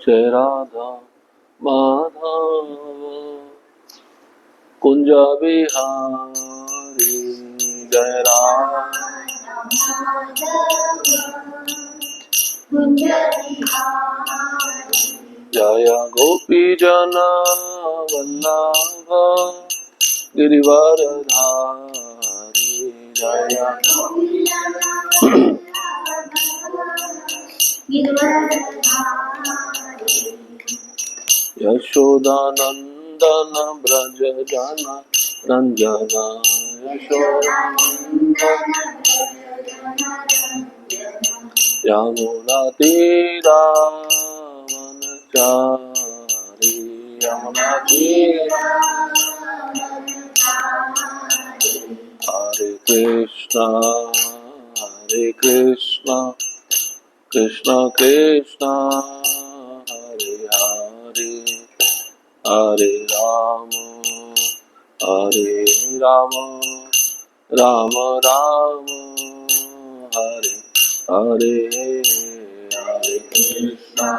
जय राधा माधव कुंज बिहारी जय राधा जय गोपी जन वल्लभ गिरिवरधारी जय यशोदानंदन ब्रज जन रंजन यशोदानंदन यमुना तीरावनचारी यमुना तीरा हरे कृष्णा कृष्ण कृष्ण हरे हरे हरे राम राम राम हरे हरे हरे कृष्णा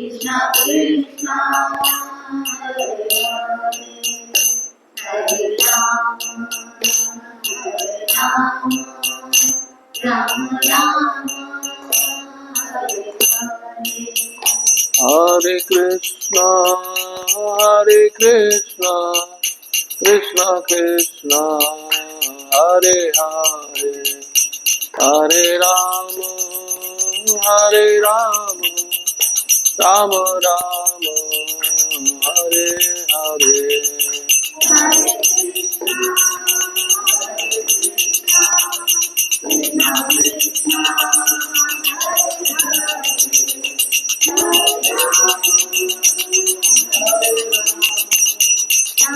कृष्ण कृष्ण हरे हरे राम राम राम हरे हरे कृष्णा कृष्ण कृष्ण हरे हरे हरे राम राम राम हरे हरे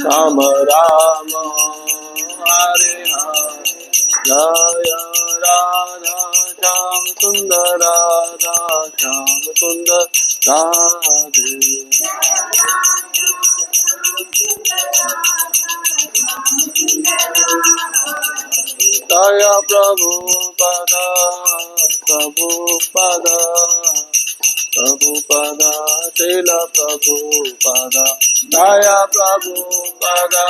राम राम हरे हरे जय राधा श्याम सुंदर राधा श्याम सुंदर राधे दया प्रभु पदा शील प्रभु पदा दया प्रभु पदा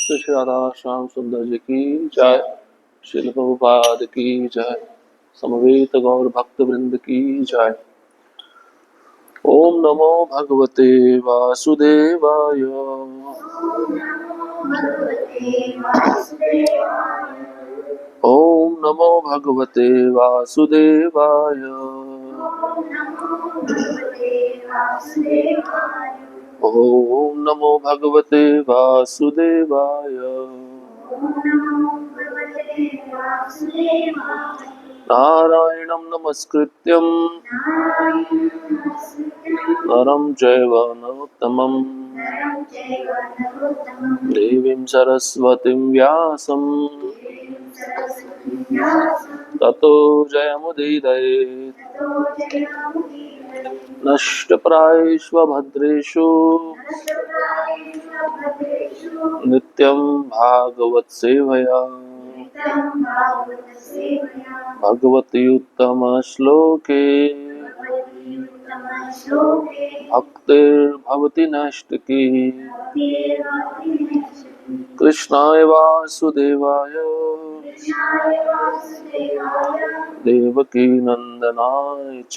तो श्री राधा श्याम सुंदर जी की जय, श्रील प्रभुपाद की जय, समवेत गौर भक्त वृंद की जय। ओम नमो भगवते वासुदेवाय ओम नमो भगवते वासुदेवाय ओम नमो भगवते वासुदेवाय नारायणं नमस्कृत्यं नरं चैव नरोत्तमं देवीं सरस्वतीं व्यासं ततो जयमुदीरयेत् नष्टप्रायेष्वभद्रेषु नित्यं भागवतसेवया भगवति उत्तमश्लोके भक्तिर्भवति नैष्टिकी कृष्णाय वासुदेवाय देवकी नंदनाय च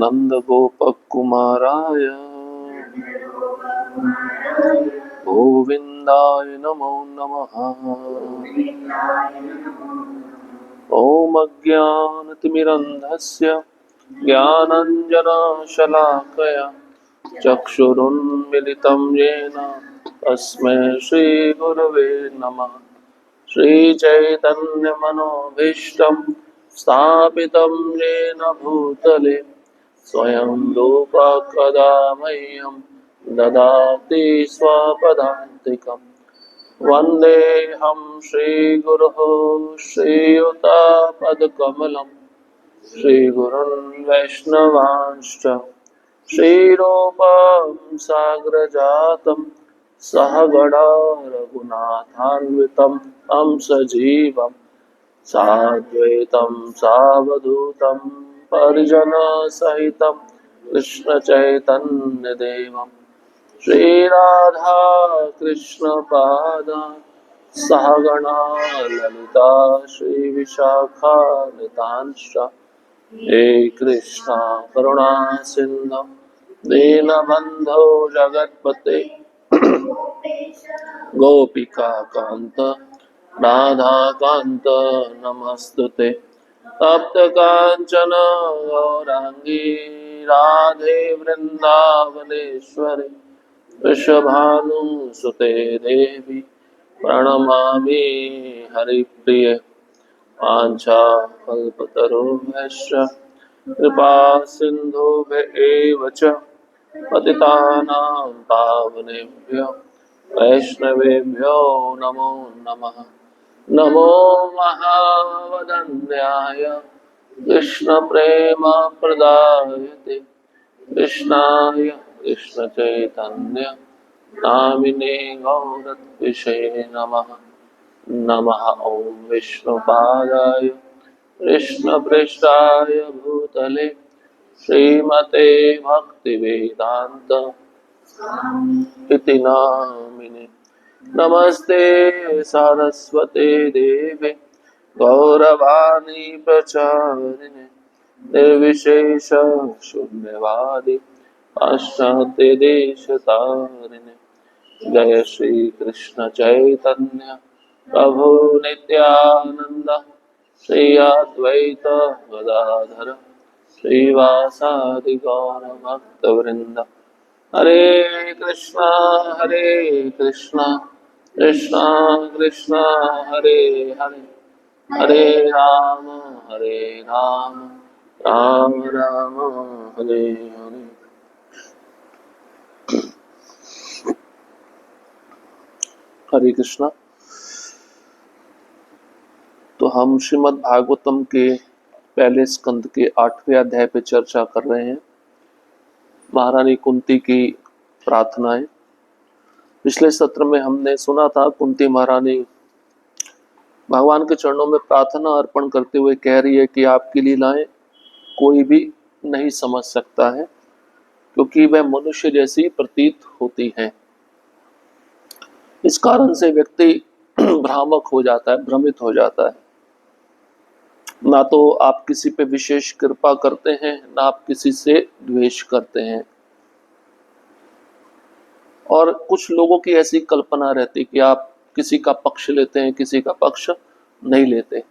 नंदगोपकुमाराय गोविन्दाय नमो नमः। ॐ अज्ञानतिमिरन्धस्य ज्ञानाञ्जनशलाकया चक्षुरुन्मिलितं येन तस्मै श्रीगुरवे नमः। श्रीचैतन्यमनोभीष्टं स्थापितं येन भूतले स्वयं रूपा कदा मह्यं ददाति स्वपदान्तिकम्। वन्देऽहं श्रीगुरुः श्रीयुतापदकमलं श्रीगुरुन् वैष्णवांश्च श्रीरूपं साग्रजातं सहगणा रघुनाथान्वितं तं सजीवं साद्वैतं सावधूतं परिजनसहितं कृष्णचैतन्यदेवं श्रीराधा कृष्णपादान् सहगणा ललिता श्रीविशाखान्वितांश्च हे कृष्णा करुणा सिंधु दीनबंधो जगत्पते गोपिका कांत राधा कांत नमस्तुते तप्त कांचन गौरांगी राधे वृंदावनेश्वरी वृषभानुसुते देवी प्रणमामि हरिप्रिये वाञ्छाकल्पतरुभ्यश्च कृपा सिन्धुभ्य च पतितानां पावनेभ्यो वैष्णवेभ्यो नमो नमः। नमो महावदन्याय कृष्णप्रेमप्रदायते कृष्णाय कृष्णचैतन्य नामिने गौरत्विषये नमः। नमः ॐ विष्णुपादाय कृष्णपृष्ठाय भूतले श्रीमते भक्तिवेदान्त इति नामिने। नमस्ते सरस्वते देवे गौरवाणी प्रचारिणे निर्विशेष शून्यवादी पाश्चात्य देशतारिणे। जय श्री कृष्ण चैतन्य प्रभु नित्यानंद श्री अद्वैत गदाधर श्रीवासादि गौर भक्त वृंद। हरे कृष्णा कृष्णा कृष्णा हरे हरे हरे राम राम राम हरे हरे। हरे कृष्णा। तो हम श्रीमद् भागवतम के पहले स्कंद के 8वें अध्याय पे चर्चा कर रहे हैं। महारानी कुंती की प्रार्थनाएं। पिछले सत्र में हमने सुना था कुंती महारानी भगवान के चरणों में प्रार्थना अर्पण करते हुए कह रही है कि आपकी लीलाएं कोई भी नहीं समझ सकता है क्योंकि वह मनुष्य जैसी प्रतीत होती हैं। इस कारण से व्यक्ति भ्रामक हो जाता है, भ्रमित हो जाता है। ना तो आप किसी पे विशेष कृपा करते हैं, ना आप किसी से द्वेष करते हैं। और कुछ लोगों की ऐसी कल्पना रहती कि आप किसी का पक्ष लेते हैं, किसी का पक्ष नहीं लेते।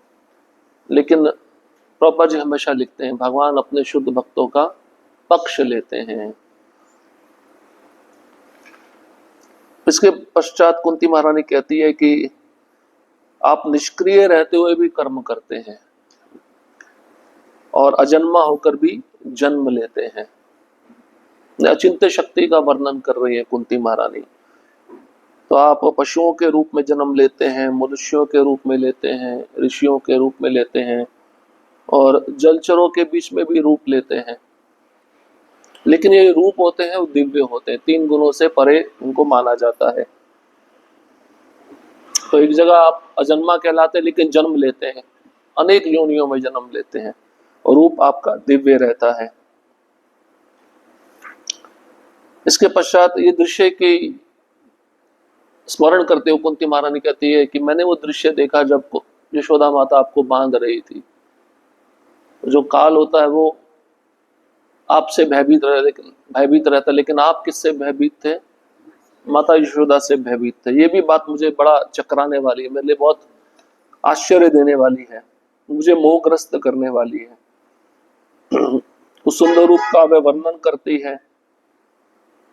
लेकिन प्रभुपाद जी हमेशा लिखते हैं भगवान अपने शुद्ध भक्तों का पक्ष लेते हैं। इसके पश्चात कुंती महारानी कहती है कि आप निष्क्रिय रहते हुए भी कर्म करते हैं और अजन्मा होकर भी जन्म लेते हैं। अचिंत्य शक्ति का वर्णन कर रही है कुंती महारानी। तो आप पशुओं के रूप में जन्म लेते हैं, मनुष्यों के रूप में लेते हैं, ऋषियों के रूप में लेते हैं और जलचरों के बीच में भी रूप लेते हैं। लेकिन ये रूप होते हैं वो दिव्य होते हैं, 3 गुणों से परे उनको माना जाता है। तो एक जगह आप अजन्मा कहलाते हैं लेकिन जन्म लेते हैं, अनेक योनियों में जन्म लेते हैं और रूप आपका दिव्य रहता है। इसके पश्चात ये दृश्य की स्मरण करते हुए कुंती महारानी कहती है कि मैंने वो दृश्य देखा जब यशोदा माता आपको बांध रही थी। जो काल होता है वो आपसे भयभीत रहता, लेकिन आप किससे भयभीत थे? माता यशोदा से भयभीत थे। ये भी बात मुझे बड़ा चकराने वाली है, मेरे लिए बहुत आश्चर्य देने वाली है, मुझे मोहग्रस्त करने वाली है। उस सुंदर रूप का वह वर्णन करती है।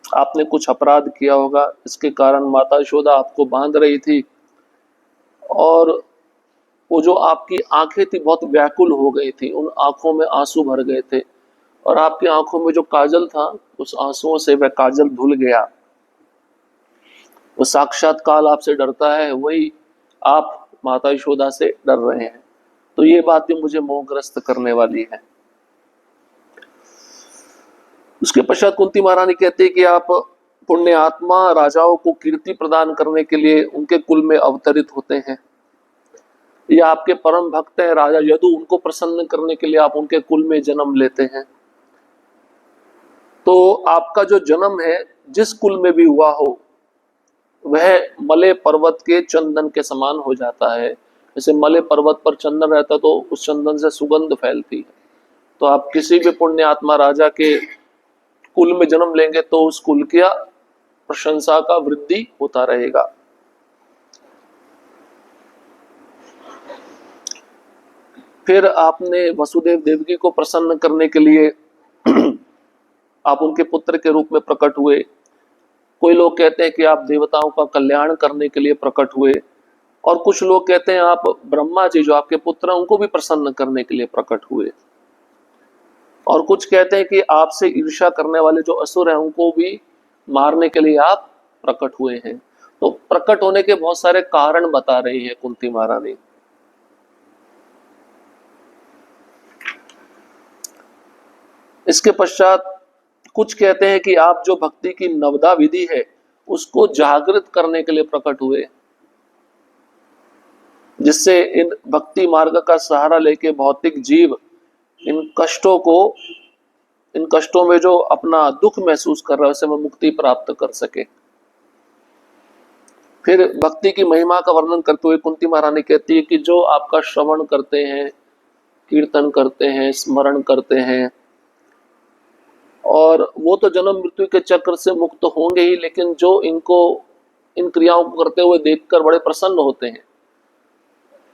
आपने कुछ अपराध किया होगा, इसके कारण माता यशोदा आपको बांध रही थी और वो जो आपकी आंखें थी बहुत व्याकुल हो गई थी, उन आंखों में आंसू भर गए थे और आपकी आंखों में जो काजल था उस आंसुओं से वह काजल धुल गया। वो साक्षात काल आपसे डरता है, वही आप माता यशोदा से डर रहे हैं। तो ये बात भी मुझे मोहग्रस्त करने वाली है। उसके पश्चात कुंती महारानी कहती है कि आप पुण्य आत्मा राजाओं को कीर्ति प्रदान करने के लिए उनके कुल में अवतरित होते हैं, या आपके परम भक्त हैं राजा यदु, उनको प्रसन्न करने के लिए आप उनके कुल में जन्म लेते हैं। तो आपका जो जन्म है जिस कुल में भी हुआ हो वह मले पर्वत के चंदन के समान हो जाता है। जैसे मले पर्वत पर चंदन रहता तो उस चंदन से सुगंध फैलती है। तो आप किसी भी पुण्य आत्मा राजा के कुल में जन्म लेंगे तो उस कुल की प्रशंसा का वृद्धि होता रहेगा। फिर आपने वसुदेव देवकी को प्रसन्न करने के लिए आप उनके पुत्र के रूप में प्रकट हुए। कोई लोग कहते हैं कि आप देवताओं का कल्याण करने के लिए प्रकट हुए, और कुछ लोग कहते हैं आप ब्रह्मा जी जो आपके पुत्र हैं उनको भी प्रसन्न करने के लिए प्रकट हुए, और कुछ कहते हैं कि आपसे ईर्ष्या करने वाले जो असुर हैं उनको भी मारने के लिए आप प्रकट हुए हैं। तो प्रकट होने के बहुत सारे कारण बता रही है कुंती महारानी। इसके पश्चात कुछ कहते हैं कि आप जो भक्ति की नवदा विधि है उसको जागृत करने के लिए प्रकट हुए, जिससे इन भक्ति मार्ग का सहारा लेके भौतिक जीव इन कष्टों में जो अपना दुख महसूस कर रहा है उसे वह मुक्ति प्राप्त कर सके। फिर भक्ति की महिमा का वर्णन करते हुए कुंती महारानी कहती है कि जो आपका श्रवण करते हैं, कीर्तन करते हैं, स्मरण करते हैं, और वो तो जन्म मृत्यु के चक्र से मुक्त होंगे ही, लेकिन जो इनको इन क्रियाओं को करते हुए देखकर बड़े प्रसन्न होते हैं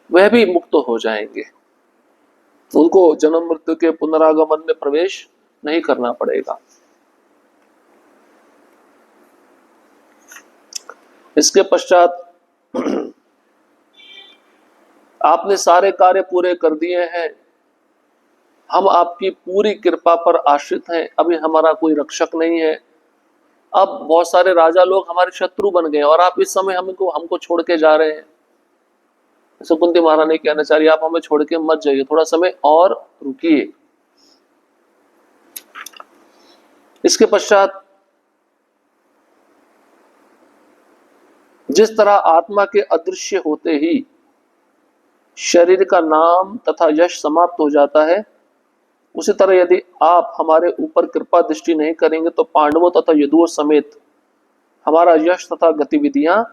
वह भी मुक्त हो जाएंगे। उनको जन्म मृत्यु के पुनरागमन में प्रवेश नहीं करना पड़ेगा। इसके पश्चात आपने सारे कार्य पूरे कर दिए हैं, हम आपकी पूरी कृपा पर आश्रित हैं, अभी हमारा कोई रक्षक नहीं है। अब बहुत सारे राजा लोग हमारे शत्रु बन गए और आप इस समय हमको छोड़ के जा रहे हैं। ऐसे कुंती महारानी कहना चाह रही आप हमें छोड़ के मत जाइए, थोड़ा समय और रुकिए। इसके पश्चात जिस तरह आत्मा के अदृश्य होते ही शरीर का नाम तथा यश समाप्त हो जाता है, उसी तरह यदि आप हमारे ऊपर कृपा दृष्टि नहीं करेंगे तो पांडवों तथा यदुओं समेत हमारा यश तथा गतिविधियां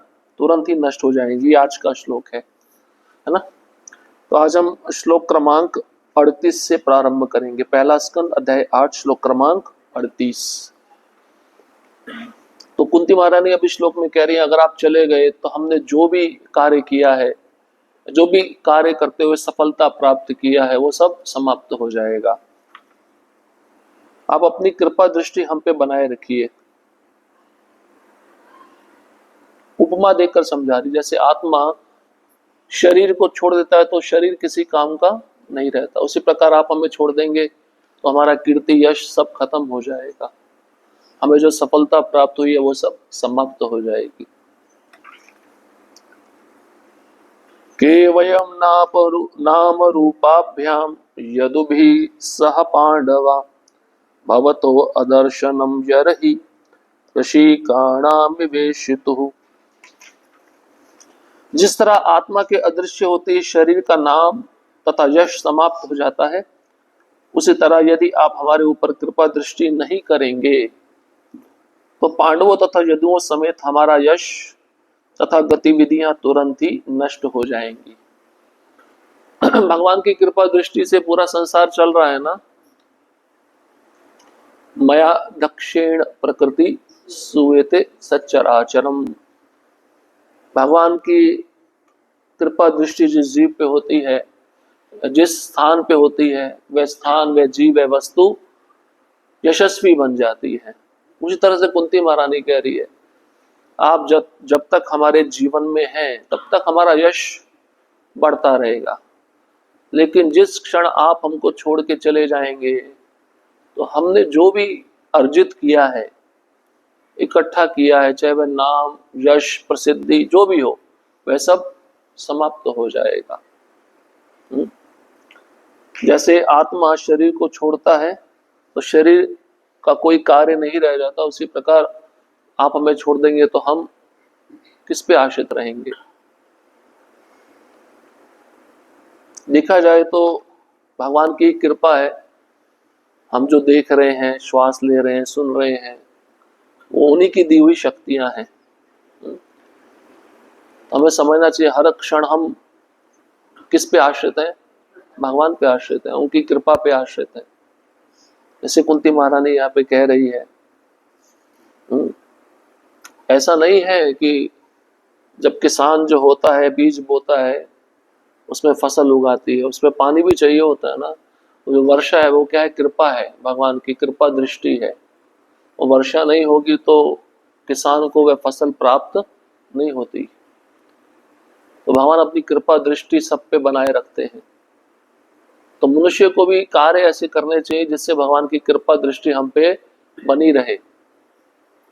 तुरंत ही नष्ट हो जाएंगी। आज का श्लोक है ना। तो आज हम श्लोक क्रमांक 38 से प्रारंभ करेंगे। पहला स्कंद अध्याय 8 श्लोक क्रमांक 38। तो कुंती महारानी अभी श्लोक में कह रही है अगर आप चले गए तो हमने जो भी कार्य किया है, जो भी कार्य करते हुए सफलता प्राप्त किया है वो सब समाप्त हो जाएगा। आप अपनी कृपा दृष्टि हम पे बनाए रखिए। उपमा देकर समझा रही, जैसे आत्मा शरीर को छोड़ देता है तो शरीर किसी काम का नहीं रहता, उसी प्रकार आप हमें छोड़ देंगे तो हमारा कीर्ति यश सब खत्म हो जाएगा, हमें जो सफलता प्राप्त हुई है वो सब समाप्त हो जाएगी। केवयम नाम रूपाभ्याम यदुभिः सह पांडवा भवतो अदर्शनम यरहि ऋषिकाणाम विवेशितुः। जिस तरह आत्मा के अदृश्य होते ही शरीर का नाम तथा यश समाप्त हो जाता है, उसी तरह यदि आप हमारे ऊपर कृपा दृष्टि नहीं करेंगे तो पांडवों तथा यदुओं समेत हमारा यश तथा गतिविधियां तुरंत ही नष्ट हो जाएंगी। भगवान की कृपा दृष्टि से पूरा संसार चल रहा है ना। मया दक्षिण प्रकृति सुवेते सच्चराचरम। भगवान की कृपा दृष्टि जिस जीव पे होती है, जिस स्थान पे होती है, वह स्थान, वह जीव, वह वस्तु यशस्वी बन जाती है। उसी तरह से कुंती महारानी कह रही है आप जब तक हमारे जीवन में हैं तब तक हमारा यश बढ़ता रहेगा, लेकिन जिस क्षण आप हमको छोड़ के चले जाएंगे तो हमने जो भी अर्जित किया है, इकट्ठा किया है, चाहे वह नाम, यश, प्रसिद्धि जो भी हो, वह सब समाप्त हो जाएगा। जैसे आत्मा शरीर को छोड़ता है तो शरीर का कोई कार्य नहीं रह जाता, उसी प्रकार आप हमें छोड़ देंगे तो हम किस पे आश्रित रहेंगे। देखा जाए तो भगवान की कृपा है, हम जो देख रहे हैं, श्वास ले रहे हैं, सुन रहे हैं, वो उन्हीं की दी हुई शक्तियां हैं। हमें समझना चाहिए हर क्षण हम किस पे आश्रित हैं, भगवान पे आश्रित हैं, उनकी कृपा पे आश्रित हैं। जैसे कुंती महारानी यहाँ पे कह रही है, ऐसा नहीं है कि जब किसान जो होता है बीज बोता है, उसमें फसल उगाती है, उसमें पानी भी चाहिए होता है ना। जो वर्षा है वो क्या है, कृपा है, भगवान की कृपा दृष्टि है। वो वर्षा नहीं होगी तो किसान को वह फसल प्राप्त नहीं होती। तो भगवान अपनी कृपा दृष्टि सब पे बनाए रखते हैं। तो मनुष्य को भी कार्य ऐसे करने चाहिए जिससे भगवान की कृपा दृष्टि हम पे बनी रहे।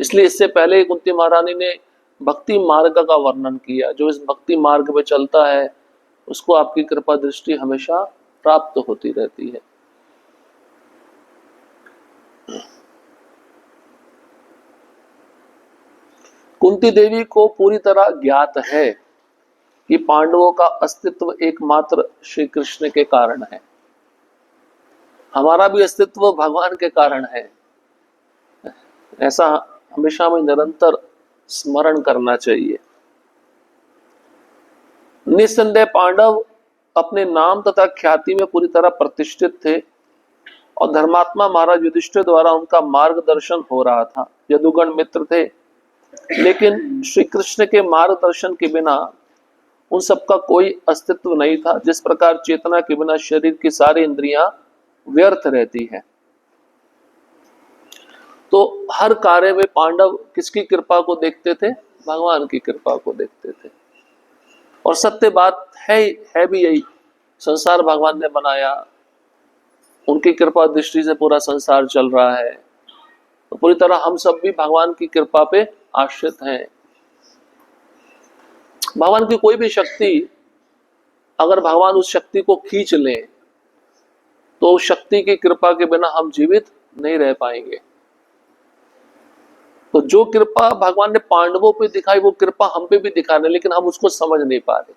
इसलिए इससे पहले कुंती महारानी ने भक्ति मार्ग का वर्णन किया। जो इस भक्ति मार्ग पे चलता है उसको आपकी कृपा दृष्टि हमेशा प्राप्त होती रहती है। कुंती देवी को पूरी तरह ज्ञात है कि पांडवों का अस्तित्व एकमात्र श्री कृष्ण के कारण है। हमारा भी अस्तित्व भगवान के कारण है, ऐसा हमेशा हमें निरंतर स्मरण करना चाहिए। निस्संदेह पांडव अपने नाम तथा ख्याति में पूरी तरह प्रतिष्ठित थे और धर्मात्मा महाराज युधिष्ठिर द्वारा उनका मार्गदर्शन हो रहा था। यदुगण मित्र थे, लेकिन श्री कृष्ण के मार्गदर्शन के बिना उन सबका कोई अस्तित्व नहीं था। जिस प्रकार चेतना के बिना शरीर की सारी इंद्रियां व्यर्थ रहती है, तो हर कार्य में पांडव किसकी कृपा को देखते थे, भगवान की कृपा को देखते थे। और सत्य बात है भी यही, संसार भगवान ने बनाया, उनकी कृपा दृष्टि से पूरा संसार चल रहा है। तो पूरी तरह हम सब भी भगवान की कृपा पे आश्रित हैं। भगवान की कोई भी शक्ति, अगर भगवान उस शक्ति को खींच ले तो उस शक्ति की कृपा के बिना हम जीवित नहीं रह पाएंगे। तो जो कृपा भगवान ने पांडवों पे दिखाई वो कृपा हम पे भी दिखा रहे, लेकिन हम उसको समझ नहीं पा रहे।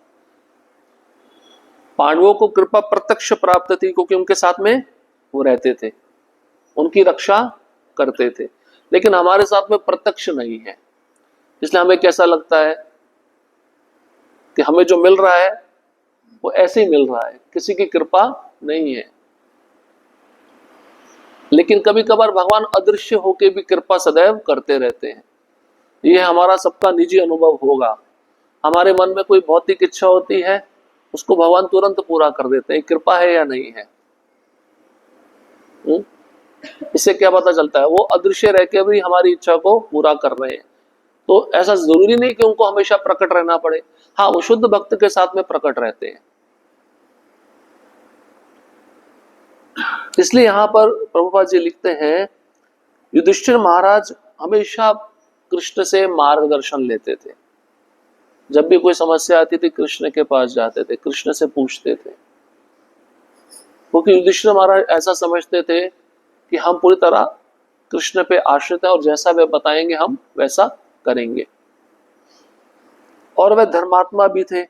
पांडवों को कृपा प्रत्यक्ष प्राप्त थी क्योंकि उनके साथ में वो रहते थे, उनकी रक्षा करते थे, लेकिन हमारे साथ में प्रत्यक्ष नहीं है। इसलिए हमें कैसा लगता है कि हमें जो मिल रहा है वो ऐसे ही मिल रहा है, किसी की कृपा नहीं है। लेकिन कभी कभार भगवान अदृश्य होकर भी कृपा सदैव करते रहते हैं। ये हमारा सबका निजी अनुभव होगा। हमारे मन में कोई भौतिक इच्छा होती है, उसको भगवान तुरंत पूरा कर देते हैं। कृपा है या नहीं है, इससे क्या पता चलता है, वो अदृश्य रह के भी हमारी इच्छा को पूरा कर रहे हैं। तो ऐसा जरूरी नहीं कि उनको हमेशा प्रकट रहना पड़े। हाँ, वो शुद्ध भक्त के साथ में प्रकट रहते हैं। इसलिए यहां पर प्रभुपाद जी लिखते हैं, युधिष्ठिर महाराज हमेशा कृष्ण से मार्गदर्शन लेते थे। जब भी कोई समस्या आती थी कृष्ण के पास जाते थे, कृष्ण से पूछते थे, क्योंकि युधिष्ठिर महाराज ऐसा समझते थे कि हम पूरी तरह कृष्ण पे आश्रित हैं और जैसा वे बताएंगे हम वैसा करेंगे। और वे धर्मात्मा भी थे।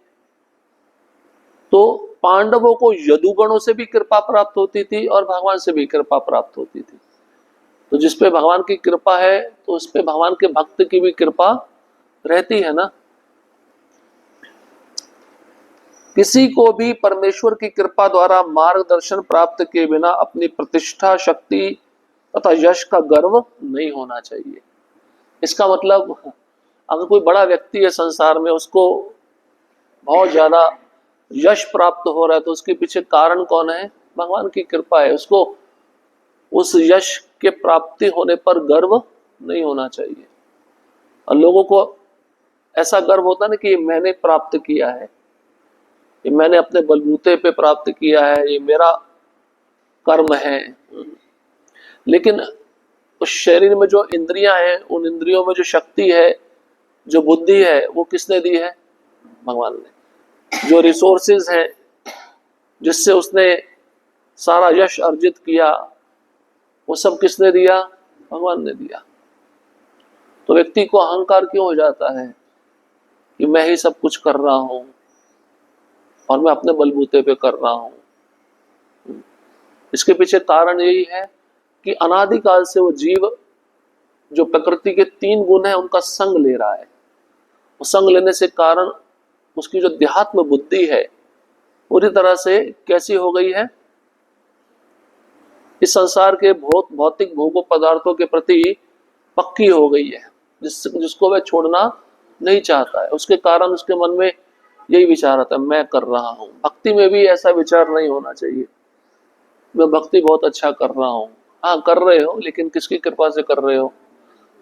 तो पांडवों को यदुगणों से भी कृपा प्राप्त होती थी और भगवान से भी कृपा प्राप्त होती थी। तो जिस पे भगवान की कृपा है तो उस पे भगवान के भक्त की भी कृपा रहती है ना। किसी को भी परमेश्वर की कृपा द्वारा मार्गदर्शन प्राप्त किए बिना अपनी प्रतिष्ठा, शक्ति तथा यश का गर्व नहीं होना चाहिए। इसका मतलब अगर कोई बड़ा व्यक्ति है संसार में, उसको बहुत ज्यादा यश प्राप्त हो रहा है, तो उसके पीछे कारण कौन है, भगवान की कृपा है। उसको उस यश के प्राप्ति होने पर गर्व नहीं होना चाहिए। और लोगों को ऐसा गर्व होता है ना कि ये मैंने प्राप्त किया है, ये मैंने अपने बलबूते पे प्राप्त किया है, ये मेरा कर्म है। लेकिन उस शरीर में जो इंद्रियां हैं, उन इंद्रियों में जो शक्ति है, जो बुद्धि है, वो किसने दी है, भगवान ने। जो रिसोर्सेज हैं जिससे उसने सारा यश अर्जित किया, वो सब किसने दिया, भगवान ने दिया। तो व्यक्ति को अहंकार क्यों हो जाता है कि मैं ही सब कुछ कर रहा हूं और मैं अपने बलबूते पे कर रहा हूं। इसके पीछे कारण यही है कि अनादिकाल से वो जीव जो प्रकृति के 3 गुण है उनका संग ले रहा है। वो संग लेने से कारण उसकी जो देहात्म बुद्धि है पूरी तरह से कैसी हो गई है, इस संसार के भौतिक भोगों पदार्थों के प्रति पक्की हो गई है, जिसको वह छोड़ना नहीं चाहता है। उसके कारण उसके मन में यही विचार आता है, मैं कर रहा हूं। भक्ति में भी ऐसा विचार नहीं होना चाहिए, मैं भक्ति बहुत अच्छा कर रहा हूँ। हाँ कर रहे हो, लेकिन किसकी कृपा से कर रहे हो?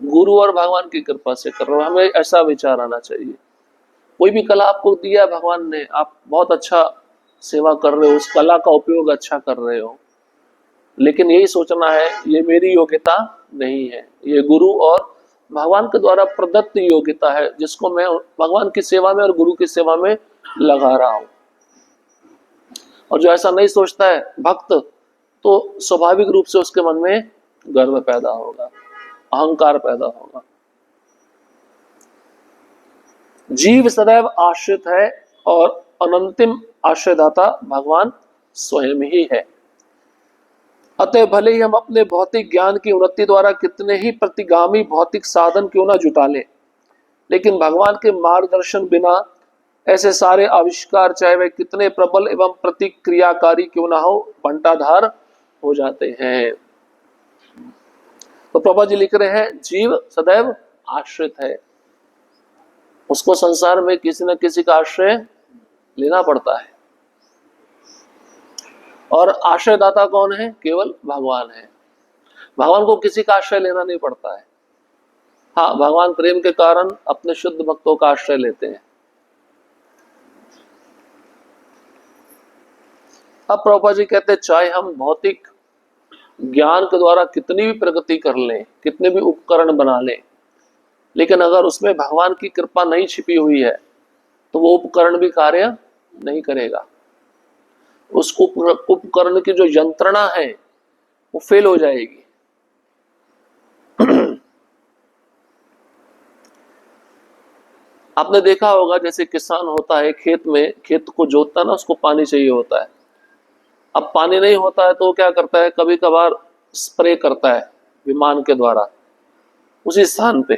गुरु और भगवान की कृपा से कर रहे हो। हमें ऐसा विचार आना चाहिए। कोई भी कला आपको दिया भगवान ने, आप बहुत अच्छा सेवा कर रहे हो, उस कला का उपयोग अच्छा कर रहे हो, लेकिन यही सोचना है ये मेरी योग्यता नहीं है, ये गुरु और भगवान के द्वारा प्रदत्त योग्यता है, जिसको मैं भगवान की सेवा में और गुरु की सेवा में लगा रहा हूं। और जो ऐसा नहीं सोचता है भक्त, तो स्वाभाविक रूप से उसके मन में गर्व पैदा होगा, अहंकार पैदा होगा। जीव सदैव आश्रित है और अनंतिम आश्रयदाता भगवान स्वयं ही है। अतः भले ही हम अपने भौतिक ज्ञान की उन्नति द्वारा कितने ही प्रतिगामी भौतिक साधन क्यों ना जुटा लें, लेकिन भगवान के मार्गदर्शन बिना ऐसे सारे आविष्कार, चाहे वे कितने प्रबल एवं प्रतिक्रियाकारी क्यों ना हो, बंटाधार हो जाते हैं। तो प्रभा जी लिख रहे हैं जीव सदैव आश्रित है, उसको संसार में किसी न किसी का आश्रय लेना पड़ता है। और आश्रयदाता कौन है? केवल भगवान है। भगवान को किसी का आश्रय लेना नहीं पड़ता है। हाँ, भगवान प्रेम के कारण अपने शुद्ध भक्तों का आश्रय लेते हैं। अब प्रभुपाद जी कहते हैं चाहे हम भौतिक ज्ञान के द्वारा कितनी भी प्रगति कर लें, कितने भी उपकरण बना लें, लेकिन अगर उसमें भगवान की कृपा नहीं छिपी हुई है तो वो उपकरण भी कार्य नहीं करेगा। उस उपकरण की जो यंत्रणा है वो फेल हो जाएगी। आपने देखा होगा जैसे किसान होता है, खेत में खेत को जोतता है ना, उसको पानी चाहिए होता है। अब पानी नहीं होता है तो क्या करता है, कभी कभार स्प्रे करता है विमान के द्वारा उसी स्थान पे।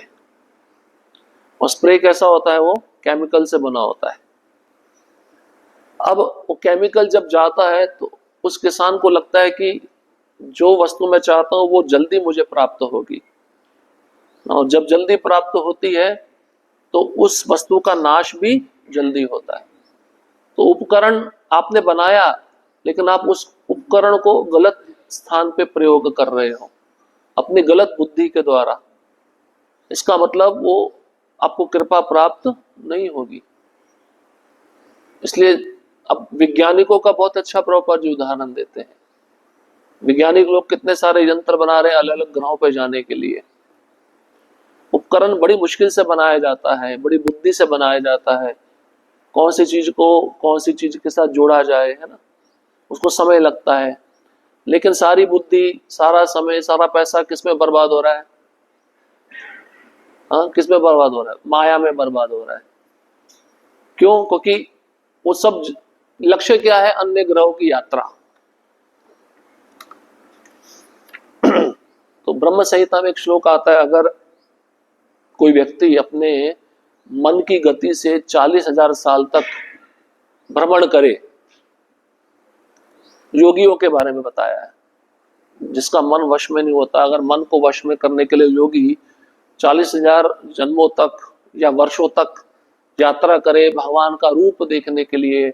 और स्प्रे कैसा होता है? वो केमिकल से बना होता है। अब वो केमिकल जब जाता है तो उस किसान को लगता है कि जो वस्तु मैं चाहता हूं वो जल्दी मुझे प्राप्त होगी, और जब जल्दी प्राप्त होती है तो उस वस्तु का नाश भी जल्दी होता है। तो उपकरण आपने बनाया, लेकिन आप उस उपकरण को गलत स्थान पे प्रयोग कर रहे हो अपनी गलत बुद्धि के द्वारा। इसका मतलब वो आपको कृपा प्राप्त नहीं होगी। इसलिए अब वैज्ञानिकों का बहुत अच्छा प्रभुपाद जी उदाहरण देते हैं। वैज्ञानिक लोग कितने सारे यंत्र बना रहे हैं अलग अलग ग्रहों पर जाने के लिए। उपकरण बड़ी मुश्किल से बनाया जाता है, बड़ी बुद्धि से बनाया जाता है। कौन सी चीज को कौन सी चीज के साथ जोड़ा जाए, है ना, उसको समय लगता है। लेकिन सारी बुद्धि, सारा समय, सारा पैसा किस में बर्बाद हो रहा है? हाँ, किस में बर्बाद हो रहा है? माया में बर्बाद हो रहा है। क्यों? क्योंकि वो सब लक्ष्य क्या है? अन्य ग्रहों की यात्रा। तो ब्रह्म संहिता में एक श्लोक आता है, अगर कोई व्यक्ति अपने मन की गति से 40,000 साल तक भ्रमण करे, योगियों के बारे में बताया है, जिसका मन वश में नहीं होता, अगर मन को वश में करने के लिए योगी 40,000 जन्मों तक या वर्षों तक यात्रा करे भगवान का रूप देखने के लिए,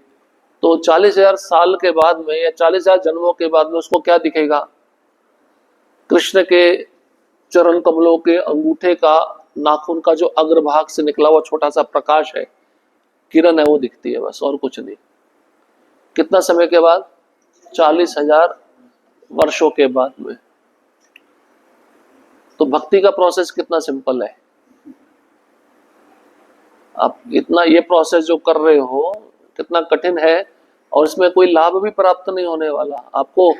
तो 40,000 साल के बाद में या 40,000 जन्मों के बाद में उसको क्या दिखेगा? कृष्ण के चरण कमलों के अंगूठे का नाखून का जो अग्रभाग से निकला हुआ छोटा सा प्रकाश है, किरण है, वो दिखती है बस, और कुछ नहीं। कितना समय के बाद? 40,000 वर्षों के बाद में। तो भक्ति का प्रोसेस कितना सिंपल है। आप इतना ये प्रोसेस जो कर रहे हो कितना कठिन है, और इसमें कोई लाभ भी प्राप्त नहीं होने वाला। आपको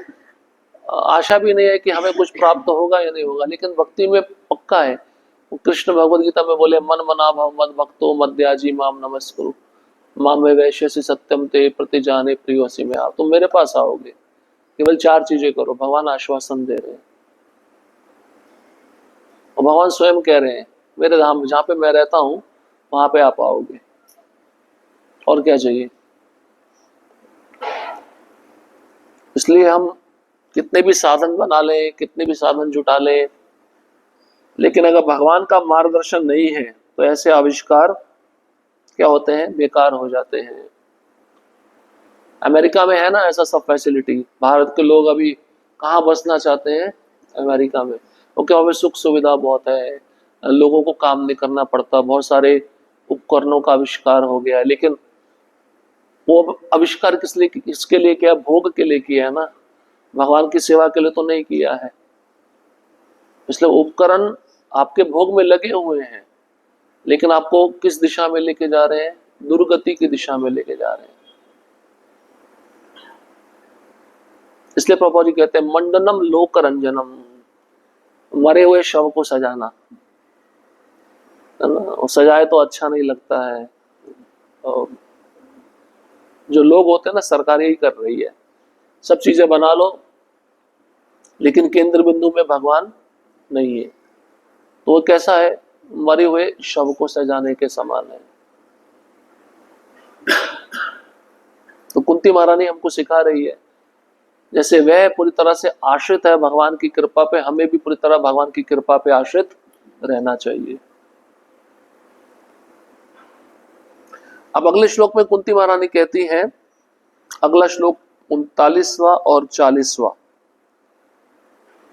आशा भी नहीं है कि हमें कुछ प्राप्त होगा या नहीं होगा, लेकिन भक्ति में पक्का है। कृष्ण भगवद गीता में बोले, मन मना भव मद भक्तो मद्याजी माम नमस्कुरु माम में वैश्यसि सत्यम ते प्रति जाने प्रियोसी में। आप तुम मेरे पास आओगे, केवल 4 चीजें करो। भगवान आश्वासन दे रहे हैं और भगवान स्वयं कह रहे हैं, मेरे धाम जहां पे मैं रहता हूं वहां पे आप आओगे, और क्या चाहिए। इसलिए हम कितने भी साधन बना लें, कितने भी साधन जुटा लें, लेकिन अगर भगवान का मार्गदर्शन नहीं है तो ऐसे आविष्कार क्या होते हैं, बेकार हो जाते हैं। अमेरिका में है ना ऐसा सब फैसिलिटी, भारत के लोग अभी कहाँ बसना चाहते हैं, अमेरिका में। क्योंकि वहाँ पे सुख सुविधा बहुत है, लोगों को काम नहीं करना पड़ता, बहुत सारे उपकरणों का आविष्कार हो गया है। लेकिन वो आविष्कार किस लिए, किसके लिए किया, भोग के लिए किया है ना, भगवान की सेवा के लिए तो नहीं किया है। इसलिए उपकरण आपके भोग में लगे हुए हैं, लेकिन आपको किस दिशा में लेके जा रहे हैं, दुर्गति की दिशा में लेके जा रहे हैं। इसलिए प्रभु जी कहते हैं, मंडनम लोक रंजनम, मरे हुए शव को सजाना, है ना, सजाए तो अच्छा नहीं लगता है। और जो लोग होते हैं ना, सरकार यही कर रही है, सब चीजें बना लो लेकिन केंद्र बिंदु में भगवान नहीं है, तो वो कैसा है, मरे हुए शव को सजाने के समान है। तो कुंती महारानी हमको सिखा रही है, जैसे वह पूरी तरह से आश्रित है भगवान की कृपा पे, हमें भी पूरी तरह भगवान की कृपा पे आश्रित रहना चाहिए। अब अगले श्लोक में कुंती महारानी कहती हैं, अगला श्लोक 39वां और 40वां,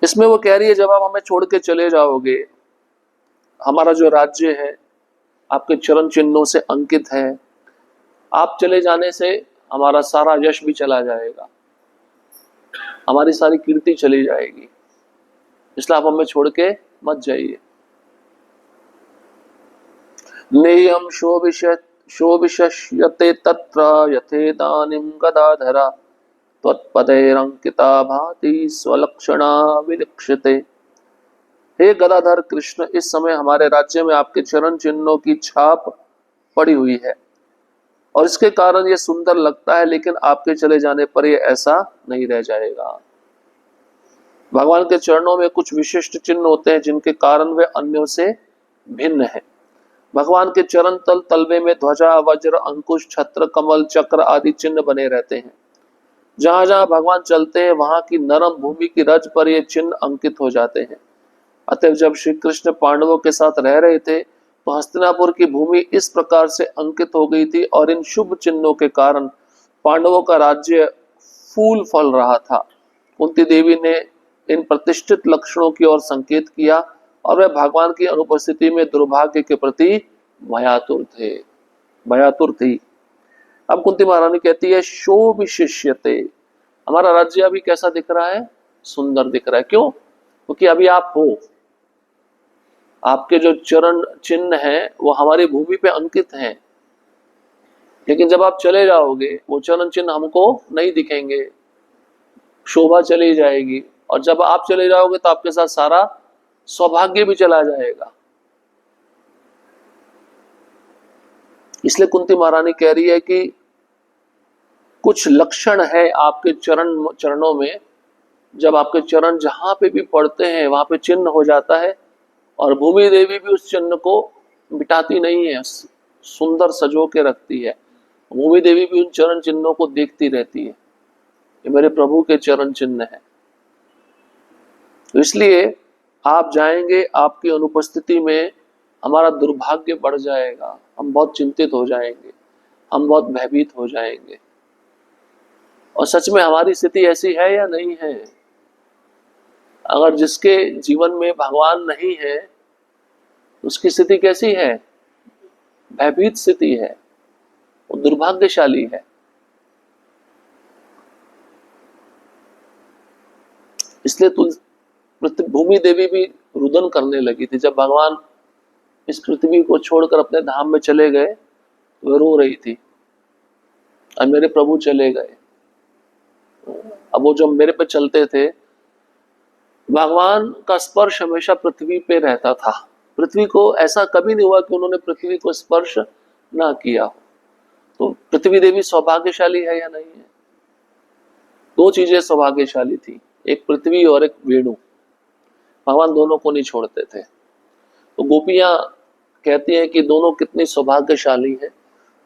इसमें वो कह रही है, जब आप हमें छोड़ के चले जाओगे, हमारा जो राज्य है आपके चरण चिन्हों से अंकित है, आप चले जाने से हमारा सारा यश भी चला जाएगा, हमारी सारी कीर्ति चली जाएगी, इसलिए आप हमें छोड़ के मत जाइए। नेयम शोभिष्यते तत्र यथेदानीं गदाधरा त्वत्पदैरंकिता भाति स्वलक्षणा विलक्षिते। हे गदाधर कृष्ण, इस समय हमारे राज्य में आपके चरण चिन्हों की छाप पड़ी हुई है और इसके कारण ये सुंदर लगता है, लेकिन आपके चले जाने पर ये ऐसा नहीं रह जाएगा। भगवान के चरणों में कुछ विशिष्ट चिन्ह होते हैं जिनके कारण वे अन्यों से भिन्न है। भगवान के चरण तलवे में ध्वजा, वज्र, अंकुश, छत्र, कमल, चक्र आदि चिन्ह बने रहते हैं। जहां जहां भगवान चलते हैं वहां की नरम भूमि की रज पर ये चिन्ह अंकित हो जाते हैं। अतः जब श्री कृष्ण पांडवों के साथ रह रहे थे तो हस्तिनापुर की भूमि इस प्रकार से अंकित हो गई थी और इन शुभ चिन्हों के कारण पांडवों का राज्य फूल फल रहा था। कुंती देवी ने इन प्रतिष्ठित लक्षणों की ओर संकेत किया और वह भगवान की अनुपस्थिति में दुर्भाग्य के प्रति भयातुर थी। अब कुंती महारानी कहती है, शोभिष्यते, हमारा राज्य अभी कैसा दिख रहा है, सुंदर दिख रहा है। क्यों? क्योंकि अभी आप हो, आपके जो चरण चिन्ह हैं वो हमारी भूमि पे अंकित हैं, लेकिन जब आप चले जाओगे वो चरण चिन्ह हमको नहीं दिखेंगे, शोभा चली जाएगी, और जब आप चले जाओगे तो आपके साथ सारा सौभाग्य भी चला जाएगा। इसलिए कुंती महारानी कह रही है कि कुछ लक्षण है आपके चरणों में, जब आपके चरण जहां पे भी पड़ते हैं वहां पे चिन्ह हो जाता है, और भूमि देवी भी उस चिन्ह को मिटाती नहीं है, सुंदर सजो के रखती है। भूमि देवी भी उन चरण चिन्हों को देखती रहती है, ये मेरे प्रभु के चरण चिन्ह है। तो इसलिए आप जाएंगे, आपकी अनुपस्थिति में हमारा दुर्भाग्य बढ़ जाएगा, हम बहुत चिंतित हो जाएंगे, हम बहुत भयभीत हो जाएंगे। और सच में हमारी स्थिति ऐसी है या नहीं है? अगर जिसके जीवन में भगवान नहीं है उसकी स्थिति कैसी है? भयभीत स्थिति है, वो दुर्भाग्यशाली है। इसलिए भूमि देवी भी रुदन करने लगी थी जब भगवान इस पृथ्वी को छोड़कर अपने धाम में चले गए, वो रो रही थी, और मेरे प्रभु चले गए। अब वो जो मेरे पे चलते थे भगवान का स्पर्श हमेशा पृथ्वी पे रहता था। पृथ्वी को ऐसा कभी नहीं हुआ कि उन्होंने पृथ्वी को स्पर्श ना किया हो। तो पृथ्वी देवी सौभाग्यशाली है या नहीं है? दो चीजें सौभाग्यशाली थी, एक पृथ्वी और एक वेणु। भगवान दोनों को नहीं छोड़ते थे। तो गोपियां कहती हैं कि दोनों कितनी सौभाग्यशाली है,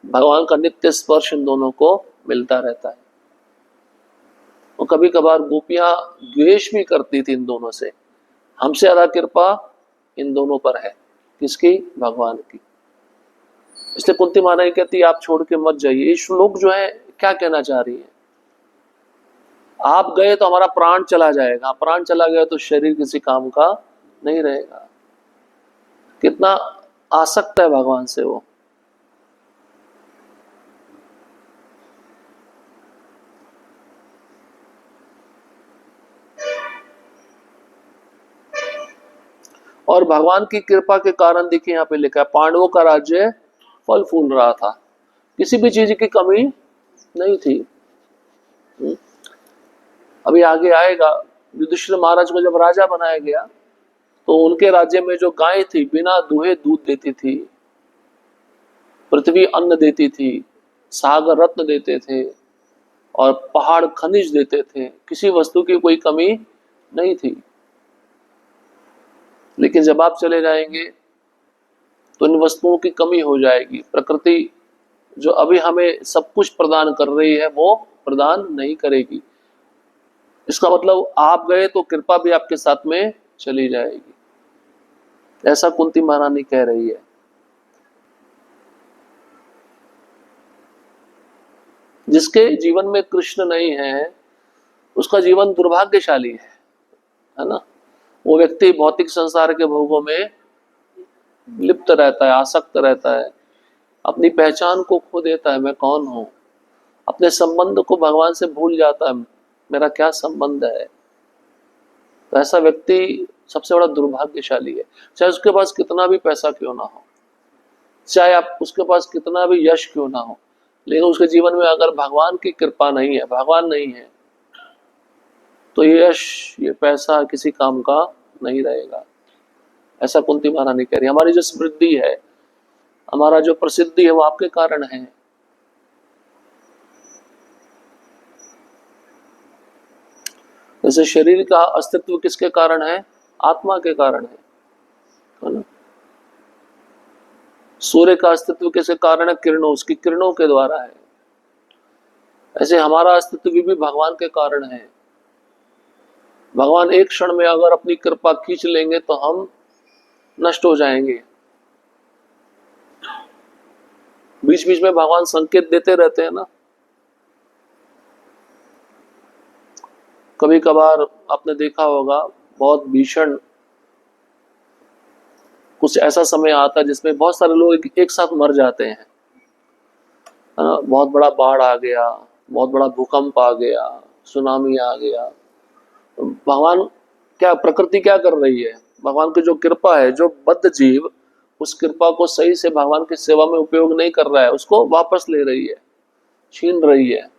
भगवान का नित्य स्पर्श इन दोनों को मिलता रहता है। और कभी कभार गोपियां द्वेष भी करती थी इन दोनों से। हमसे ज्यादा कृपा इन दोनों पर है, किसकी? भगवान की। इसलिए कुंती माता ये कहती है आप छोड़ के मत जाइए। ये श्लोक जो है क्या कहना चाह रही है? आप गए तो हमारा प्राण चला जाएगा, प्राण चला गया तो शरीर किसी काम का नहीं रहेगा। कितना आसक्त है भगवान से वो। और भगवान की कृपा के कारण देखिए यहाँ पे लिखा है पांडवों का राज्य फल फूल रहा था, किसी भी चीज की कमी नहीं थी। अभी आगे आएगा, युधिष्ठिर महाराज को जब राजा बनाया गया तो उनके राज्य में जो गाय थी बिना दुहे दूध देती थी, पृथ्वी अन्न देती थी, सागर रत्न देते थे और पहाड़ खनिज देते थे, किसी वस्तु की कोई कमी नहीं थी। लेकिन जब आप चले जाएंगे तो इन वस्तुओं की कमी हो जाएगी। प्रकृति जो अभी हमें सब कुछ प्रदान कर रही है वो प्रदान नहीं करेगी। इसका मतलब आप गए तो कृपा भी आपके साथ में चली जाएगी, ऐसा कुंती महारानी कह रही है। जिसके जीवन में कृष्ण नहीं है उसका जीवन दुर्भाग्यशाली है ना। वो व्यक्ति भौतिक संसार के भोगों में लिप्त रहता है, आसक्त रहता है, अपनी पहचान को खो देता है, मैं कौन हूं, अपने संबंध को भगवान से भूल जाता है, मेरा क्या संबंध है। तो ऐसा व्यक्ति सबसे बड़ा दुर्भाग्यशाली है। चाहे उसके पास कितना भी पैसा क्यों ना हो, चाहे आप उसके पास कितना भी यश क्यों ना हो, लेकिन उसके जीवन में अगर भगवान की कृपा नहीं है, भगवान नहीं है, तो ये यश, ये पैसा किसी काम का नहीं रहेगा। ऐसा कुंती महारानी कह रही है। हमारी जो समृद्धि है, हमारा जो प्रसिद्धि है वो आपके कारण है। जैसे शरीर का अस्तित्व किसके कारण है? आत्मा के कारण है ना। सूर्य का अस्तित्व किसके कारण है? किरणों, उसकी किरणों के द्वारा है। ऐसे हमारा अस्तित्व भी भगवान के कारण है। भगवान एक क्षण में अगर अपनी कृपा खींच लेंगे तो हम नष्ट हो जाएंगे। बीच बीच में भगवान संकेत देते रहते हैं ना। कभी कभार आपने देखा होगा बहुत भीषण कुछ ऐसा समय आता है जिसमें बहुत सारे लोग एक साथ मर जाते हैं। बहुत बड़ा बाढ़ आ गया, बहुत बड़ा भूकंप आ गया, सुनामी आ गया। भगवान क्या, प्रकृति क्या कर रही है? भगवान की जो कृपा है, जो बद्ध जीव उस कृपा को सही से भगवान की सेवा में उपयोग नहीं कर रहा है, उसको वापस ले रही है, छीन रही है।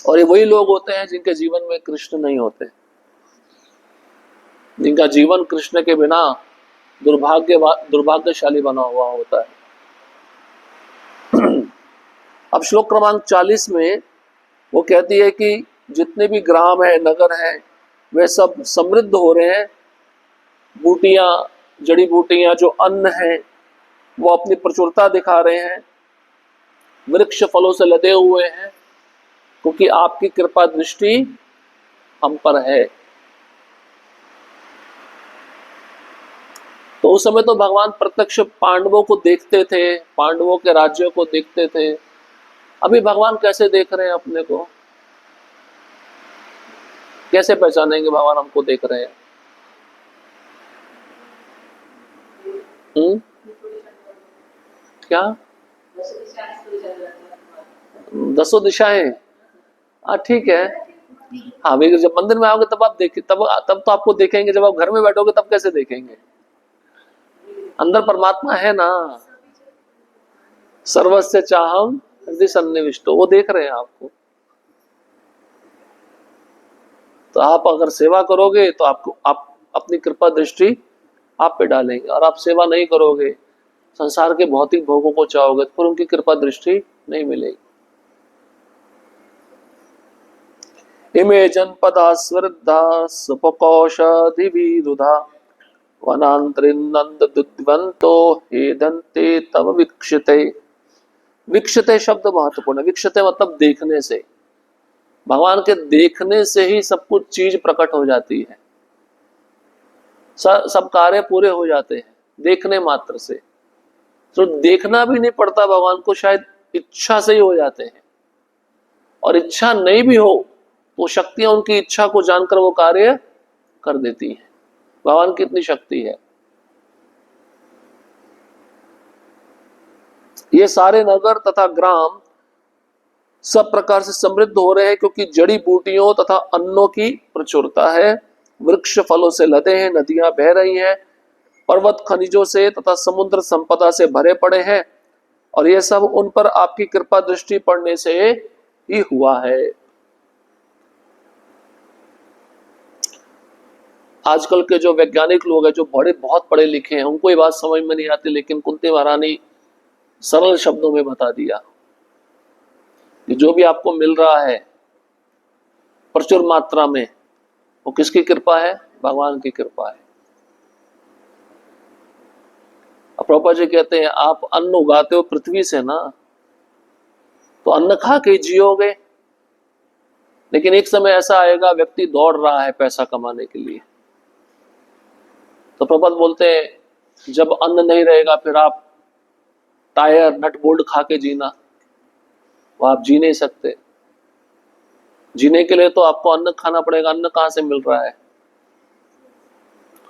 और ये वही लोग होते हैं जिनके जीवन में कृष्ण नहीं होते, जिनका जीवन कृष्ण के बिना दुर्भाग्यशाली बना हुआ होता है। अब श्लोक क्रमांक 40 में वो कहती है कि जितने भी ग्राम है, नगर है, वे सब समृद्ध हो रहे हैं। बूटियां, जड़ी बूटियां, जो अन्न है वो अपनी प्रचुरता दिखा रहे हैं। वृक्ष फलों से लदे हुए हैं क्योंकि आपकी कृपा दृष्टि हम पर है। तो उस समय तो भगवान प्रत्यक्ष पांडवों को देखते थे, पांडवों के राज्यों को देखते थे। अभी भगवान कैसे देख रहे हैं अपने को? कैसे पहचानेंगे भगवान हमको देख रहे हैं? क्या? 10 दिशाएं? हाँ ठीक है। हाँ, वे जब मंदिर में आओगे तब आप देखें, तब तो आपको देखेंगे। जब आप घर में बैठोगे तब कैसे देखेंगे? अंदर परमात्मा है ना। सर्वस्य चाहम हृदय सन्निविष्टो, वो देख रहे हैं आपको। तो आप अगर सेवा करोगे तो आपको आप अपनी कृपा दृष्टि आप पे डालेंगे, और आप सेवा नहीं करोगे, संसार के भौतिक भोगों को चाहोगे, तो फिर उनकी कृपा दृष्टि नहीं मिलेगी। इमे जनपदा स्वृद्धा सुपकौषधि विदुधा वनांतरिनंद दुद्वंतो हेदंते तव वीक्षते। वीक्षते शब्द महत्वपूर्ण है। वीक्षते मतलब देखने से, भगवान के देखने से ही सब कुछ चीज प्रकट हो जाती है, सब कार्य पूरे हो जाते हैं देखने मात्र से। तो देखना भी नहीं पड़ता भगवान को, शायद इच्छा से ही हो जाते हैं, और इच्छा नहीं भी हो तो शक्तियां उनकी इच्छा को जानकर वो कार्य कर देती हैं। भगवान की इतनी शक्ति है। ये सारे नगर तथा ग्राम सब प्रकार से समृद्ध हो रहे हैं, क्योंकि जड़ी बूटियों तथा अन्नों की प्रचुरता है। वृक्ष फलों से लदे हैं, नदियां बह रही हैं, पर्वत खनिजों से तथा समुद्र संपदा से भरे पड़े हैं, और यह सब उन पर आपकी कृपा दृष्टि पड़ने से ही हुआ है। आजकल के जो वैज्ञानिक लोग हैं, जो बहुत पढ़े लिखे हैं, उनको ये बात समझ में नहीं आती, लेकिन कुंती महारानी सरल शब्दों में बता दिया कि जो भी आपको मिल रहा है प्रचुर मात्रा में, वो किसकी कृपा है? भगवान की कृपा है। प्रभुपाद जी कहते हैं आप अन्न उगाते हो पृथ्वी से ना, तो अन्न खा के जियोगे, लेकिन एक समय ऐसा आएगा व्यक्ति दौड़ रहा है पैसा कमाने के लिए, तो प्रभुपाद बोलते हैं जब अन्न नहीं रहेगा फिर आप टायर नट बोल्ट खा के जीना, वो आप जी नहीं सकते। जीने के लिए तो आपको अन्न खाना पड़ेगा। अन्न कहाँ से मिल रहा है?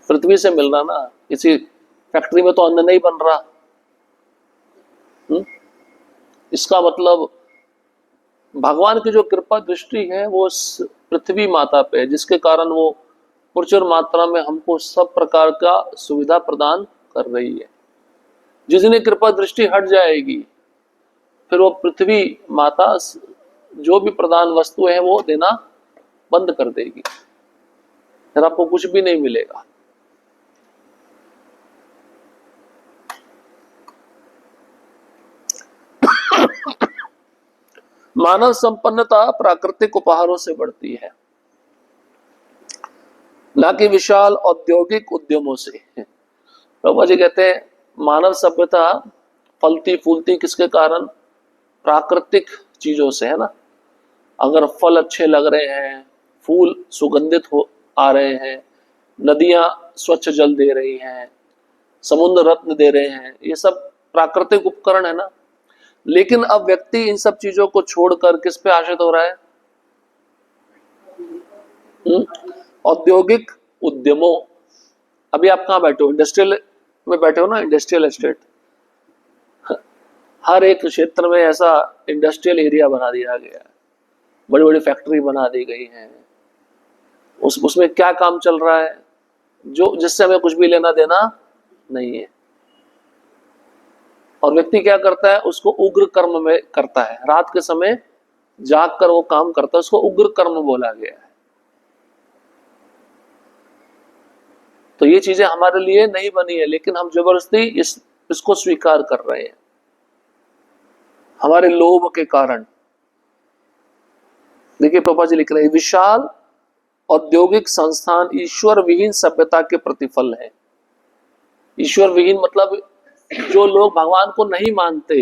पृथ्वी से मिल रहा ना, किसी फैक्ट्री में तो अन्न नहीं बन रहा। इसका मतलब भगवान की जो कृपा दृष्टि है वो पृथ्वी माता पे है, जिसके कारण वो प्रचुर मात्रा में हमको सब प्रकार का सुविधा प्रदान कर रही है। जिस दिन कृपा दृष्टि हट जाएगी फिर वो पृथ्वी माता जो भी प्रदान वस्तु है वो देना बंद कर देगी, फिर आपको कुछ भी नहीं मिलेगा। मानव संपन्नता प्राकृतिक उपहारों से बढ़ती है, ना कि विशाल औद्योगिक उद्यमों से। प्रभु जी कहते हैं मानव सभ्यता फलती फूलती किसके कारण? प्राकृतिक चीजों से, है ना। अगर फल अच्छे लग रहे हैं, फूल सुगंधित हो आ रहे हैं, नदियां स्वच्छ जल दे रही हैं, समुद्र रत्न दे रहे हैं, ये सब प्राकृतिक उपकरण है ना। लेकिन अब व्यक्ति इन सब चीजों को छोड़कर किस पे आश्रित हो रहा है? औद्योगिक उद्यमों। अभी आप कहाँ बैठे हो? इंडस्ट्रियल में बैठे हो ना, इंडस्ट्रियल एस्टेट। हर एक क्षेत्र में ऐसा इंडस्ट्रियल एरिया बना दिया गया है, बड़ी बड़ी फैक्ट्री बना दी गई है। उसमें क्या काम चल रहा है? जो जिससे हमें कुछ भी लेना देना नहीं है। और व्यक्ति क्या करता है? उसको उग्र कर्म में करता है, रात के समय जाग कर वो काम करता है, उसको उग्र कर्म बोला गया है। तो ये चीजें हमारे लिए नहीं बनी है, लेकिन हम जबरदस्ती इसको स्वीकार कर रहे हैं हमारे लोभ के कारण। देखिए प्रभुपाद जी लिख रहे हैं विशाल औद्योगिक संस्थान ईश्वर विहीन सभ्यता के प्रतिफल है। ईश्वर विहीन मतलब जो लोग भगवान को नहीं मानते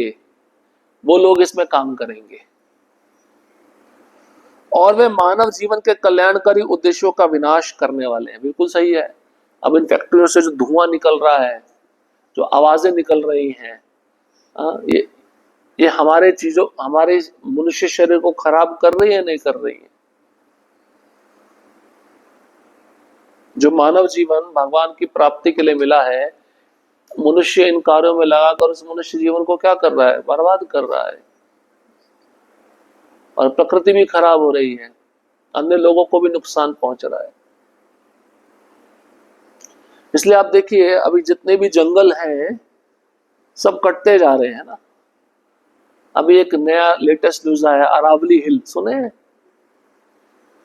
वो लोग इसमें काम करेंगे, और वे मानव जीवन के कल्याणकारी उद्देश्यों का विनाश करने वाले हैं। बिल्कुल सही है। अब इन फैक्ट्रियों से जो धुआं निकल रहा है, जो आवाजें निकल रही हैं, ये हमारे चीजों, हमारे मनुष्य शरीर को खराब कर रही है, नहीं कर रही है? जो मानव जीवन भगवान की प्राप्ति के लिए मिला है, मनुष्य इन कार्यों में लगाकर उस मनुष्य जीवन को क्या कर रहा है? बर्बाद कर रहा है, और प्रकृति भी खराब हो रही है, अन्य लोगों को भी नुकसान पहुंच रहा है। इसलिए आप देखिए अभी जितने भी जंगल हैं सब कटते जा रहे हैं ना। अभी एक नया लेटेस्ट न्यूज आया, अरावली हिल सुने हैं?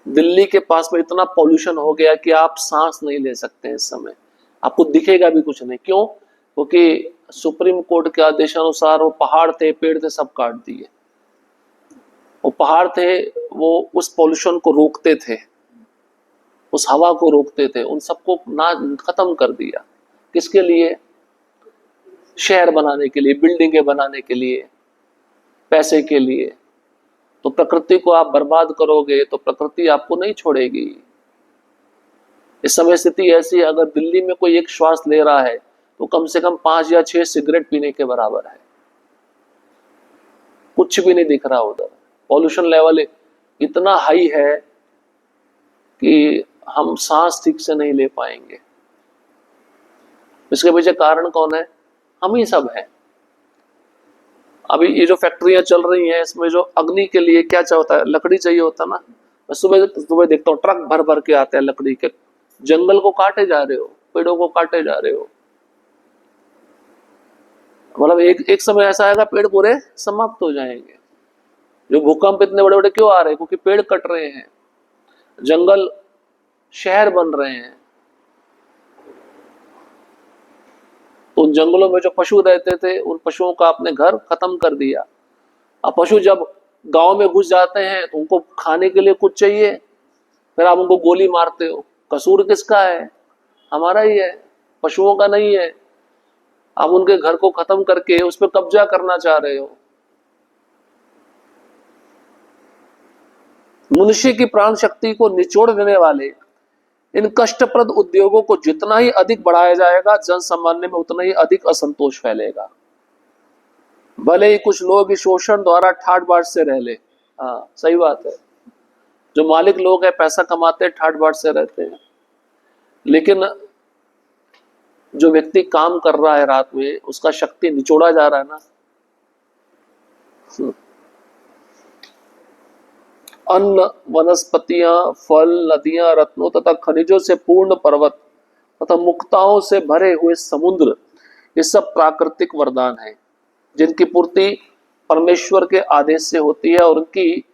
दिल्ली के पास में इतना पॉल्यूशन हो गया कि आप सांस नहीं ले सकते इस समय, आपको दिखेगा भी कुछ नहीं। क्यों? क्योंकि सुप्रीम कोर्ट के आदेशानुसार वो पहाड़ थे, पेड़ थे, सब काट दिए। वो पहाड़ थे, वो उस पॉल्यूशन को रोकते थे, उस हवा को रोकते थे, उन सबको ना खत्म कर दिया। किसके लिए? शहर बनाने के लिए, बिल्डिंगें बनाने के लिए, पैसे के लिए। तो प्रकृति को आप बर्बाद करोगे तो प्रकृति आपको नहीं छोड़ेगी। इस समय स्थिति ऐसी है, अगर दिल्ली में कोई एक श्वास ले रहा है तो कम से कम 5 या 6 सिगरेट पीने के बराबर है। कुछ भी नहीं दिख रहा उधर, पॉल्यूशन लेवल इतना हाई है कि हम सांस ठीक से नहीं ले पाएंगे। इसके पीछे कारण कौन है? हम ही सब है। अभी ये जो फैक्ट्रियां चल रही हैं, इसमें जो अग्नि के लिए क्या चाहता है, लकड़ी चाहिए होता ना। मैं सुबह सुबह देखता हूँ ट्रक भर भर के आते हैं लकड़ी के। जंगल को काटे जा रहे हो, पेड़ों को काटे जा रहे हो। मतलब एक समय ऐसा आएगा पेड़ पूरे समाप्त हो जाएंगे। जो भूकंप इतने बड़े बड़े क्यों आ रहे हैं? क्योंकि पेड़ कट रहे हैं, जंगल शहर बन रहे हैं। तो उन जंगलों में जो पशु रहते थे, उन पशुओं का आपने घर खत्म कर दिया। अब पशु जब गांव में घुस जाते हैं तो उनको खाने के लिए कुछ चाहिए, फिर आप उनको गोली मारते हो। कसूर किसका है? हमारा ही है, पशुओं का नहीं है। आप उनके घर को खत्म करके उस पर कब्जा करना चाह रहे हो। मनुष्य की प्राण शक्ति को निचोड़ देने वाले इन कष्टप्रद उद्योगों को जितना ही अधिक बढ़ाया जाएगा, जन सामान्य में उतना ही अधिक असंतोष फैलेगा। भले ही कुछ लोग इस शोषण द्वारा ठाट बाट से रह ले। हाँ, सही बात है। जो मालिक लोग हैं, पैसा कमाते हैं, ठाट बाट से रहते हैं। लेकिन जो व्यक्ति काम कर रहा है रात में, उसका शक्ति निचोड़ा जा रहा है ना। अन्न, वनस्पतियां, फल, नदियां, रत्नों तथा खनिजों से पूर्ण पर्वत तथा मुक्ताओं से भरे हुए समुद्र, ये सब प्राकृतिक वरदान है, जिनकी पूर्ति परमेश्वर के आदेश से होती है और उनकी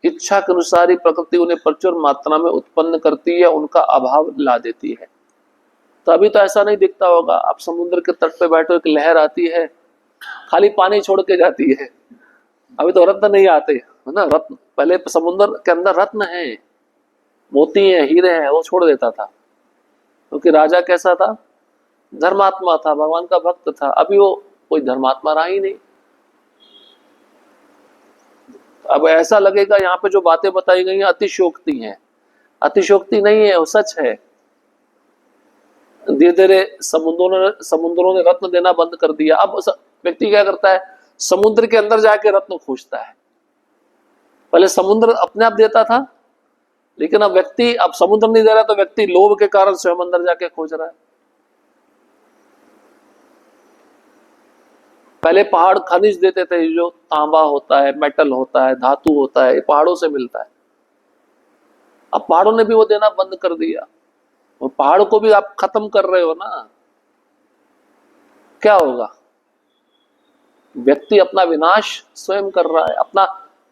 इच्छा के अनुसार ही प्रकृति उन्हें प्रचुर मात्रा में उत्पन्न करती है, उनका अभाव ला देती है। तो अभी तो ऐसा नहीं दिखता होगा, आप समुद्र के तट पे बैठो, एक लहर आती है, खाली पानी छोड़ के जाती है। अभी तो रत्न नहीं आते है ना। रत्न पहले समुद्र के अंदर रत्न है, मोती है, हीरे हैं, वो छोड़ देता था, क्योंकि राजा कैसा था? धर्मात्मा था, भगवान का भक्त था। अभी वो कोई धर्मात्मा रहा ही नहीं। अब ऐसा लगेगा यहाँ पे जो बातें बताई गई हैं अतिशयोक्ति हैं। अतिशयोक्ति नहीं है, वो सच है। धीरे धीरे समुद्रों ने रत्न देना बंद कर दिया। अब व्यक्ति क्या करता है? समुद्र के अंदर जाके रत्न खोजता है। पहले समुद्र अपने आप देता था, लेकिन अब समुद्र नहीं दे रहा, तो व्यक्ति लोभ के कारण स्वयं अंदर जाके खोज रहा है। पहले पहाड़ खनिज देते थे, जो तांबा होता है, मेटल होता है, धातु होता है, पहाड़ों से मिलता है। अब पहाड़ों ने भी वो देना बंद कर दिया। और पहाड़ को भी आप खत्म कर रहे हो ना। क्या होगा? व्यक्ति अपना विनाश स्वयं कर रहा है, अपना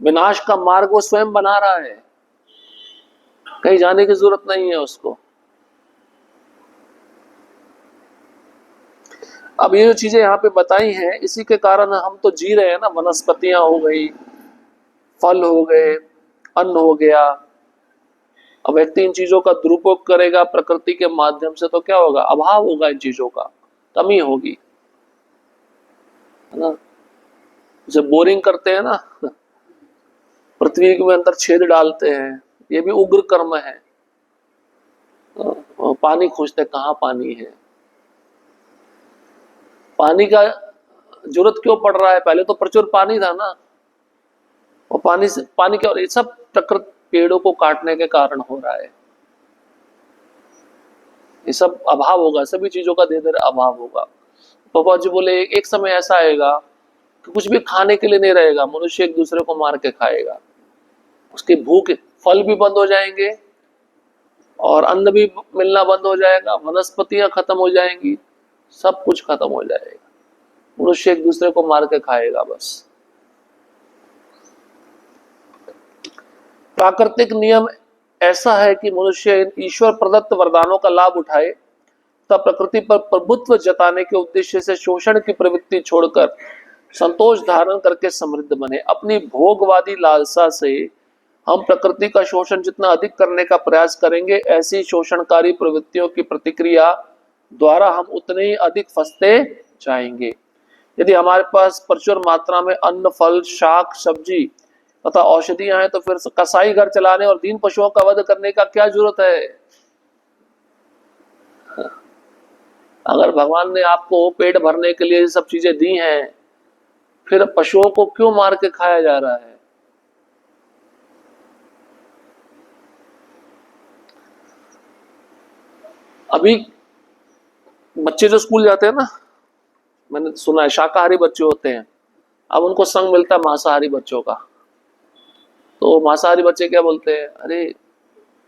विनाश का मार्ग वो स्वयं बना रहा है, कहीं जाने की जरूरत नहीं है उसको। अब ये जो चीजें यहाँ पे बताई हैं, इसी के कारण हम तो जी रहे हैं ना। वनस्पतियां हो गई, फल हो गए, अन्न हो गया। अब व्यक्ति इन चीजों का दुरुपयोग करेगा प्रकृति के माध्यम से, तो क्या होगा? अभाव होगा, इन चीजों का कमी होगी, है ना। जैसे बोरिंग करते हैं ना, पृथ्वी के अंदर छेद डालते हैं, ये भी उग्र कर्म है। पानी खोजते, कहाँ पानी है? पानी का जरूरत क्यों पड़ रहा है? पहले तो प्रचुर पानी था ना। और पानी क्या, ये सब प्रकृति पेड़ों को काटने के कारण हो रहा है। ये सब अभाव होगा, सभी चीजों का धीरे धीरे अभाव होगा। पापा जी बोले एक समय ऐसा आएगा कि कुछ भी खाने के लिए नहीं रहेगा, मनुष्य एक दूसरे को मार के खाएगा। उसकी भूख, फल भी बंद हो जाएंगे और अन्न भी मिलना बंद हो जाएगा, वनस्पतियां खत्म हो जाएंगी, सब कुछ खत्म हो जाएगा। मनुष्य एक दूसरे को मार के खाएगा बस। प्राकृतिक नियम ऐसा है कि मनुष्य इन ईश्वर प्रदत्त वरदानों का लाभ उठाए तब प्रकृति पर प्रभुत्व जताने के उद्देश्य से शोषण की प्रवृत्ति छोड़कर संतोष धारण करके समृद्ध बने। अपनी भोगवादी लालसा से हम प्रकृति का शोषण जितना अधिक करने का प्रयास करेंगे, ऐसी शोषणकारी प्रवृत्तियों की प्रतिक्रिया द्वारा हम उतने ही अधिक फंसते जाएंगे। यदि हमारे पास प्रचुर मात्रा में अन्न, फल, शाक, सब्जी तथा औषधियां हैं तो फिर कसाई घर चलाने और दीन पशुओं का वध करने का क्या जरूरत है? अगर भगवान ने आपको पेट भरने के लिए ये सब चीजें दी हैं, फिर पशुओं को क्यों मार के खाया जा रहा है? अभी बच्चे जो स्कूल जाते हैं ना, मैंने सुना है शाकाहारी बच्चे होते हैं, अब उनको संग मिलता है मांसाहारी बच्चों का, तो मांसाहारी बच्चे क्या बोलते हैं, अरे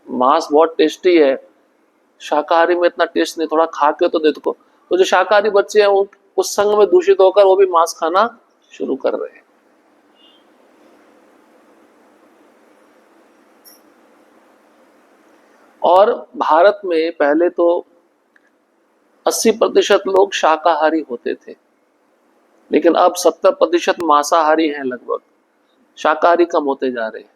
मांस बहुत टेस्टी है, शाकाहारी में इतना टेस्ट नहीं, थोड़ा खा के तो देखो। तो जो शाकाहारी बच्चे हैं वो उस संग में दूषित होकर वो भी मांस खाना शुरू कर रहे हैं। और भारत में पहले तो 80% लोग शाकाहारी होते थे, लेकिन अब 70% मांसाहारी हैं लगभग, शाकाहारी कम होते जा रहे हैं।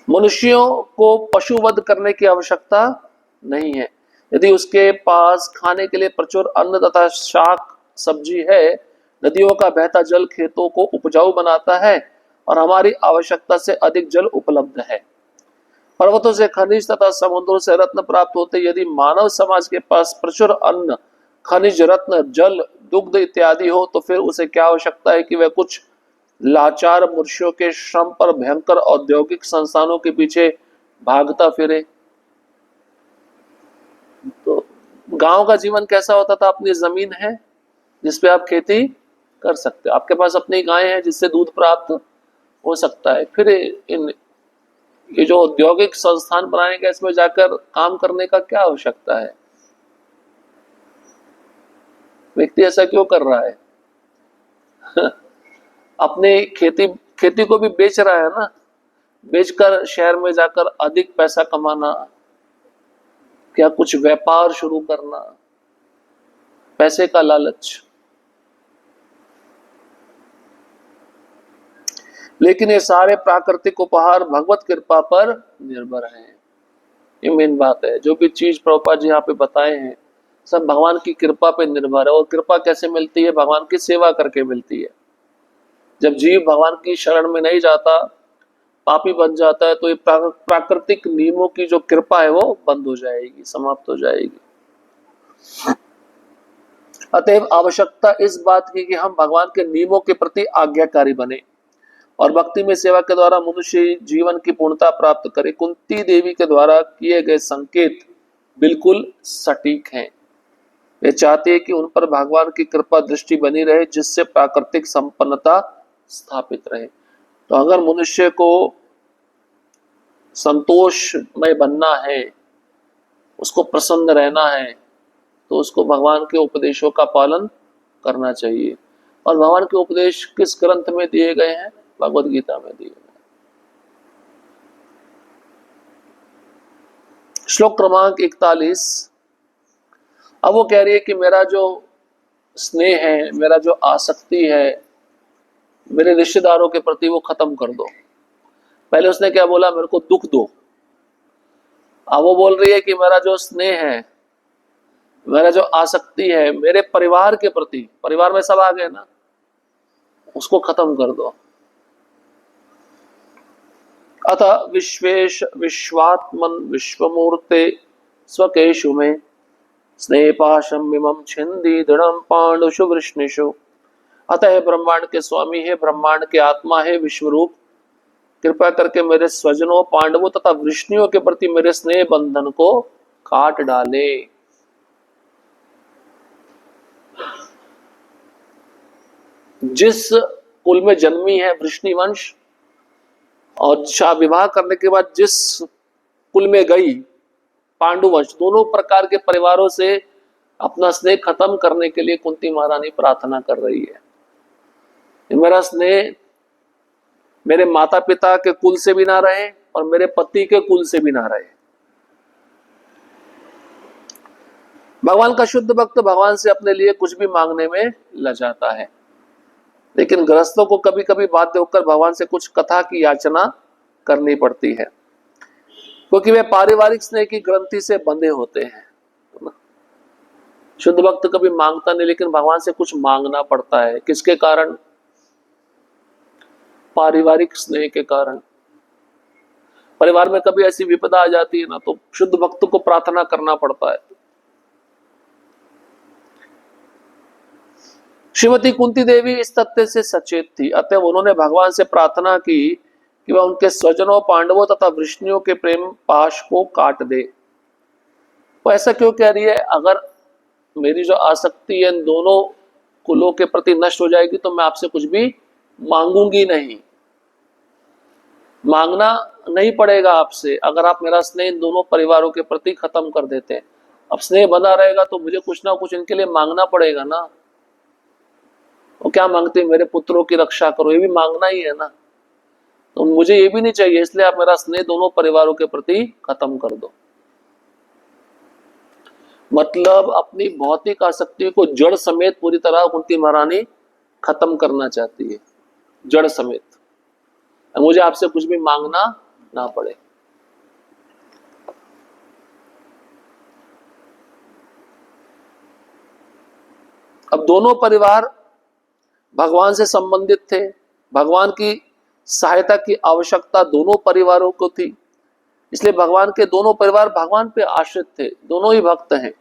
मनुष्यों को पशुवध करने की आवश्यकता नहीं है। यदि उसके पास खाने के लिए प्रचुर अन्न तथा शाक सब्जी है, नदियों का बहता जल खेतों को उपजाऊ बनाता है और हमारी आवश्यकता से अधिक जल उपलब्ध है। पर्वतों से खनिज तथा समुद्रों से रत्न प्राप्त होते। यदि मानव समाज के पास प्रचुर अन्न, खनिज, रत्न, जल, दुग्ध इत्यादि हो तो फिर उसे क्या आवश्यकता है कि वह कुछ लाचार मनुष्यों के श्रम पर भयंकर औद्योगिक संस्थानों के पीछे भागता फिरे। तो गांव का जीवन कैसा होता था? अपनी जमीन है जिसपे आप खेती कर सकते हो, आपके पास अपनी गाय है जिससे दूध प्राप्त हो सकता है। फिर ये जो औद्योगिक संस्थान बनाए गए इसमें जाकर काम करने का क्या आवश्यकता है? व्यक्ति ऐसा क्यों कर रहा है? अपने खेती को भी बेच रहा है ना, बेचकर शहर में जाकर अधिक पैसा कमाना, क्या कुछ व्यापार शुरू करना, पैसे का लालच। लेकिन ये सारे प्राकृतिक उपहार भगवत कृपा पर निर्भर हैं। ये मेन बात है। जो भी चीज प्रभुपाद जी यहाँ पे बताए हैं सब भगवान की कृपा पे निर्भर है। और कृपा कैसे मिलती है? भगवान की सेवा करके मिलती है। जब जीव भगवान की शरण में नहीं जाता, पापी बन जाता है, तो ये प्राकृतिक नियमों की जो कृपा है वो बंद हो जाएगी, समाप्त हो जाएगी। अतएव आवश्यकता इस बात की कि हम भगवान के नियमों के प्रति आज्ञाकारी बने और भक्ति में सेवा के द्वारा मनुष्य जीवन की पूर्णता प्राप्त करे। कुंती देवी के द्वारा किए गए संकेत बिल्कुल सटीक हैं। वे चाहते हैं कि उन पर भगवान की कृपा दृष्टि बनी रहे, जिससे प्राकृतिक संपन्नता स्थापित रहे। तो अगर मनुष्य को संतोषमय बनना है, उसको प्रसन्न रहना है, तो उसको भगवान के उपदेशों का पालन करना चाहिए। और भगवान के उपदेश किस ग्रंथ में दिए गए हैं? भगवद गीता में दिए गए। श्लोक क्रमांक 41। अब वो कह रही है कि मेरा जो स्नेह है, मेरा जो आसक्ति है मेरे रिश्तेदारों के प्रति, वो खत्म कर दो। पहले उसने क्या बोला? मेरे को दुख दो। अब वो बोल रही है कि मेरा जो स्नेह है, मेरा जो आसक्ति है मेरे परिवार के प्रति, परिवार में सब आ गए ना, उसको खत्म कर दो। अथ विश्वेश विश्वात्मन विश्वमूर्ते स्वकेशु में स्नेहपाशम इमं छिंदी दृढ़ं पांडुषु वृष्णिषु। अतः ब्रह्मांड के स्वामी है, ब्रह्मांड के आत्मा है, विश्वरूप, कृपा करके मेरे स्वजनों, पांडवों तथा वृष्णियों के प्रति मेरे स्नेह बंधन को काट डाले। जिस कुल में जन्मी है वृष्णि वंश, और विवाह करने के बाद जिस कुल में गई पांडु वंश, दोनों प्रकार के परिवारों से अपना स्नेह खत्म करने के लिए कुंती महारानी प्रार्थना कर रही है। मेरा स्नेह मेरे माता पिता के कुल से भी ना रहे और मेरे पति के कुल से भी ना रहे। भगवान का शुद्ध भक्त भगवान से अपने लिए कुछ भी मांगने में लजाता है, लेकिन गृहस्थों को कभी कभी बाध्य होकर भगवान से कुछ कथा की याचना करनी पड़ती है, क्योंकि वे पारिवारिक स्नेह की ग्रंथि से बंधे होते हैं। शुद्ध भक्त कभी मांगता नहीं, लेकिन भगवान से कुछ मांगना पड़ता है। किसके कारण? पारिवारिक स्नेह के कारण। परिवार में कभी ऐसी विपदा आ जाती है ना, तो शुद्ध भक्त को प्रार्थना करना पड़ता है। श्रीमती कुंती देवी इस तथ्य से सचेत थी, अतः उन्होंने भगवान से प्रार्थना की कि वह उनके स्वजनों, पांडवों तथा वृष्णियों के प्रेम पाश को काट दे। वो ऐसा क्यों कह रही है? अगर मेरी जो आसक्ति है इन दोनों कुलों के प्रति नष्ट हो जाएगी तो मैं आपसे कुछ भी मांगूंगी नहीं। मांगना नहीं पड़ेगा आपसे, अगर आप मेरा स्नेह इन दोनों परिवारों के प्रति खत्म कर देते हैं। अब स्नेह बना रहेगा तो मुझे कुछ ना कुछ इनके लिए मांगना पड़ेगा ना। वो क्या मांगते हैं? मेरे पुत्रों की रक्षा करो, ये भी मांगना ही है ना। तो मुझे ये भी नहीं चाहिए, इसलिए आप मेरा स्नेह दोनों परिवारों के प्रति खत्म कर दो। मतलब अपनी भौतिक आसक्ति को जड़ समेत पूरी तरह कुंती महारानी खत्म करना चाहती है, जड़ समेत। मुझे आपसे कुछ भी मांगना ना पड़े। अब दोनों परिवार भगवान से संबंधित थे, भगवान की सहायता की आवश्यकता दोनों परिवारों को थी, इसलिए भगवान के दोनों परिवार भगवान पे आश्रित थे। दोनों ही भक्त हैं,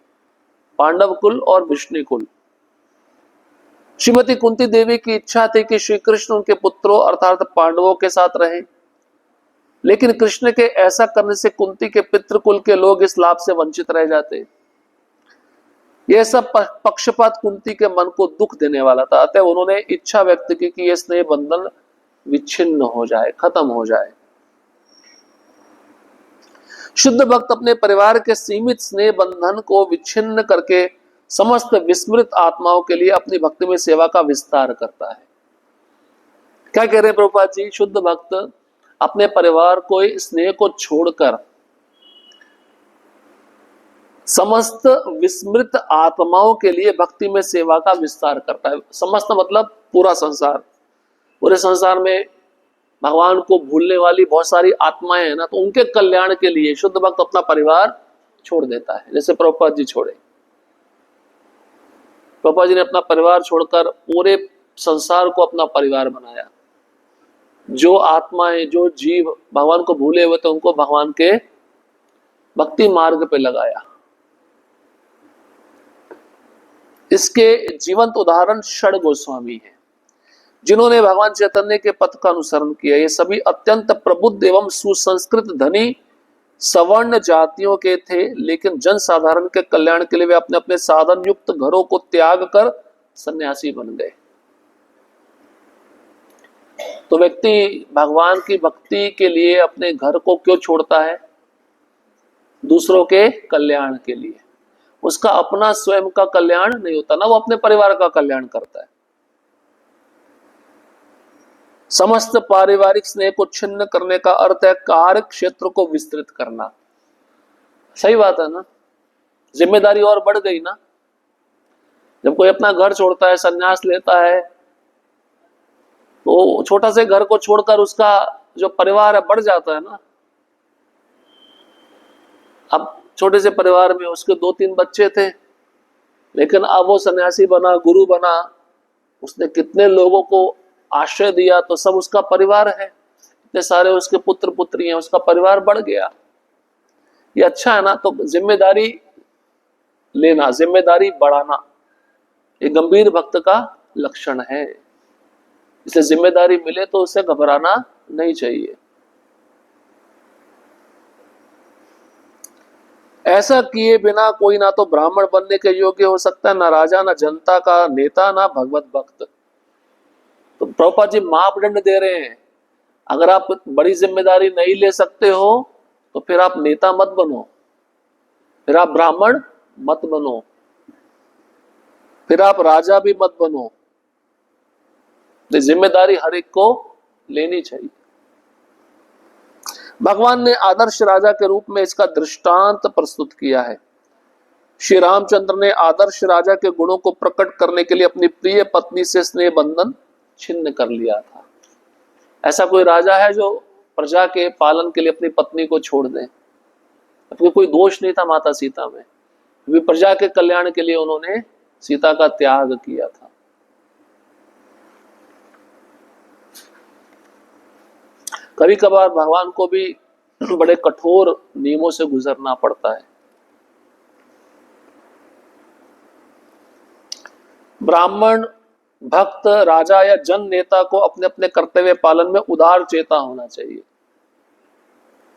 पांडव कुल और वृष्णि कुल। श्रीमती कुंती देवी की इच्छा थी कि श्री कृष्ण उनके पुत्रों अर्थात पांडवों के साथ रहें, लेकिन कृष्ण के ऐसा करने से कुंती के पितृकुल के लोग इस लाभ से वंचित रह जाते। यह सब पक्षपात कुंती के मन को दुख देने वाला था, अतः उन्होंने इच्छा व्यक्त की कि यह स्नेह बंधन विच्छिन्न हो जाए, खत्म हो जाए। शुद्ध भक्त अपने परिवार के सीमित स्नेह बंधन को विच्छिन्न करके समस्त विस्मृत आत्माओं के लिए अपनी भक्ति में सेवा का विस्तार करता है। क्या कह रहे हैं प्रभुपाद जी? शुद्ध भक्त अपने परिवार को स्नेह को छोड़कर समस्त विस्मृत आत्माओं के लिए भक्ति में सेवा का विस्तार करता है। समस्त मतलब पूरा संसार। पूरे संसार में भगवान को भूलने वाली बहुत सारी आत्माएं हैं ना, तो उनके कल्याण के लिए शुद्ध भक्त अपना परिवार छोड़ देता है। जैसे प्रभुपाद जी छोड़े, प्रभुपाद जी ने अपना परिवार छोड़कर पूरे संसार को अपना परिवार बनाया। जो आत्माएं, जो जीव भगवान को भूले हुए थे, उनको भगवान के भक्ति मार्ग पे लगाया। इसके जीवंत उदाहरण षड गोस्वामी हैं, जिन्होंने भगवान चैतन्य के पथ का अनुसरण किया। ये सभी अत्यंत प्रबुद्ध एवं सुसंस्कृत धनी सवर्ण जातियों के थे, लेकिन जन साधारण के कल्याण के लिए वे अपने अपने साधन युक्त घरों को त्याग कर सन्यासी बन गए। तो व्यक्ति भगवान की भक्ति के लिए अपने घर को क्यों छोड़ता है? दूसरों के कल्याण के लिए। उसका अपना स्वयं का कल्याण नहीं होता ना, वो अपने परिवार का कल्याण करता है। समस्त पारिवारिक स्नेह को छिन्न करने का अर्थ है कार्य क्षेत्र को विस्तृत करना। सही बात है ना, जिम्मेदारी और बढ़ गई ना। जब कोई अपना घर छोड़ता है, संन्यास लेता है, तो छोटा से घर को छोड़कर उसका जो परिवार है बढ़ जाता है ना। अब छोटे से परिवार में उसके 2-3 बच्चे थे, लेकिन अब वो सन्यासी बना, गुरु बना, उसने कितने लोगों को आश्रय दिया, तो सब उसका परिवार है। इतने सारे उसके पुत्र पुत्री हैं, उसका परिवार बढ़ गया। ये अच्छा है ना। तो जिम्मेदारी लेना, जिम्मेदारी बढ़ाना, ये गंभीर भक्त का लक्षण है। इसलिए जिम्मेदारी मिले तो उसे घबराना नहीं चाहिए। ऐसा किए बिना कोई ना तो ब्राह्मण बनने के योग्य हो सकता है, ना राजा, ना जनता का नेता, ना भगवत भक्त। तो प्रभुपाद जी मापदंड दे रहे हैं, अगर आप बड़ी जिम्मेदारी नहीं ले सकते हो तो फिर आप नेता मत बनो, फिर आप ब्राह्मण मत बनो। फिर आप राजा भी मत बनो। ये जिम्मेदारी हर एक को लेनी चाहिए। भगवान ने आदर्श राजा के रूप में इसका दृष्टांत प्रस्तुत किया है। श्री रामचंद्र ने आदर्श राजा के गुणों को प्रकट करने के लिए अपनी प्रिय पत्नी से स्नेह बंधन छिन्न कर लिया था। ऐसा कोई राजा है जो प्रजा के पालन के लिए अपनी पत्नी को छोड़ दे? क्योंकि कोई दोष नहीं था माता सीता में, वे प्रजा के कल्याण के लिए उन्होंने सीता का त्याग किया था। कभी कभार भगवान को भी बड़े कठोर नियमों से गुजरना पड़ता है। ब्राह्मण, भक्त, राजा या जन नेता को अपने अपने कर्तव्य पालन में उदार चेता होना चाहिए।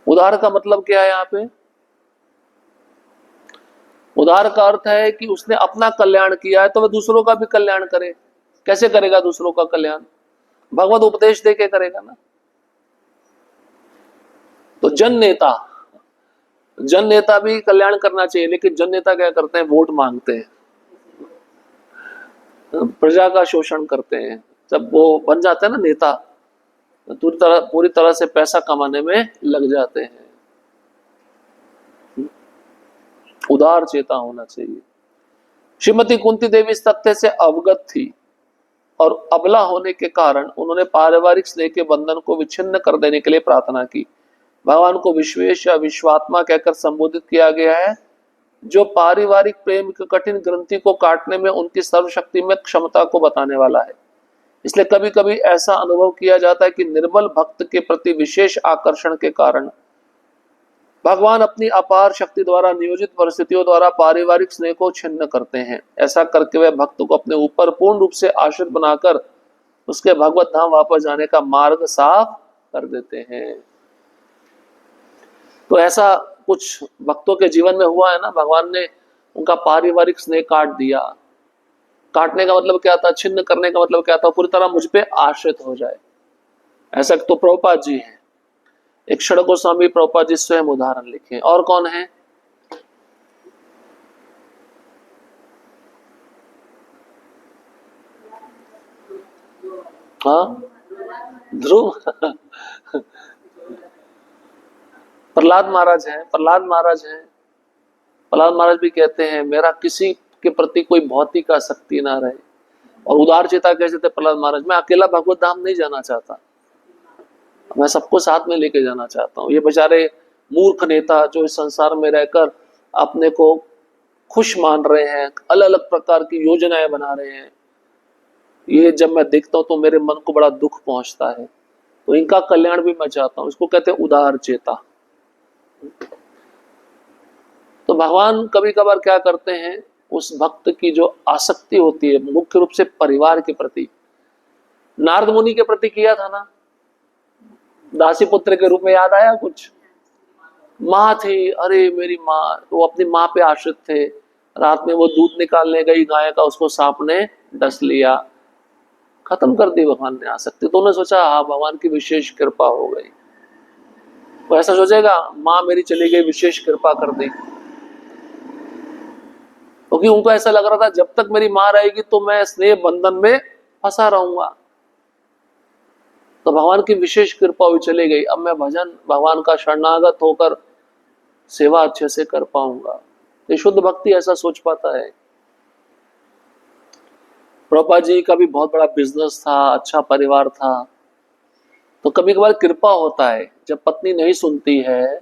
उदार का मतलब क्या है यहाँ पे? उदार का अर्थ है कि उसने अपना कल्याण किया है तो वह दूसरों का भी कल्याण करे। कैसे करेगा दूसरों का कल्याण? भगवत उपदेश देके करेगा ना। तो जन नेता भी कल्याण करना चाहिए, लेकिन जन नेता क्या करते हैं? वोट मांगते हैं, प्रजा का शोषण करते हैं। जब वो बन जाते हैं ना नेता, पूरी तरह से पैसा कमाने में लग जाते हैं। उदार चेता होना चाहिए। श्रीमती कुंती देवी इस तथ्य से अवगत थी और अबला होने के कारण उन्होंने पारिवारिक स्नेह के बंधन को विच्छिन्न कर देने के लिए प्रार्थना की। भगवान को विश्वेश या विश्वात्मा कहकर संबोधित किया गया है, जो पारिवारिक प्रेम की कठिन ग्रंथि को काटने में उनकी सर्वशक्ति में क्षमता को बताने वाला है। इसलिए कभी कभी ऐसा अनुभव किया जाता है कि निर्बल भक्त के प्रति विशेष आकर्षण के कारण भगवान अपनी अपार शक्ति द्वारा नियोजित परिस्थितियों द्वारा पारिवारिक स्नेह को छिन्न करते हैं। ऐसा करके वे भक्त को अपने ऊपर पूर्ण रूप से आश्रित बनाकर उसके भगवत धाम वापस जाने का मार्ग साफ कर देते हैं। तो ऐसा कुछ भक्तों के जीवन में हुआ है ना। भगवान ने उनका पारिवारिक स्नेह काट दिया। काटने का मतलब क्या था? छिन्न करने का मतलब क्या था? पूरी तरह मुझ पे आश्रित हो जाए। ऐसा तो प्रभुपाद जी हैं। एक क्षण गोस्वामी प्रभुपाद जी स्वयं उदाहरण लिखे। और कौन है? हाँ, ध्रुव प्रहलाद महाराज हैं। प्रहलाद महाराज भी कहते हैं, मेरा किसी के प्रति कोई भौतिक आसक्ति ना रहे। और उदार चेता कैसे थे प्रहलाद महाराज? मैं अकेला भगवत धाम नहीं जाना चाहता, मैं सबको साथ में लेके जाना चाहता हूँ। ये बेचारे मूर्ख नेता जो इस संसार में रहकर अपने को खुश मान रहे हैं, अलग अलग प्रकार की योजनाएं बना रहे हैं, ये जब मैं देखता हूँ तो मेरे मन को बड़ा दुख पहुंचता है। तो इनका कल्याण भी मैं चाहता हूँ। इसको कहते हैं उदार चेता। तो भगवान कभी कभार क्या करते हैं, उस भक्त की जो आसक्ति होती है मुख्य रूप से परिवार के प्रति, नारद मुनि के प्रति किया था ना, दासी पुत्र के रूप में। याद आया कुछ? माँ थी, अरे मेरी माँ, वो अपनी माँ पे आश्रित थे। रात में वो दूध निकालने गई गाय का, उसको सांप ने डस लिया, खत्म कर दी भगवान ने आसक्ति। तो उन्होंने सोचा हाँ भगवान की विशेष कृपा हो गई। वो ऐसा सोचेगा माँ मेरी चली गई, विशेष कृपा कर दी? क्योंकि उनको ऐसा लग रहा था जब तक मेरी माँ रहेगी तो मैं स्नेह बंधन में फंसा रहूंगा। तो भगवान की विशेष कृपा हुई, चली गई। अब मैं भजन भगवान का शरणागत होकर सेवा अच्छे से कर पाऊंगा। ये शुद्ध भक्ति ऐसा सोच पाता है। प्रभुपाद जी का भी बहुत बड़ा बिजनेस था, अच्छा परिवार था। तो कभी कभार कृपा होता है, जब पत्नी नहीं सुनती है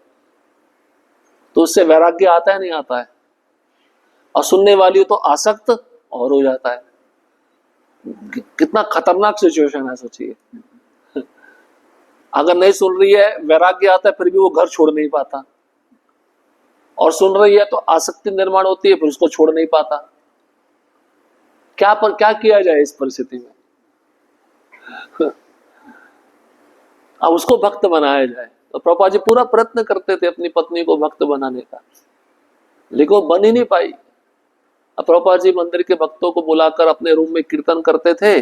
तो उससे वैराग्य आता है, नहीं आता है? और सुनने वाली तो आसक्त और हो जाता है। कितना खतरनाक सिचुएशन है, सोचिए। अगर नहीं सुन रही है, वैराग्य आता है, फिर भी वो घर छोड़ नहीं पाता। और सुन रही है तो आसक्ति निर्माण होती है, फिर उसको छोड़ नहीं पाता। क्या किया जाए इस परिस्थिति में? अब उसको भक्त बनाया जाए। तो प्रभुपाद जी पूरा प्रयत्न करते थे अपनी पत्नी को भक्त बनाने का, लेकिन वो बन ही नहीं पाई। अब प्रभुपाद जी मंदिर के भक्तों को बुलाकर अपने रूम में कीर्तन करते थे,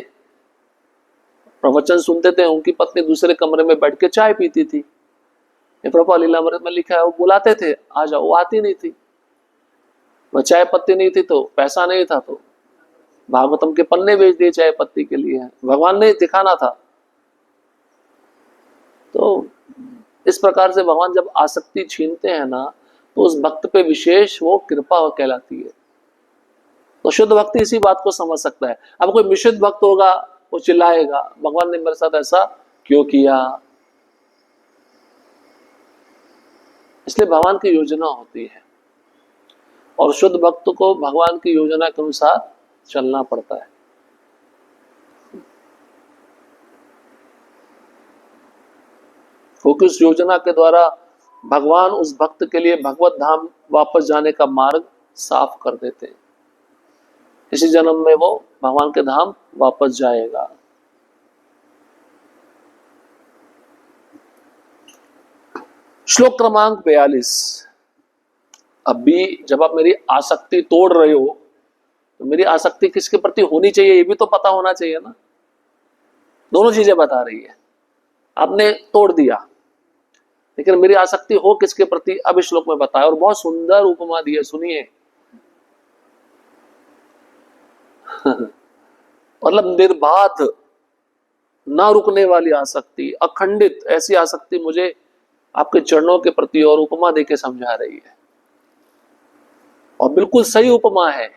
प्रवचन सुनते थे। उनकी पत्नी दूसरे कमरे में बैठ के चाय पीती थी। प्रभुपाद लीलामृत में लिखा है, वो बुलाते थे आ जाओ, वो आती नहीं थी। वह चाय पत्ती नहीं थी तो पैसा नहीं था, तो भागवतम के पन्ने बेच दिए चाय पत्ती के लिए, भगवान ने दिखाना था। तो इस प्रकार से भगवान जब आसक्ति छीनते हैं ना, तो उस भक्त पे विशेष वो कृपा कहलाती है। तो शुद्ध भक्ति इसी बात को समझ सकता है। अब कोई मिश्रित भक्त होगा, वो चिल्लाएगा भगवान ने मेरे साथ ऐसा क्यों किया। इसलिए भगवान की योजना होती है और शुद्ध भक्त को भगवान की योजना के अनुसार चलना पड़ता है। क्योंकि उस योजना के द्वारा भगवान उस भक्त के लिए भगवत धाम वापस जाने का मार्ग साफ कर देते हैं। इसी जन्म में वो भगवान के धाम वापस जाएगा। श्लोक क्रमांक 42। अब भी जब आप मेरी आसक्ति तोड़ रहे हो, तो मेरी आसक्ति किसके प्रति होनी चाहिए ये भी तो पता होना चाहिए ना। दोनों चीजें बता रही है। आपने तोड़ दिया, लेकिन मेरी आसक्ति हो किसके प्रति, अब इस श्लोक में बताया। और बहुत सुंदर उपमा दी है, सुनिए। मतलब निर्बाध, ना रुकने वाली आसक्ति, अखंडित ऐसी आसक्ति मुझे आपके चरणों के प्रति और उपमा देके समझा रही है। और बिल्कुल सही उपमा है।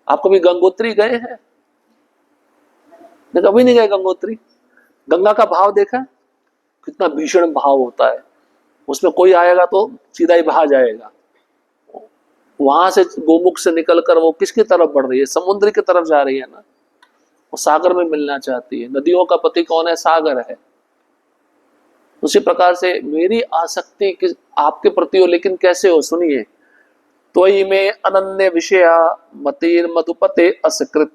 आप कभी गंगोत्री गए हैं? कभी नहीं गए गंगोत्री? गंगा का भाव देखा? कितना भीषण भाव होता है। उसमें कोई आएगा तो सीधा ही बहा जाएगा। वहां से गोमुख से निकलकर वो किसकी तरफ बढ़ रही है? समुद्र की तरफ जा रही है ना। वो सागर में मिलना चाहती है। नदियों का पति कौन है? सागर है। उसी प्रकार से मेरी आसक्ति आपके प्रति हो, लेकिन कैसे हो? सुनिए। त्वयि में अनन्य विषया मतिर मधुपते असकृत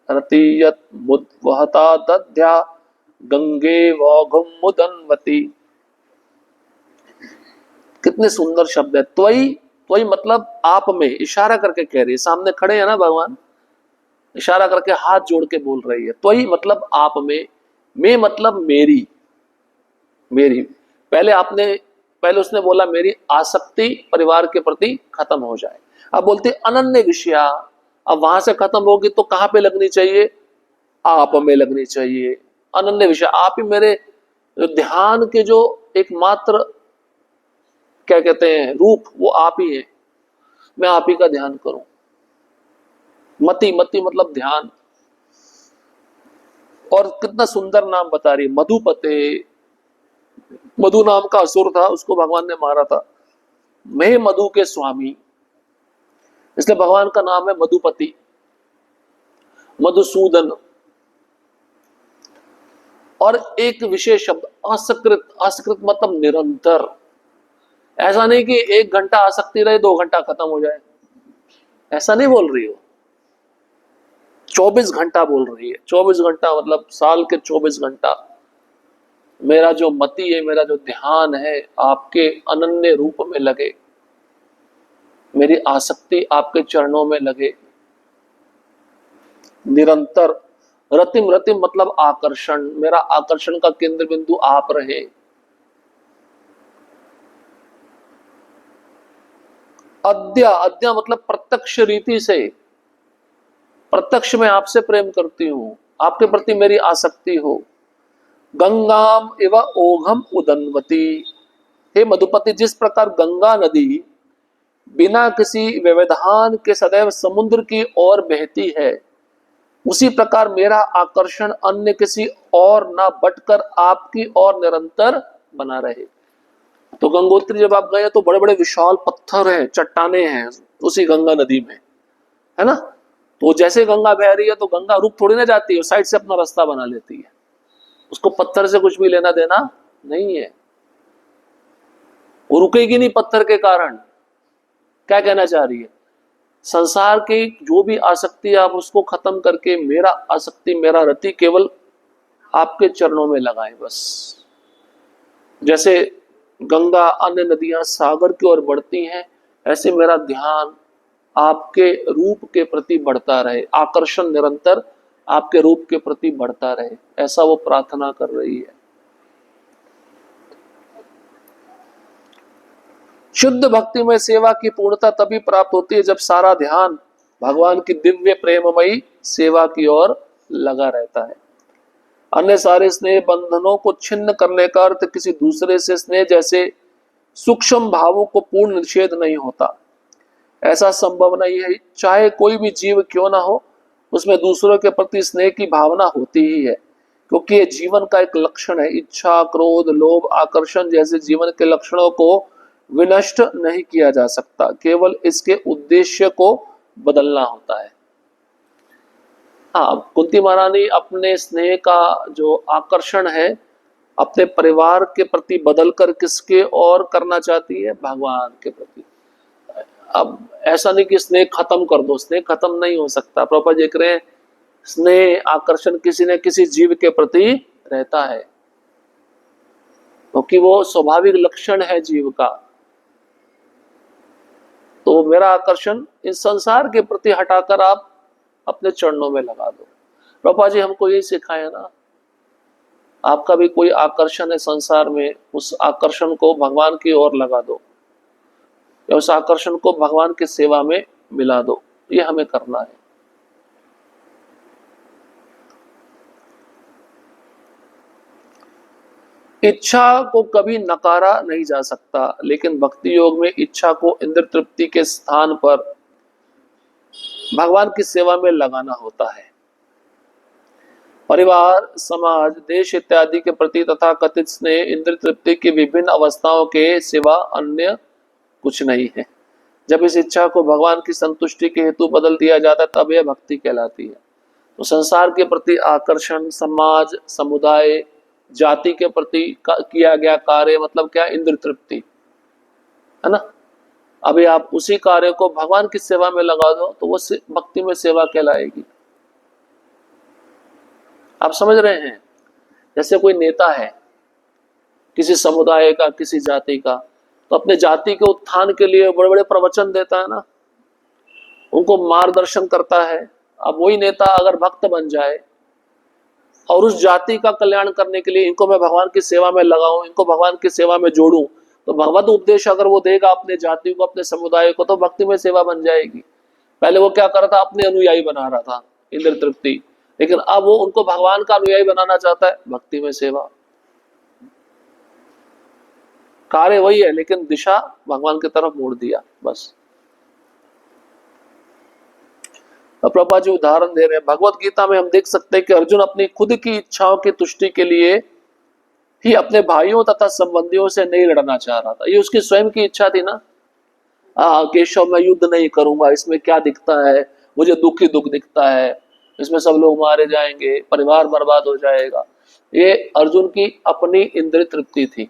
रतियत मुद्वहता दध्या गंगे वौघुम मुदन्वती। कितने सुंदर शब्द है। त्वयि, त्वयि मतलब आप में, इशारा करके कह रही है। सामने खड़े हैं ना भगवान, इशारा करके हाथ जोड़ के बोल रही है। त्वयि मतलब आप में मतलब मेरी, मेरी। पहले उसने बोला मेरी आसक्ति परिवार के प्रति खत्म हो जाए। अब बोलते अनन्य विषया। अब वहां से खत्म होगी तो कहां पे लगनी चाहिए? आप में लगनी चाहिए। अनन्य विषय, आप ही मेरे ध्यान के जो एकमात्र क्या कहते हैं रूप, वो आप ही है। मैं आप ही का ध्यान करूं। मति, मति मतलब ध्यान। और कितना सुंदर नाम बता रही है, मधुपते। मधु नाम का असुर था, उसको भगवान ने मारा था। मैं मधु के स्वामी, इसलिए भगवान का नाम है मधुपति, मधुसूदन। और एक विशेष शब्द असकृत। असकृत मतलब निरंतर। ऐसा नहीं कि 1 घंटा आसक्ति रहे 2 घंटा खत्म हो जाए, ऐसा नहीं बोल रही हो। 24 घंटा बोल रही है। 24 घंटा मतलब साल के 24 घंटा मेरा जो मति है, मेरा जो ध्यान है आपके अनन्य रूप में लगे, मेरी आसक्ति आपके चरणों में लगे निरंतर। रतिम, रतिम मतलब आकर्षण, मेरा आकर्षण का केंद्र बिंदु आप रहे। अद्या, अद्या मतलब प्रत्यक्ष रीति से, प्रत्यक्ष में आपसे प्रेम करती हूं, आपके प्रति मेरी आसक्ति हो। गंगाम एव ओघम उदन्वती। हे मधुपति, जिस प्रकार गंगा नदी बिना किसी व्यवधान के सदैव समुद्र की ओर बहती है, उसी प्रकार मेरा आकर्षण अन्य किसी और ना बटकर आपकी ओर निरंतर बना रहे। तो गंगोत्री जब आप गए तो बड़े बड़े विशाल पत्थर हैं, चट्टाने हैं उसी गंगा नदी में, है ना। तो जैसे गंगा बह रही है तो गंगा रुक थोड़ी ना जाती है, साइड से अपना रास्ता बना लेती है। उसको पत्थर से कुछ भी लेना देना नहीं है, वो रुकेगी नहीं पत्थर के कारण। क्या कहना चाह रही है? संसार की जो भी आसक्ति है आप उसको खत्म करके मेरा आसक्ति, मेरा रति केवल आपके चरणों में लगाएं बस। जैसे गंगा अन्य नदियां सागर की ओर बढ़ती हैं, ऐसे मेरा ध्यान आपके रूप के प्रति बढ़ता रहे, आकर्षण निरंतर आपके रूप के प्रति बढ़ता रहे, ऐसा वो प्रार्थना कर रही है। शुद्ध भक्ति में सेवा की पूर्णता तभी प्राप्त होती है जब सारा ध्यान भगवान की दिव्य प्रेममयी सेवा की ओर लगा रहता है। अन्य सारे स्नेह बंधनों को छिन्न करने का अर्थ किसी दूसरे से स्नेह जैसे सूक्ष्म भावों को पूर्ण निषेध नहीं होता। ऐसा संभव नहीं है। चाहे कोई भी जीव क्यों ना हो, उसमें दूसरों के प्रति स्नेह की भावना होती ही है, क्योंकि ये जीवन का एक लक्षण है। इच्छा, क्रोध, लोभ, आकर्षण जैसे जीवन के लक्षणों को विनष्ट नहीं किया जा सकता, केवल इसके उद्देश्य को बदलना होता है। हाँ, कुंती महारानी अपने स्नेह का जो आकर्षण है अपने परिवार के प्रति बदलकर किसके और करना चाहती है? भगवान के प्रति। अब ऐसा नहीं कि स्नेह खत्म कर दो, स्नेह खत्म नहीं हो सकता। प्रभुपाद जी कह रहे हैं स्नेह आकर्षण किसी न किसी जीव के प्रति रहता है, क्योंकि वो स्वाभाविक लक्षण है जीव का। तो मेरा आकर्षण इस संसार के प्रति हटाकर आप अपने चरणों में लगा दो। प्रभुपाद जी हमको यही सिखाया ना, आपका भी कोई आकर्षण है संसार में, उस आकर्षण को भगवान की ओर लगा दो, या उस आकर्षण को भगवान की सेवा में मिला दो। ये हमें करना है। इच्छा को कभी नकारा नहीं जा सकता, लेकिन भक्ति योग में इच्छा को इंद्र तृप्ति के स्थान पर भगवान की सेवा में लगाना होता है। परिवार, समाज, देश इत्यादि के प्रति तथा कथित स्नेह इंद्र तृप्ति की विभिन्न अवस्थाओं के सिवा अन्य कुछ नहीं है। जब इस इच्छा को भगवान की संतुष्टि के हेतु बदल दिया जाता है तब यह भक्ति कहलाती है। तो संसार के प्रति आकर्षण, समाज, समुदाय, जाति के प्रति किया गया कार्य मतलब क्या? इंद्र तृप्ति, है ना। अभी आप उसी कार्य को भगवान की सेवा में लगा दो तो वो भक्ति में सेवा कहलाएगी। आप समझ रहे हैं? जैसे कोई नेता है किसी समुदाय का, किसी जाति का, तो अपने जाति के उत्थान के लिए बड़े बड़े प्रवचन देता है ना, उनको मार्गदर्शन करता है। अब वही नेता अगर भक्त बन जाए और उस जाति का कल्याण करने के लिए इनको मैं भगवान की सेवा में लगाऊं, इनको भगवान की सेवा में जोड़ूं, तो भगवत उपदेश अगर वो देगा अपने जाति को, अपने समुदाय को, तो भक्ति में सेवा बन जाएगी। पहले वो क्या कर रहा था? अपने अनुयायी बना रहा था, इंद्र तृप्ति, लेकिन अब वो उनको भगवान का अनुयायी बनाना चाहता है, भक्ति में सेवा। कार्य वही है, लेकिन दिशा भगवान की तरफ मोड़ दिया बस। प्रभुपाद जी उदाहरण दे रहे हैं, भगवत गीता में हम देख सकते हैं कि अर्जुन अपनी खुद की इच्छाओं की तुष्टि के लिए ही अपने भाइयों तथा संबंधियों से नहीं लड़ना चाह रहा था। ये उसकी स्वयं की इच्छा थी ना। केशव मैं युद्ध नहीं करूंगा, इसमें क्या दिखता है, मुझे दुख ही दुख दिखता है, इसमें सब लोग मारे जाएंगे, परिवार बर्बाद हो जाएगा। ये अर्जुन की अपनी इंद्रिय तृप्ति थी।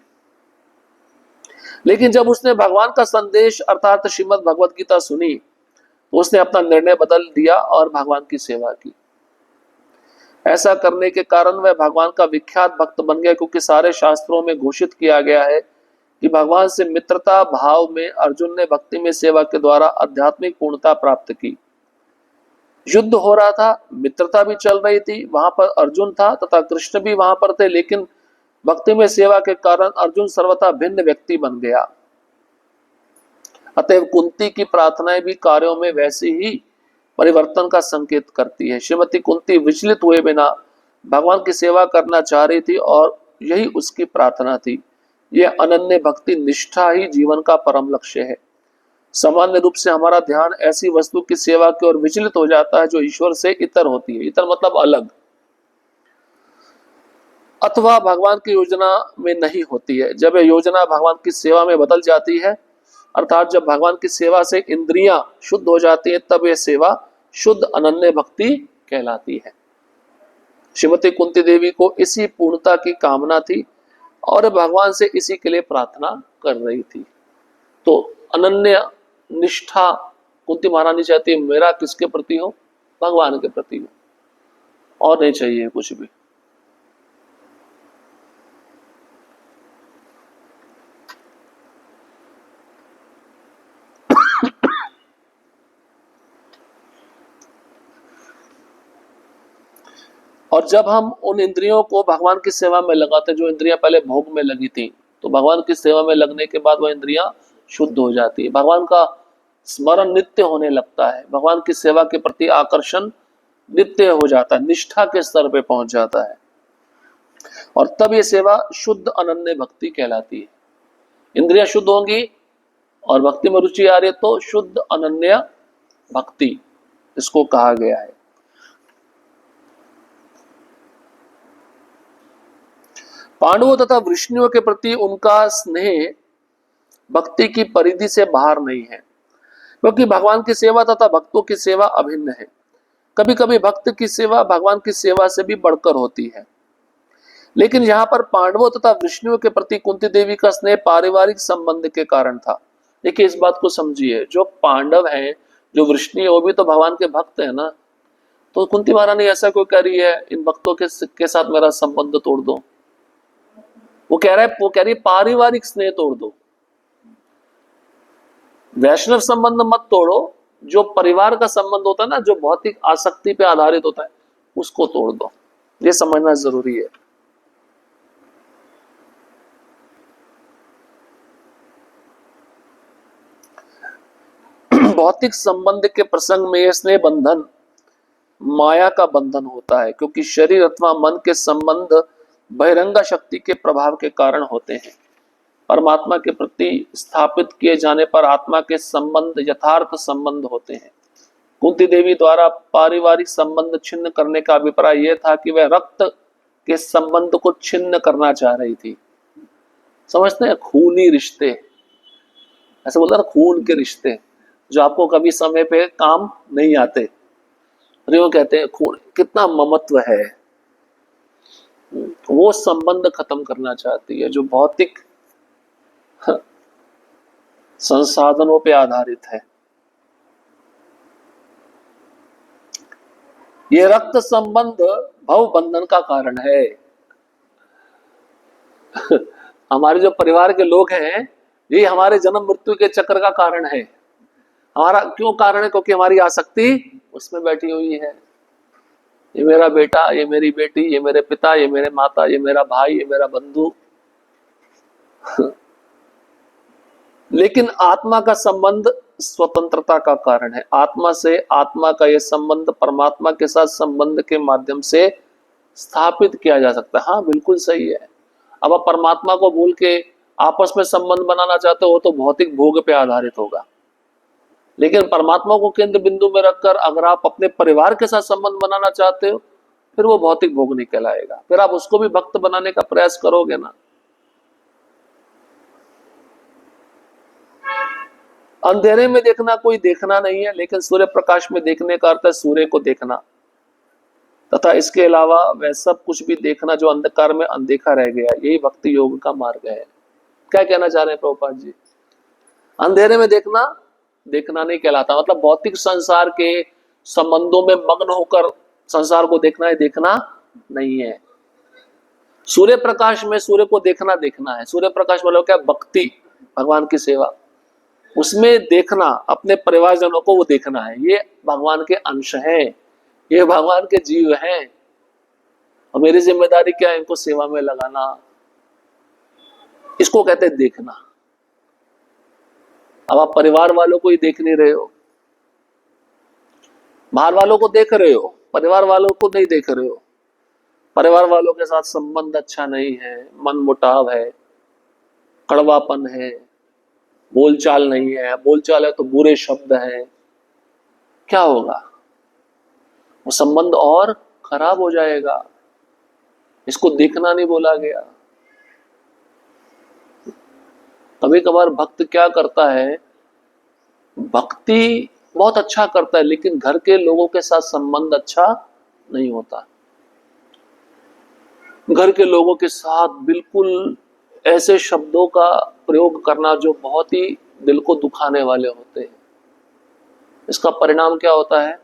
लेकिन जब उसने भगवान का संदेश अर्थात श्रीमद् भगवत गीता सुनी तो उसने अपना निर्णय बदल दिया और भगवान की सेवा की। ऐसा करने के कारण वह भगवान का विख्यात भक्त बन गया, क्योंकि सारे शास्त्रों में घोषित किया गया है कि भगवान से मित्रता भाव में अर्जुन ने भक्ति में सेवा के द्वारा आध्यात्मिक पूर्णता प्राप्त की। युद्ध हो रहा था, मित्रता भी चल रही थी, वहां पर अर्जुन था तथा कृष्ण भी वहां पर थे, लेकिन भक्ति में सेवा के कारण अर्जुन सर्वथा भिन्न व्यक्ति बन गया। अतएव कुंती की प्रार्थनाएं भी कार्यों में वैसे ही परिवर्तन का संकेत करती है। श्रीमती कुंती विचलित हुए बिना भगवान की सेवा करना चाह रही थी और यही उसकी प्रार्थना थी। यह अनन्य भक्ति निष्ठा ही जीवन का परम लक्ष्य है। सामान्य रूप से हमारा ध्यान ऐसी वस्तु की सेवा की ओर विचलित हो जाता है जो ईश्वर से इतर होती है। इतर मतलब अलग, अथवा भगवान की योजना में नहीं होती है। जब यह योजना भगवान की सेवा में बदल जाती है, अर्थात जब भगवान की सेवा से इंद्रियां शुद्ध हो जाती है, तब यह सेवा शुद्ध अनन्य भक्ति कहलाती है। श्रीमती कुंती देवी को इसी पूर्णता की कामना थी और भगवान से इसी के लिए प्रार्थना कर रही थी। तो अनन्य निष्ठा कुंती महारानी चाहती है मेरा किसके प्रति हो? भगवान के प्रति हो, और नहीं चाहिए कुछ भी। और जब हम उन इंद्रियों को भगवान की सेवा में लगाते, जो इंद्रियां पहले भोग में लगी थी, तो भगवान की सेवा में लगने के बाद वह इंद्रियां शुद्ध हो जाती है। भगवान का स्मरण नित्य होने लगता है, भगवान की सेवा के प्रति आकर्षण नित्य हो जाता है, निष्ठा के स्तर पे पहुंच जाता है, और तब ये सेवा शुद्ध अनन्य भक्ति कहलाती है। इंद्रियां शुद्ध होंगी और भक्ति में रुचि आ रही है तो शुद्ध अनन्य भक्ति इसको कहा गया है। पांडवों तथा वृष्णियों के प्रति उनका स्नेह भक्ति की परिधि से बाहर नहीं है, क्योंकि भगवान की सेवा तथा भक्तों की सेवा अभिन्न है। कभी कभी भक्त की सेवा भगवान की सेवा से भी बढ़कर होती है, लेकिन यहाँ पर पांडवों तथा वृष्णियों के प्रति कुंती देवी का स्नेह पारिवारिक संबंध के कारण था। देखिए इस बात को समझिए, जो पांडव हैं, जो वृष्णि है, वो भी तो भगवान के भक्त है ना। तो कुंती महारानी ऐसा क्यों कह रही है इन भक्तों के साथ मेरा संबंध तोड़ दो? वो कह रही है पारिवारिक स्नेह तोड़ दो, वैष्णव संबंध मत तोड़ो, जो परिवार का संबंध होता है ना, जो भौतिक आसक्ति पे आधारित होता है, उसको तोड़ दो। ये समझना जरूरी है। भौतिक संबंध के प्रसंग में यह स्नेह बंधन माया का बंधन होता है, क्योंकि शरीर अथवा मन के संबंध बहिरंगा शक्ति के प्रभाव के कारण होते हैं। परमात्मा के प्रति स्थापित किए जाने पर आत्मा के संबंध यथार्थ संबंध होते हैं। कुंती देवी द्वारा पारिवारिक संबंध छिन्न करने का अभिप्राय यह था कि वह रक्त के संबंध को छिन्न करना चाह रही थी। समझते हैं, खूनी रिश्ते, ऐसे बोलते हैं ना, खून के रिश्ते जो आपको कभी समय पे काम नहीं आते, वो कहते हैं खून, कितना ममत्व है, वो संबंध खत्म करना चाहती है जो भौतिक संसाधनों पे आधारित है। ये रक्त संबंध भव बंधन का कारण है। हमारे जो परिवार के लोग हैं, ये हमारे जन्म मृत्यु के चक्र का कारण है। हमारा क्यों कारण है? क्योंकि हमारी आसक्ति उसमें बैठी हुई है। ये मेरा बेटा, ये मेरी बेटी, ये मेरे पिता, ये मेरे माता, ये मेरा भाई, ये मेरा बंधु। लेकिन आत्मा का संबंध स्वतंत्रता का कारण है। आत्मा से आत्मा का यह संबंध परमात्मा के साथ संबंध के माध्यम से स्थापित किया जा सकता है। हाँ बिल्कुल सही है। अब आप परमात्मा को भूल के आपस में संबंध बनाना चाहते हो तो भौतिक भोग पे आधारित होगा, लेकिन परमात्मा को केंद्र बिंदु में रखकर अगर आप अपने परिवार के साथ संबंध बनाना चाहते हो, फिर वो भौतिक भोग नहीं कहलाएगा, फिर आप उसको भी भक्त बनाने का प्रयास करोगे ना। अंधेरे में देखना कोई देखना नहीं है, लेकिन सूर्य प्रकाश में देखने का अर्थ है सूर्य को देखना, तथा इसके अलावा वह सब कुछ भी देखना जो अंधकार में अनदेखा रह गया। यही भक्ति योग का मार्ग है। क्या कहना चाह रहे हैं प्रभुपाद जी? अंधेरे में देखना देखना नहीं कहलाता, मतलब भौतिक संसार के संबंधों में मग्न होकर संसार को देखना है, देखना नहीं है। सूर्य प्रकाश में सूर्य को देखना देखना है। सूर्य प्रकाश मतलब क्या? भक्ति, भगवान की सेवा, उसमें देखना, अपने परिवारजनों को वो देखना है। ये भगवान के अंश हैं, ये भगवान के जीव हैं, और मेरी जिम्मेदारी क्या है? इनको सेवा में लगाना। इसको कहते हैं देखना। अब आप परिवार वालों को ही देख नहीं रहे हो, बाहर वालों को देख रहे हो, परिवार वालों को नहीं देख रहे हो। परिवार वालों के साथ संबंध अच्छा नहीं है, मन मुटाव है, कड़वापन है, बोलचाल नहीं है, बोलचाल है तो बुरे शब्द है, क्या होगा? वो संबंध और खराब हो जाएगा। इसको देखना नहीं बोला गया। कभी कभार भक्त क्या करता है, भक्ति बहुत अच्छा करता है, लेकिन घर के लोगों के साथ संबंध अच्छा नहीं होता। घर के लोगों के साथ बिल्कुल ऐसे शब्दों का प्रयोग करना जो बहुत ही दिल को दुखाने वाले होते हैं। इसका परिणाम क्या होता है?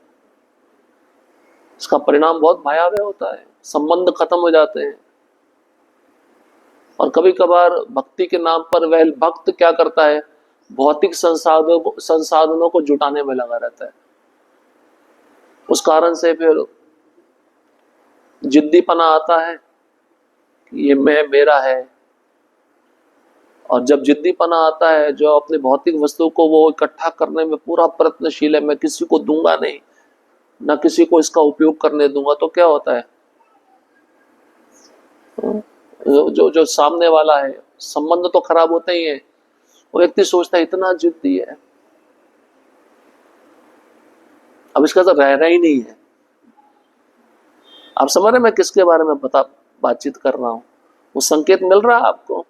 इसका परिणाम बहुत भयावह होता है, संबंध खत्म हो जाते हैं। और कभी कभार भक्ति के नाम पर वह भक्त क्या करता है, भौतिक संसाधनों को जुटाने में लगा रहता है। उस कारण से फिर जिद्दीपना आता है, ये मैं मेरा है, और जब जिद्दीपना आता है, जो अपनी भौतिक वस्तु को वो इकट्ठा करने में पूरा प्रयत्नशील है, मैं किसी को दूंगा नहीं, ना किसी को इसका उपयोग करने दूंगा, तो क्या होता है, जो जो सामने वाला है, संबंध तो खराब होते ही है। वो व्यक्ति सोचता है इतना जिद्दी है, अब इसका तो रहना ही नहीं है। आप समझ रहे मैं किसके बारे में बातचीत कर रहा हूं? वो संकेत मिल रहा है आपको?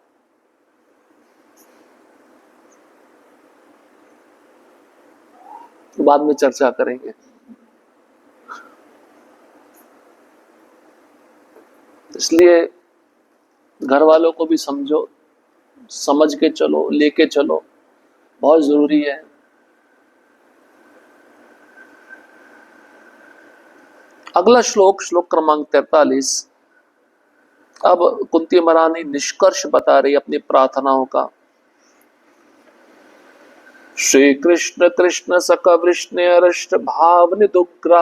बाद में चर्चा करेंगे। इसलिए घर वालों को भी समझो, समझ के चलो, लेके चलो, बहुत जरूरी है। अगला श्लोक, श्लोक क्रमांक 43। अब कुंती महारानी निष्कर्ष बता रही अपनी प्रार्थनाओं का। श्री कृष्ण कृष्ण सक वृष्ण अरिष्ट भाव निदुग्रा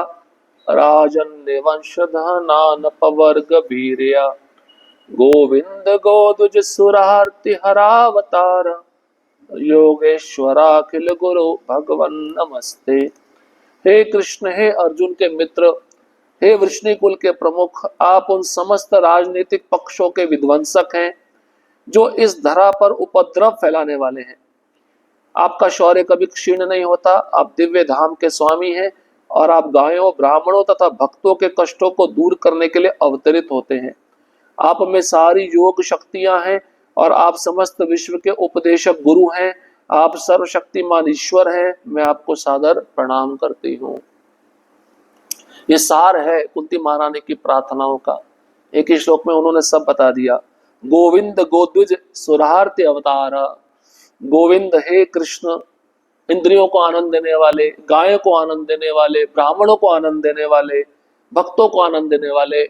राजन्य वंशधनान पवर्ग वीर्या गोविंद गोदुज सुरार्ति हरावतार योगेश्वराखिल गुरु भगवन नमस्ते। हे कृष्ण, हे अर्जुन के मित्र, हे वृष्णि कुल के प्रमुख, आप उन समस्त राजनीतिक पक्षों के विध्वंसक हैं जो इस धरा पर उपद्रव फैलाने वाले हैं। आपका शौर्य कभी क्षीण नहीं होता, आप दिव्य धाम के स्वामी हैं और आप गायों, ब्राह्मणों तथा भक्तों के कष्टों को दूर करने के लिए अवतरित होते हैं। आप में सारी योग शक्तियां हैं और आप समस्त विश्व के उपदेशक गुरु हैं। आप सर्वशक्तिमान ईश्वर हैं। मैं आपको सादर प्रणाम करती हूँ। ये सार है कुंती महारानी की प्रार्थनाओं का। एक ही श्लोक में उन्होंने सब बता दिया। गोविंद गोद्विज सुरार्ति अवतार, गोविंद हे कृष्ण, इंद्रियों को आनंद देने वाले, गायों को आनंद देने वाले, ब्राह्मणों को आनंद देने वाले, भक्तों को आनंद देने वाले,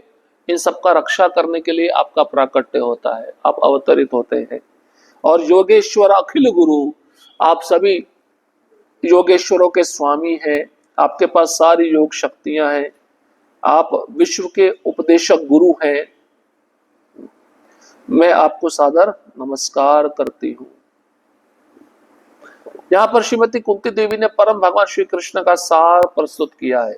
इन सबका रक्षा करने के लिए आपका प्राकट्य होता है, आप अवतरित होते हैं। और योगेश्वर अखिल गुरु, आप सभी योगेश्वरों के स्वामी हैं, आपके पास सारी योग शक्तियां हैं, आप विश्व के उपदेशक गुरु हैं। मैं आपको सादर नमस्कार करती हूँ। यहाँ पर श्रीमती कुंती देवी ने परम भगवान श्री कृष्ण का सार प्रस्तुत किया है।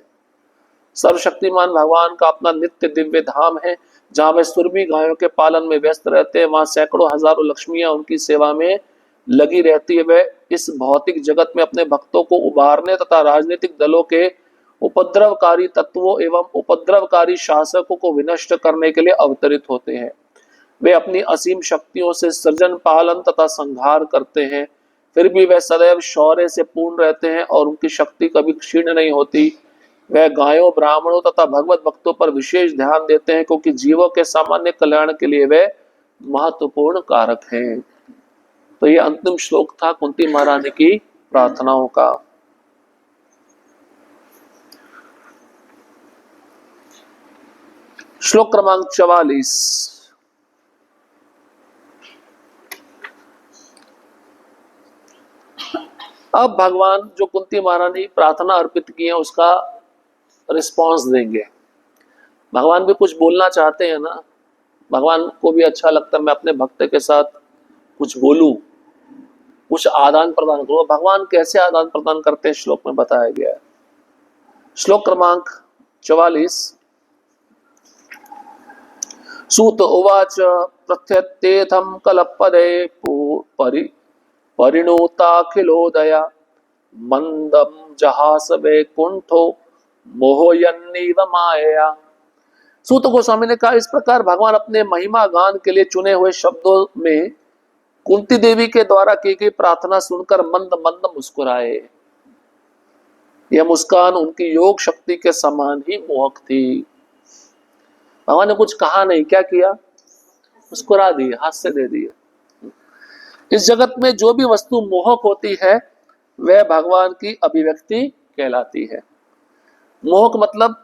सर्वशक्तिमान भगवान का अपना नित्य दिव्य धाम है, जहां वे सुरभि गायों के पालन में व्यस्त रहते हैं। वहां सैकड़ों हजारों लक्ष्मियां उनकी सेवा में लगी रहती है। वे इस भौतिक जगत में अपने भक्तों को उबारने तथा राजनीतिक दलों के उपद्रवकारी तत्वों एवं उपद्रवकारी शासकों को विनष्ट करने के लिए अवतरित होते हैं। वे अपनी असीम शक्तियों से सृजन, पालन तथा संहार करते हैं। फिर भी वे सदैव शौर्य से पूर्ण रहते हैं और उनकी शक्ति कभी क्षीण नहीं होती। वह गायों, ब्राह्मणों तथा भगवत भक्तों पर विशेष ध्यान देते हैं, क्योंकि जीवों के सामान्य कल्याण के लिए वे महत्वपूर्ण कारक हैं। तो ये अंतिम श्लोक था कुंती महारानी की प्रार्थनाओं का। श्लोक क्रमांक 44। अब भगवान जो कुंती महारानी प्रार्थना अर्पित की है उसका रिस्पॉन्स देंगे। भगवान भी कुछ बोलना चाहते हैं ना, भगवान को भी अच्छा लगता है मैं अपने भक्त के साथ कुछ बोलूं, कुछ आदान प्रदान करूं। भगवान कैसे आदान प्रदान करते हैं श्लोक में बताया गया है। श्लोक क्रमांक 44। सूत उवाच प्रत्यतेथम कलपदे परिणोताखिलोदया मंदम जहास वैकुंठो मोहयन्नीव माया। सूत गोस्वामी ने कहा, इस प्रकार भगवान अपने महिमा गान के लिए चुने हुए शब्दों में कुंती देवी के द्वारा की गई प्रार्थना सुनकर मंद मंद मुस्कुराए। यह मुस्कान उनकी योग शक्ति के समान ही मोहक थी। भगवान ने कुछ कहा नहीं, क्या किया? मुस्कुरा दिए, हास्य दे दिए। इस जगत में जो भी वस्तु मोहक होती है वह भगवान की अभिव्यक्ति कहलाती है। मोहक मतलब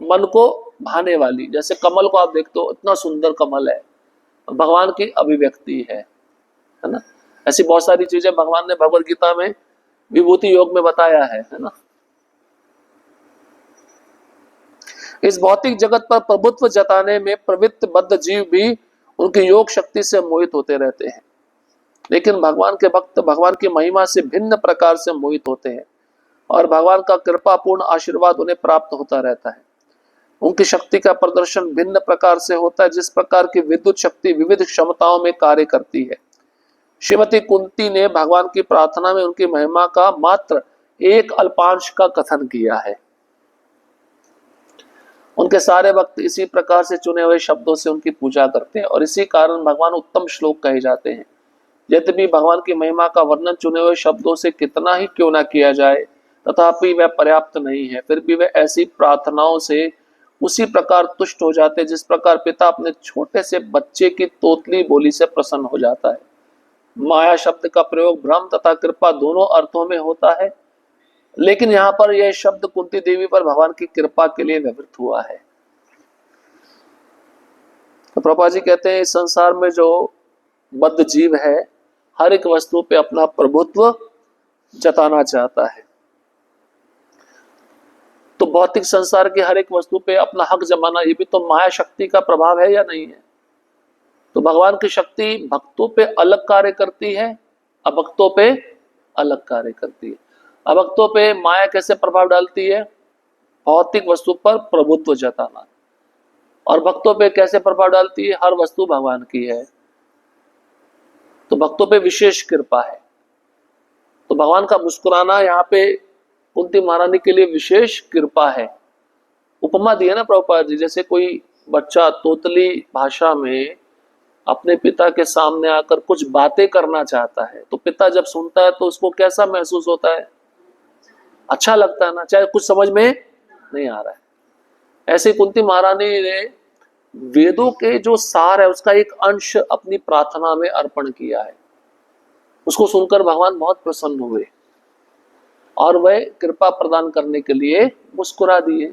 मन को भाने वाली। जैसे कमल को आप देखते हो, इतना सुंदर कमल है, भगवान की अभिव्यक्ति है ना। ऐसी बहुत सारी चीजें भगवान ने भगवत गीता में विभूति योग में बताया है ना। इस भौतिक जगत पर प्रभुत्व जताने में प्रवृत्त बद्ध जीव भी उनकी योग शक्ति से मोहित होते रहते हैं। लेकिन भगवान के भक्त भगवान की महिमा से भिन्न प्रकार से मोहित होते हैं और भगवान का कृपापूर्ण आशीर्वाद उन्हें प्राप्त होता रहता है। उनकी शक्ति का प्रदर्शन भिन्न प्रकार से होता है, जिस प्रकार की विद्युत शक्ति विविध क्षमताओं में कार्य करती है। श्रीमती कुंती ने भगवान की प्रार्थना में उनकी महिमा का मात्र एक अल्पांश का कथन किया है। उनके सारे भक्त इसी प्रकार से चुने हुए शब्दों से उनकी पूजा करते हैं और इसी कारण भगवान उत्तम श्लोक कहे जाते हैं। यद्यपि भगवान की महिमा का वर्णन चुने हुए शब्दों से कितना ही क्यों ना किया जाए, तथापि वह पर्याप्त नहीं है। फिर भी वह ऐसी प्रार्थनाओं से उसी प्रकार तुष्ट हो जाते जिस प्रकार पिता अपने छोटे से बच्चे की तोतली बोली से प्रसन्न हो जाता है। माया शब्द का प्रयोग भ्रम तथा कृपा दोनों अर्थों में होता है, लेकिन यहाँ पर यह शब्द कुंती देवी पर भगवान की कृपा के लिए व्यवहृत हुआ है। तो प्रभुपाद जी कहते हैं, इस संसार में जो बद्ध जीव है हर एक वस्तु पे अपना प्रभुत्व जताना चाहता है। तो भौतिक संसार की हर एक वस्तु पे अपना हक जमाना, ये भी तो माया शक्ति का प्रभाव है या नहीं है? तो भगवान की शक्ति भक्तों पे अलग कार्य करती है, अभक्तों पे अलग कार्य करती है। अभक्तों पे माया कैसे प्रभाव डालती है? भौतिक वस्तु पर प्रभुत्व जताना। और भक्तों पे कैसे प्रभाव डालती है? हर वस्तु भगवान की है, तो भक्तों पे विशेष कृपा है। तो भगवान का मुस्कुराना यहाँ पे कुंती महारानी के लिए विशेष कृपा है। उपमा दी है ना प्रभुपाद जी, जैसे कोई बच्चा तोतली भाषा में अपने पिता के सामने आकर कुछ बातें करना चाहता है, तो पिता जब सुनता है तो उसको कैसा महसूस होता है? अच्छा लगता है ना, चाहे कुछ समझ में नहीं आ रहा है। ऐसे कुंती महारानी ने वेदों के जो सार है उसका एक अंश अपनी प्रार्थना में अर्पण किया है। उसको सुनकर भगवान बहुत प्रसन्न हुए और वह कृपा प्रदान करने के लिए मुस्कुरा दिए।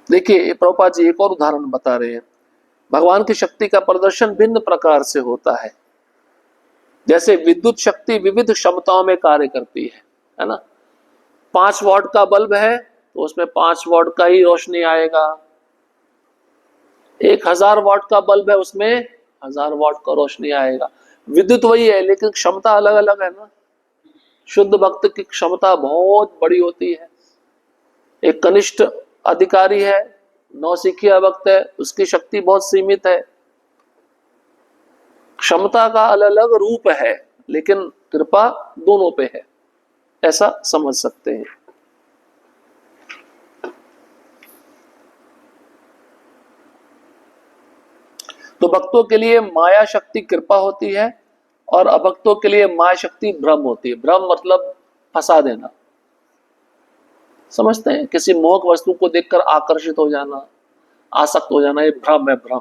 देखिए प्रभुपाद जी एक और उदाहरण बता रहे हैं। भगवान की शक्ति का प्रदर्शन भिन्न प्रकार से होता है। जैसे विद्युत शक्ति विविध क्षमताओं में कार्य करती है ना। 5 वॉट का बल्ब है तो उसमें 5 वॉट का ही रोशनी आएगा। 1000 वॉट का बल्ब है उसमें 1000 वॉट का रोशनी आएगा। विद्युत वही है लेकिन क्षमता अलग अलग है ना। शुद्ध भक्त की क्षमता बहुत बड़ी होती है। एक कनिष्ठ अधिकारी है, नौसिखिया भक्त है, उसकी शक्ति बहुत सीमित है। क्षमता का अलग अलग रूप है लेकिन कृपा दोनों पे है, ऐसा समझ सकते हैं। तो भक्तों के लिए माया शक्ति कृपा होती है और अभक्तों के लिए माया शक्ति भ्रम होती है। भ्रम मतलब फंसा देना, समझते हैं? किसी मोहक वस्तु को देखकर आकर्षित हो जाना, आसक्त हो जाना, ये भ्रम है। भ्रम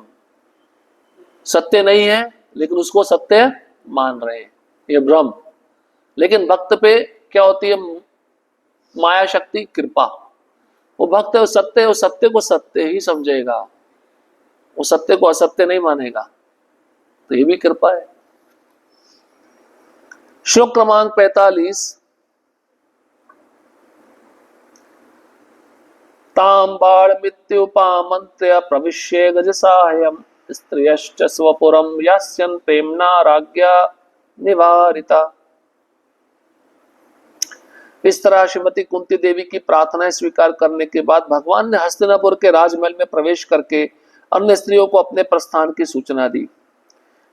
सत्य नहीं है लेकिन उसको सत्य मान रहे हैं, ये भ्रम। लेकिन भक्त पे क्या होती है? माया शक्ति कृपा। वो भक्त है, वो सत्य है, वो सत्य को सत्य ही समझेगा, वो सत्य को असत्य नहीं मानेगा, तो ये भी कृपा है। श्लोक क्रमांक 45। तां बाणमित्युपामन्त्र्य प्रविश्य गजसायं स्त्रियश्च स्वपुरं यास्यन् प्रेम्णा राज्ञा निवारिता। इस तरह श्रीमती कुंती देवी की प्रार्थनाएं स्वीकार करने के बाद भगवान ने हस्तिनापुर के राजमहल में प्रवेश करके अन्य स्त्रियों को अपने प्रस्थान की सूचना दी।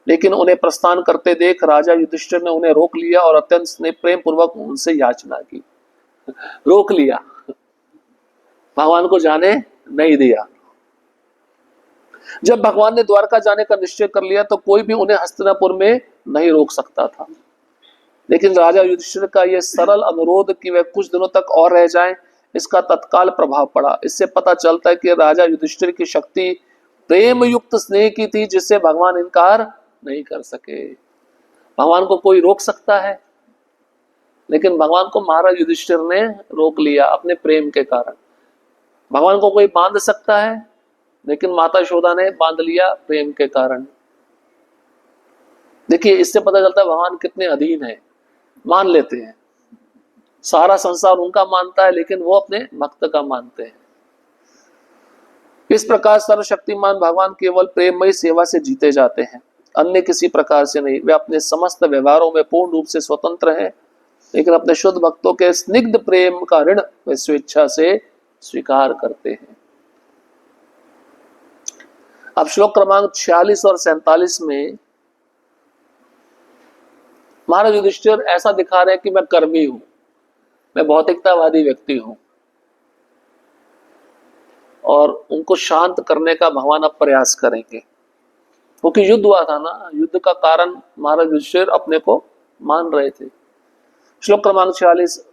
लेकिन उन्हें प्रस्थान करते देख राजा युधिष्ठिर ने उन्हें रोक लिया और अत्यंत स्नेह प्रेम पूर्वक उनसे याचना की। रोक लिया, भगवान को जाने नहीं दिया। जब भगवान ने द्वारका जाने का निश्चय कर लिया तो कोई भी उन्हें हस्तिनापुर में नहीं रोक सकता था। लेकिन राजा युधिष्ठिर का यह सरल अनुरोध कि वे कुछ दिनों तक और रह जाएं, इसका तत्काल प्रभाव पड़ा। इससे पता चलता है कि राजा युधिष्ठिर की शक्ति प्रेम युक्त स्नेह की थी जिससे भगवान इनकार नहीं कर सके। भगवान को कोई रोक सकता है लेकिन भगवान को महाराज युधिष्ठिर ने रोक लिया अपने प्रेम के कारण। भगवान को कोई बांध सकता है लेकिन माता यशोदा ने बांध लिया प्रेम के कारण। देखिए इससे पता चलता है भगवान कितने अधीन है। मान लेते हैं, सारा संसार उनका मानता है लेकिन वो अपने भक्त का मानते हैं। इस प्रकार सर्वशक्तिमान भगवान केवल प्रेममयी सेवा से जीते जाते हैं, अन्य किसी प्रकार से नहीं। वे अपने समस्त व्यवहारों में पूर्ण रूप से स्वतंत्र हैं, लेकिन अपने शुद्ध भक्तों के स्निग्ध प्रेम का ऋण वे स्वेच्छा से स्वीकार करते हैं। अब श्लोक क्रमांक 46 और 47 में महाराज युधिष्ठिर ऐसा दिखा रहे हैं कि मैं कर्मी हूं, मैं भौतिकतावादी व्यक्ति हूं, और उनको शांत करने का भगवान अब प्रयास करेंगे, क्योंकि युद्ध हुआ था ना, युद्ध का कारण महाराज युधिष्ठिर अपने को मान रहे थे। श्लोक क्रमांक 46,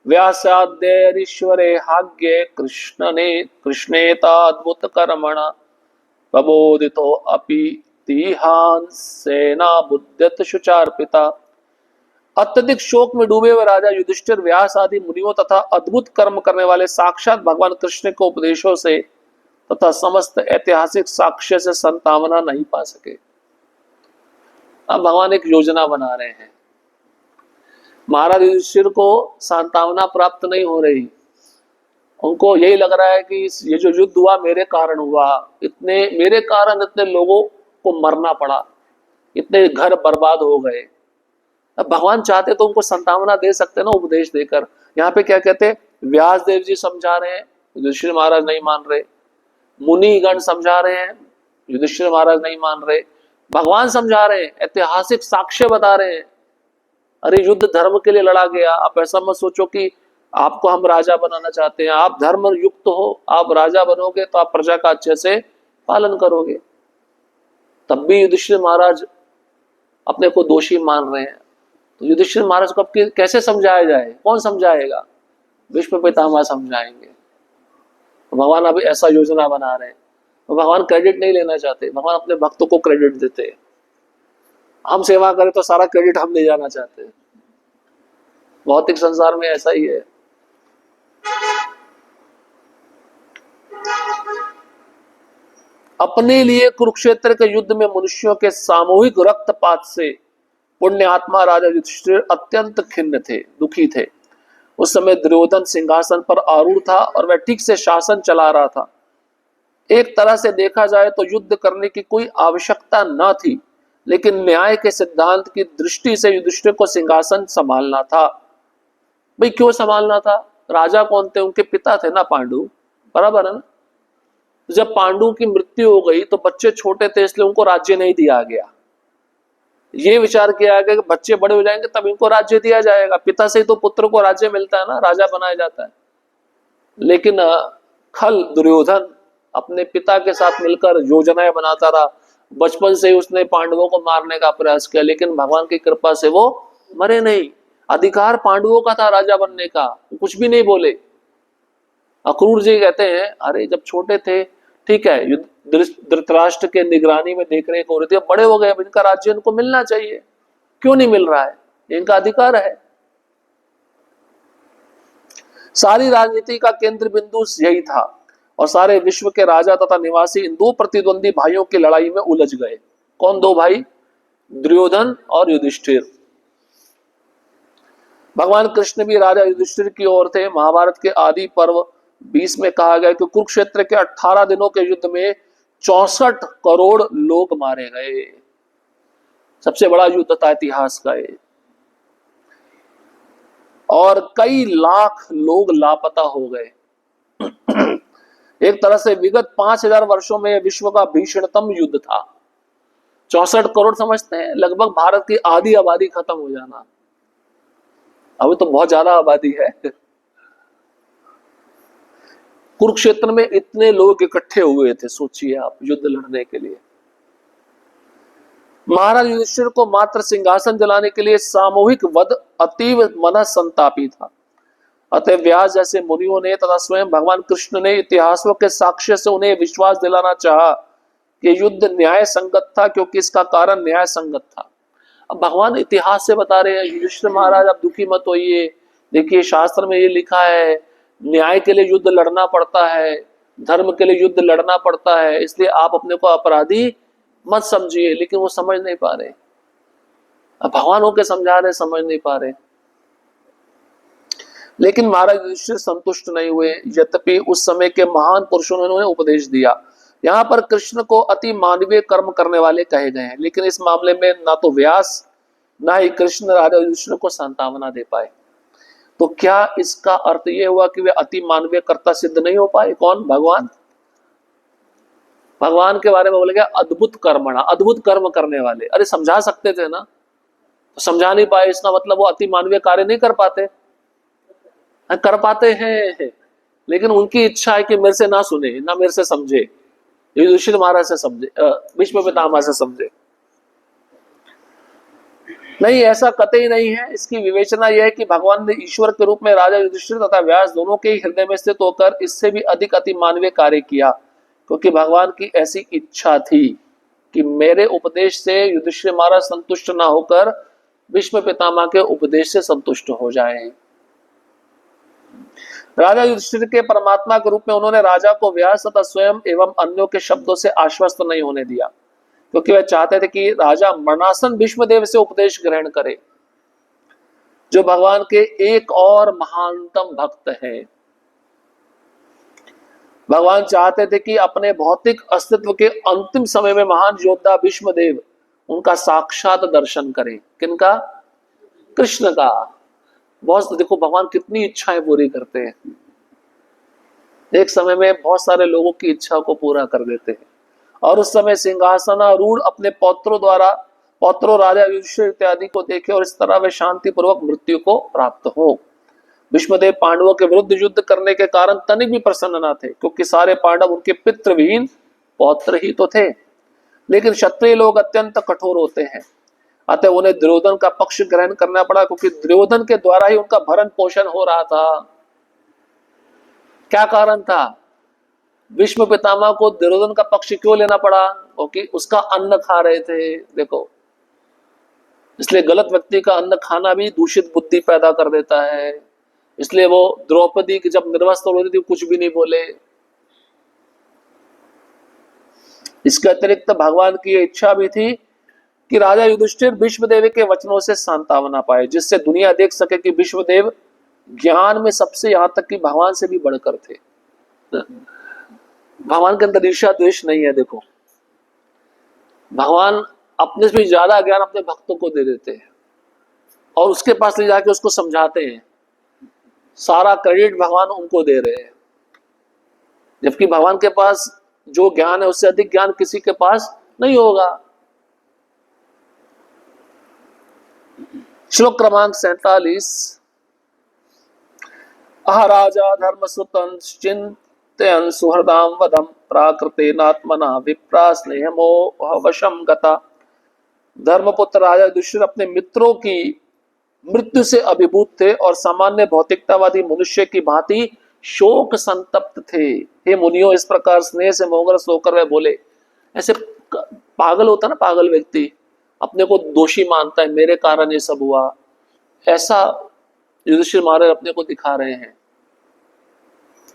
व्यासाद्यरीश्वरे हाग्ये कृष्णेताद्भुत कर्मणा प्रबोधितो अपि तिहान सेना बुद्ध्यत शुचार्पिता। अत्यधिक शोक में डूबे हुए राजा युधिष्ठिर व्यास आदि मुनियों तथा अद्भुत कर्म करने वाले साक्षात भगवान कृष्ण के उपदेशों से तथा समस्त ऐतिहासिक साक्ष्य से संतावना नहीं पा सके। अब भगवान एक योजना बना रहे हैं। महाराज युधिष्ठिर को सांत्वना प्राप्त नहीं हो रही, उनको यही लग रहा है कि ये जो युद्ध हुआ मेरे कारण हुआ, मेरे कारण इतने लोगों को मरना पड़ा, इतने घर बर्बाद हो गए। अब भगवान चाहते तो उनको संतावना दे सकते ना, उपदेश देकर। यहाँ पे क्या कहते हैं, व्यास देव जी समझा रहे हैं, युधिष्ठिर महाराज नहीं मान रहे। मुनिगण समझा रहे हैं, युधिष्ठिर महाराज नहीं मान रहे। भगवान समझा रहे हैं, ऐतिहासिक साक्ष्य बता रहे हैं। अरे युद्ध धर्म के लिए लड़ा गया। आप ऐसा मत सोचो कि आपको हम राजा बनाना चाहते हैं। आप धर्म युक्त हो, आप राजा बनोगे तो आप प्रजा का अच्छे से पालन करोगे। तब भी युधिष्ठिर महाराज अपने को दोषी मान रहे हैं। तो युधिष्ठिर महाराज को अब कैसे समझाया जाए? कौन समझाएगा? विष्णु पितामह समझाएंगे। तो भगवान अभी ऐसा योजना बना रहे हैं। तो भगवान क्रेडिट नहीं लेना चाहते, भगवान अपने भक्तों को क्रेडिट देते हैं। हम सेवा करें तो सारा क्रेडिट हम ले जाना चाहते हैं। भौतिक संसार में ऐसा ही है। अपने लिए कुरुक्षेत्र के युद्ध में मनुष्यों के सामूहिक रक्तपात से पुण्य आत्मा राजा युधिष्ठिर अत्यंत खिन्न थे, दुखी थे। उस समय दुर्योधन सिंहासन पर आरूढ़ था और वह ठीक से शासन चला रहा था। एक तरह से देखा जाए तो युद्ध करने की कोई आवश्यकता न थी, लेकिन न्याय के सिद्धांत की दृष्टि से युधिष्ठिर को सिंहासन संभालना था। भाई क्यों संभालना था? राजा कौन थे? उनके पिता थे ना, पांडु, बराबर है ना। जब पांडु की मृत्यु हो गई तो बच्चे छोटे थे, इसलिए उनको राज्य नहीं दिया गया। ये विचार किया गया कि बच्चे बड़े हो जाएंगे तब इनको राज्य दिया जाएगा। पिता से ही तो पुत्र को राज्य मिलता है ना, राजा बनाया जाता है। लेकिन खल दुर्योधन अपने पिता के साथ मिलकर योजनाएं बनाता रहा। बचपन से ही उसने पांडवों को मारने का प्रयास किया, लेकिन भगवान की कृपा से वो मरे नहीं। अधिकार पांडवों का था राजा बनने का, कुछ भी नहीं बोले। अक्रूर जी कहते हैं, अरे जब छोटे थे ठीक है, धृतराष्ट्र के निगरानी में देख रेख हो रही थी, अब बड़े हो गए, अब इनका राज्य इनको मिलना चाहिए, क्यों नहीं मिल रहा है? इनका अधिकार है। सारी राजनीति का केंद्र बिंदु यही था और सारे विश्व के राजा तथा निवासी इन दो प्रतिद्वंदी भाइयों की लड़ाई में उलझ गए। कौन दो भाई? दुर्योधन और युधिष्ठिर। भगवान कृष्ण भी राजा युधिष्ठिर की ओर थे। महाभारत के आदि पर्व 20 में कहा गया कि कुरुक्षेत्र के 18 दिनों के युद्ध में 64 करोड़ लोग मारे गए। सबसे बड़ा युद्ध था इतिहास का ये। और कई लाख लोग लापता हो गए। एक तरह से विगत 5000 वर्षों में विश्व का भीषणतम युद्ध था। 64 करोड़ समझते हैं, लगभग भारत की आधी आबादी खत्म हो जाना। अभी तो बहुत ज्यादा आबादी है। कुरुक्षेत्र में इतने लोग इकट्ठे हुए थे, सोचिए आप, युद्ध लड़ने के लिए। महाराज युधिष्ठिर को मात्र सिंहासन दिलाने के लिए सामूहिक वध अतीव मन संतापी था। अतः व्यास जैसे मुनियों ने तथा स्वयं भगवान कृष्ण ने इतिहासों के साक्ष्य से उन्हें विश्वास दिलाना चाहा कि युद्ध न्याय संगत था, क्योंकि इसका कारण न्याय संगत था। अब भगवान इतिहास से बता रहे हैं, युधिष्ठिर महाराज आप दुखी मत होइए, देखिए शास्त्र में ये लिखा है, न्याय के लिए युद्ध लड़ना पड़ता है, धर्म के लिए युद्ध लड़ना पड़ता है, इसलिए आप अपने को अपराधी मत समझिए। लेकिन वो समझ नहीं पा रहे। अब भगवान होके समझा रहे, समझ नहीं पा रहे। लेकिन महाराज युधिष्ठिर संतुष्ट नहीं हुए। यद्यपि उस समय के महान पुरुषों ने उन्हें उपदेश दिया। यहाँ पर कृष्ण को अति मानवीय कर्म करने वाले कहे गए हैं, लेकिन इस मामले में ना तो व्यास ना ही कृष्ण राजा युधिष्ठिर को सांत्वना दे पाए। तो क्या इसका अर्थ यह हुआ कि वे अति मानवीय कर्ता सिद्ध नहीं हो पाए? कौन? भगवान। भगवान के बारे में बोले गया अद्भुत कर्मणा, अद्भुत कर्म करने वाले। अरे समझा सकते थे ना, तो समझा नहीं पाए, इसका मतलब वो अति मानवीय कार्य नहीं कर पाते। कर पाते हैं, लेकिन उनकी इच्छा है कि मेरे से ना सुने, ना मेरे से समझे, युधिष्ठिर महाराज से समझे, भीष्म पितामह से समझे। नहीं, ऐसा कतई नहीं है। इसकी विवेचना यह है कि भगवान ने ईश्वर के रूप में राजा युधिष्ठिर तथा व्यास दोनों के ही हृदय में स्थित होकर इससे भी अधिक अति मानवीय कार्य किया, क्योंकि भगवान की ऐसी इच्छा थी कि मेरे उपदेश से युधिष्ठिर महाराज संतुष्ट ना होकर भीष्म पितामह के उपदेश से संतुष्ट हो जाएं। राजा युधिष्ठिर के परमात्मा के रूप में उन्होंने राजा को व्यास तथा स्वयं एवं अन्यों के शब्दों से आश्वस्त नहीं होने दिया, क्योंकि वे चाहते थे कि राजा मरणासन भीष्मदेव से उपदेश ग्रहण करे, जो भगवान के एक और महानतम भक्त है। भगवान चाहते थे कि अपने भौतिक अस्तित्व के अंतिम समय में महान योद्धा भीष्मदेव उनका साक्षात दर्शन करें। किनका? कृष्ण का। बहुत देखो भगवान कितनी इच्छाएं पूरी करते हैं, एक समय में बहुत सारे लोगों की इच्छा को पूरा कर देते हैं। और उस समय सिंहासनारूढ़ अपने पौत्रों राजा युधिष्ठिर इत्यादि को देखे और इस तरह वे शांति पूर्वक मृत्यु को प्राप्त हो। भीष्मदेव पांडवों के विरुद्ध युद्ध करने के कारण तनिक भी प्रसन्न न थे, क्योंकि सारे पांडव उनके पितृविहीन पौत्र ही तो थे। लेकिन क्षत्रिय लोग अत्यंत कठोर होते हैं, अतः उन्हें दुर्योधन का पक्ष ग्रहण करना पड़ा, क्योंकि दुर्योधन के द्वारा ही उनका भरण पोषण हो रहा था। क्या कारण था? भीष्म पितामह को दुर्योधन का पक्ष क्यों लेना पड़ा? क्योंकि उसका अन्न खा रहे थे। देखो, इसलिए गलत व्यक्ति का अन्न खाना भी दूषित बुद्धि पैदा कर देता है। इसलिए वो द्रौपदी की जब निर्वस्त्र हो रही थी कुछ भी नहीं बोले। इसके अतिरिक्त भगवान की इच्छा भी थी कि राजा युधिष्ठिर भीष्मदेव के वचनों से सांत्वना पाए, जिससे दुनिया देख सके कि भीष्मदेव ज्ञान में सबसे, यहां तक कि भगवान से भी बढ़कर थे। भगवान के अंदर ईर्ष्या द्वेष नहीं है। देखो, भगवान अपने से भी ज्यादा ज्ञान अपने भक्तों को दे देते हैं और उसके पास ले जाके उसको समझाते हैं। सारा क्रेडिट भगवान उनको दे रहे हैं, जबकि भगवान के पास जो ज्ञान है उससे अधिक ज्ञान किसी के पास नहीं होगा। श्लोक क्रमांक 47। अह राजा धर्मसुतं चिन्तयन् सुहृदां वदं प्राकृतेनात्मना विप्रा स्नेहमोह वशं गता। धर्मपुत्र राजा युधिष्ठिर अपने मित्रों की मृत्यु से अभिभूत थे और सामान्य भौतिकतावादी मनुष्य की भांति शोक संतप्त थे। हे मुनियों, इस प्रकार स्नेह से मोहग्रस्त होकर वे बोले। ऐसे पागल होता ना, पागल व्यक्ति अपने को दोषी मानता है, मेरे कारण ये सब हुआ, ऐसा युधिष्ठिर महाराज अपने को दिखा रहे हैं।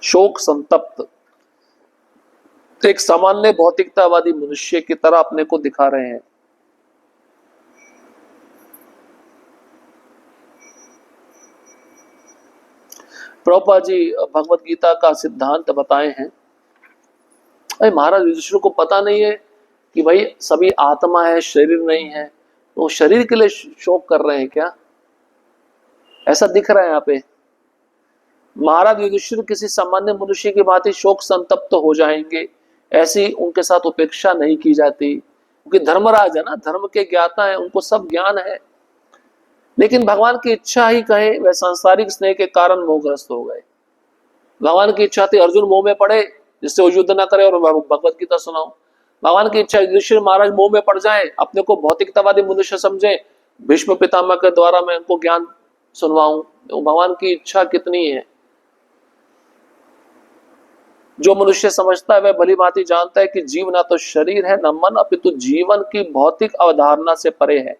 शोक संतप्त, एक सामान्य भौतिकतावादी मनुष्य की तरह अपने को दिखा रहे हैं। प्रभुपाद जी भगवत गीता का सिद्धांत बताए हैं। अरे महाराज युधिष्ठिर को पता नहीं है कि भाई सभी आत्मा है, शरीर नहीं है, तो शरीर के लिए शोक कर रहे हैं क्या? ऐसा दिख रहा है यहाँ पे। महाराज युधिष्ठिर किसी सामान्य मनुष्य की भांति शोक संतप्त हो जाएंगे, ऐसी उनके साथ उपेक्षा नहीं की जाती, क्योंकि धर्मराज है ना, धर्म के ज्ञाता है, उनको सब ज्ञान है। लेकिन भगवान की इच्छा ही कहे, वह सांसारिक स्नेह के कारण मोहग्रस्त हो गए। भगवान की इच्छा थी अर्जुन मोह में पड़े, जिससे वो युद्ध ना करे और भगवत गीता सुनाओ। भगवान की इच्छा युधिष्ठिर महाराज मोह में पड़ जाए, अपने को भौतिकतावादी मनुष्य समझे, भीष्म पितामह के द्वारा मैं उनको ज्ञान सुनवाऊं। तो भगवान की इच्छा कितनी है। जो मनुष्य समझता है वह भली भांति जानता है कि जीव ना तो शरीर है न मन, अपितु जीवन की भौतिक अवधारणा से परे है।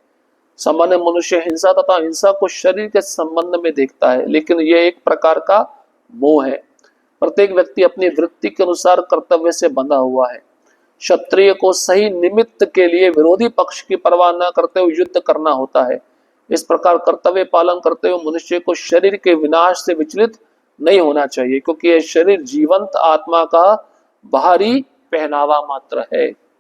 सामान्य मनुष्य हिंसा तथा हिंसा को शरीर के संबंध में देखता है, लेकिन यह एक प्रकार का मोह है। प्रत्येक व्यक्ति अपनी वृत्ति के अनुसार कर्तव्य से बंधा हुआ है। क्षत्रिय को सही निमित्त के लिए विरोधी पक्ष की परवाह न करते हुए युद्ध करना होता है। इस प्रकार कर्तव्य पालन करते हुए मनुष्य को शरीर के विनाश से विचलित नहीं होना चाहिए, क्योंकि यह शरीर जीवंत आत्मा का बाहरी पहनावा मात्र है।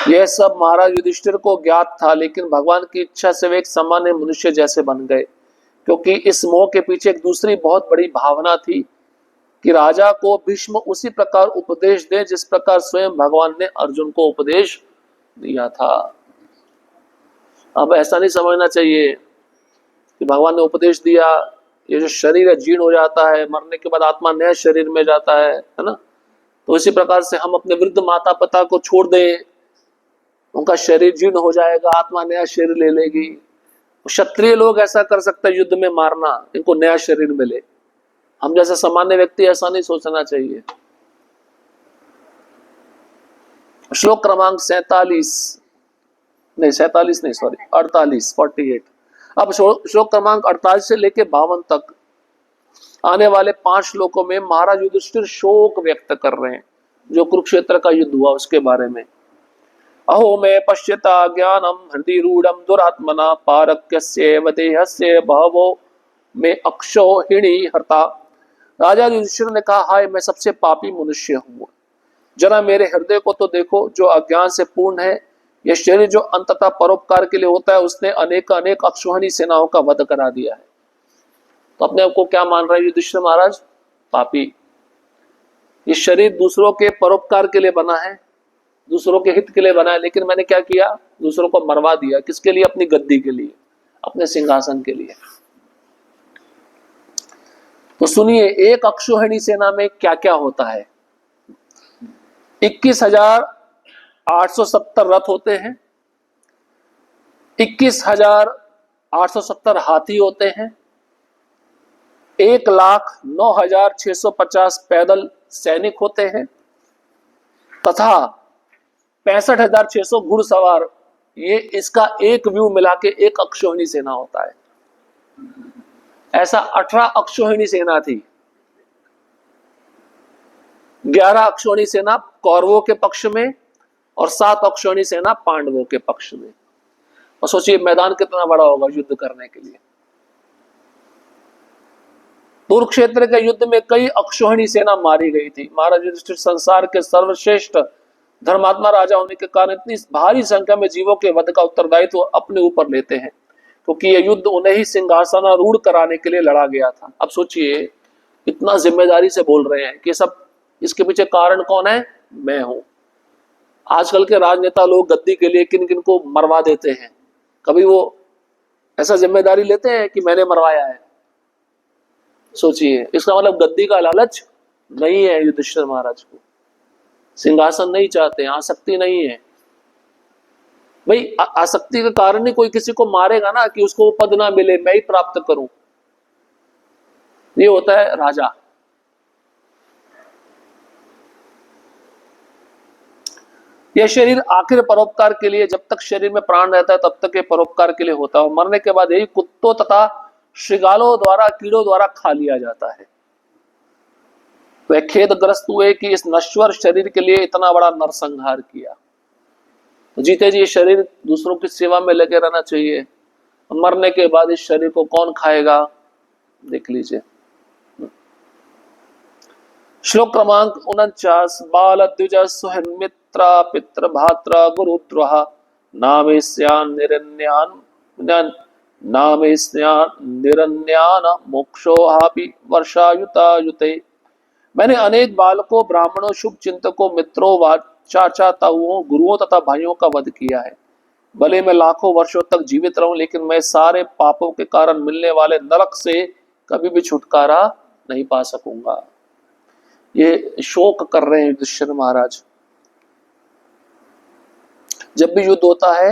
यह सब महाराज युधिष्ठिर को ज्ञात था, लेकिन भगवान की इच्छा से वे एक सामान्य मनुष्य जैसे बन गए, क्योंकि इस मोह के पीछे एक दूसरी बहुत बड़ी भावना थी कि राजा को भीष्म उसी प्रकार उपदेश दे जिस प्रकार स्वयं भगवान ने अर्जुन को उपदेश दिया था। अब ऐसा नहीं समझना चाहिए कि भगवान ने उपदेश दिया, ये जो शरीर है जीर्ण हो जाता है, मरने के बाद आत्मा नए शरीर में जाता है ना, तो इसी प्रकार से हम अपने वृद्ध माता पिता को छोड़ दें, उनका शरीर जीर्ण हो जाएगा, आत्मा नया शरीर ले लेगी। क्षत्रिय लोग ऐसा कर सकते हैं, युद्ध में मारना, इनको नया शरीर मिले। हम जैसे सामान्य व्यक्ति ऐसा नहीं सोचना चाहिए। श्लोक क्रमांक 48 नहीं 48। अब श्लोक क्रमांक 48 से लेके 52 तक आने वाले 5 श्लोकों में महाराज युधिष्ठिर शोक व्यक्त कर रहे हैं जो कुरुक्षेत्र का युद्ध हुआ उसके बारे में। अहो में पश्यता ज्ञानम हृदय रूढ़म दुरात्मना पारक्यस्येव देहस्य बहवो में अक्षोहिणी हर्ता। राजा युधिष्ठिर ने कहा, हाय मैं सबसे पापी मनुष्य हूं, जरा मेरे हृदय को तो देखो जो अज्ञान से पूर्ण है। यह शरीर जो अंततः परोपकार के लिए होता है, उसने अनेक अनेक अक्षोहिणी सेनाओं का वध करा दिया है। तो अपने आप को क्या मान रहे हैं युधिष्ठिर महाराज? पापी। ये शरीर दूसरों के परोपकार के लिए बना है, दूसरों के हित के लिए बना है, लेकिन मैंने क्या किया? दूसरों को मरवा दिया। किसके लिए? अपनी गद्दी के लिए, अपने सिंहासन के लिए। तो सुनिए, एक अक्षोहिणी सेना में क्या क्या होता है। 21,870 रथ होते हैं, 21,870 हाथी होते हैं, 1,09,650 पैदल सैनिक होते हैं तथा 65,600 घुड़सवार। ये इसका एक व्यू मिला के एक अक्षोहिणी सेना होता है। ऐसा 18 अक्षोहिणी सेना थी। 11 अक्षोहिणी सेना कौरवों के पक्ष में और 7 अक्षोहिणी सेना पांडवों के पक्ष में। और सोचिए मैदान कितना बड़ा होगा युद्ध करने के लिए। कुरुक्षेत्र के युद्ध में कई अक्षोहिणी सेना मारी गई थी। महाराज युधिष्ठिर संसार के सर्वश्रेष्ठ धर्मात्मा राजा होने के कारण इतनी भारी संख्या में जीवों के वध का उत्तरदायित्व अपने ऊपर लेते हैं, क्योंकि यह युद्ध उन्हें ही सिंहासनारूढ़ कराने के लिए लड़ा गया था। अब सोचिए इतना जिम्मेदारी से बोल रहे हैं कि सब इसके पीछे कारण कौन है? मैं हूं। आजकल के राजनेता लोग गद्दी के लिए किन किन को मरवा देते हैं, कभी वो ऐसा जिम्मेदारी लेते हैं कि मैंने मरवाया है? सोचिए, इसका मतलब गद्दी का लालच नहीं है युधिष्ठिर महाराज को, सिंहासन नहीं चाहते, आसक्ति नहीं है। भाई आसक्ति के कारण ही कोई किसी को मारेगा ना कि उसको पद ना मिले, मैं ही प्राप्त करूं। ये होता है राजा। यह शरीर आखिर परोपकार के लिए, जब तक शरीर में प्राण रहता है तब तक ये परोपकार के लिए होता है, और मरने के बाद यही कुत्तों तथा श्रृगालों द्वारा, कीड़ों द्वारा खा लिया जाता है। वह खेदग्रस्त हुए कि इस नश्वर शरीर के लिए इतना बड़ा नरसंहार किया। तो जीते जी शरीर दूसरों की सेवा में लगे रहना चाहिए। मरने के बाद इस शरीर को कौन खाएगा? देख लीजिए। श्लोक क्रमांक 49। बाल द्विज सुहृन्मित्र पितृ भात्र गुरुद्रोह नामेस्यान निरन्यान मोक्षोहापि वर्षायुता युते। मैंने अनेक बालकों, ब्राह्मणों, शुभ चिंतकों, मित्रों, चाचा ताऊओं, गुरुओं तथा भाइयों का वध किया है। भले मैं लाखों वर्षों तक जीवित रहूं, लेकिन मैं सारे पापों के कारण मिलने वाले नरक से कभी भी छुटकारा नहीं पा सकूंगा। ये शोक कर रहे हैं युधिष्ठिर महाराज। जब भी युद्ध होता है,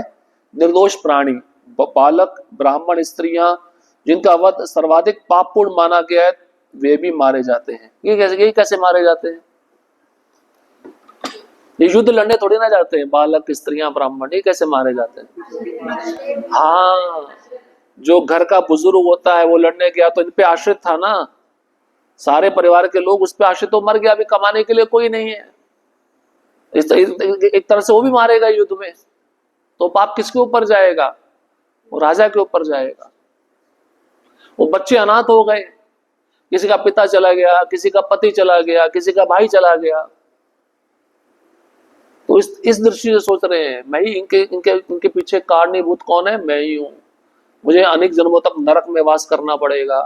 निर्दोष प्राणी, बालक, ब्राह्मण, स्त्रियां, जिनका वध सर्वाधिक पापपूर्ण माना गया है, वे भी मारे जाते हैं। ये कैसे मारे जाते हैं? ये युद्ध लड़ने थोड़ी ना जाते हैं। बालक, स्त्रियां, ब्राह्मण, ये कैसे मारे जाते हैं? हाँ, जो घर का बुजुर्ग होता है वो लड़ने गया तो इन पे आश्रित था ना, सारे परिवार के लोग उस पे आश्रित, तो मर गया, अभी कमाने के लिए कोई नहीं है। एक तरह से वो भी मारेगा युद्ध में। तो पाप किसके ऊपर जाएगा? वो राजा के ऊपर जाएगा। वो बच्चे अनाथ हो गए, किसी का पिता चला गया, किसी का पति चला गया, किसी का भाई चला गया, तो इस दृष्टि से सोच रहे हैं मैं ही इनके इनके इनके पीछे कारणीभूत कौन है? मैं ही हूं, मुझे अनेक जन्मों तक नरक में वास करना पड़ेगा।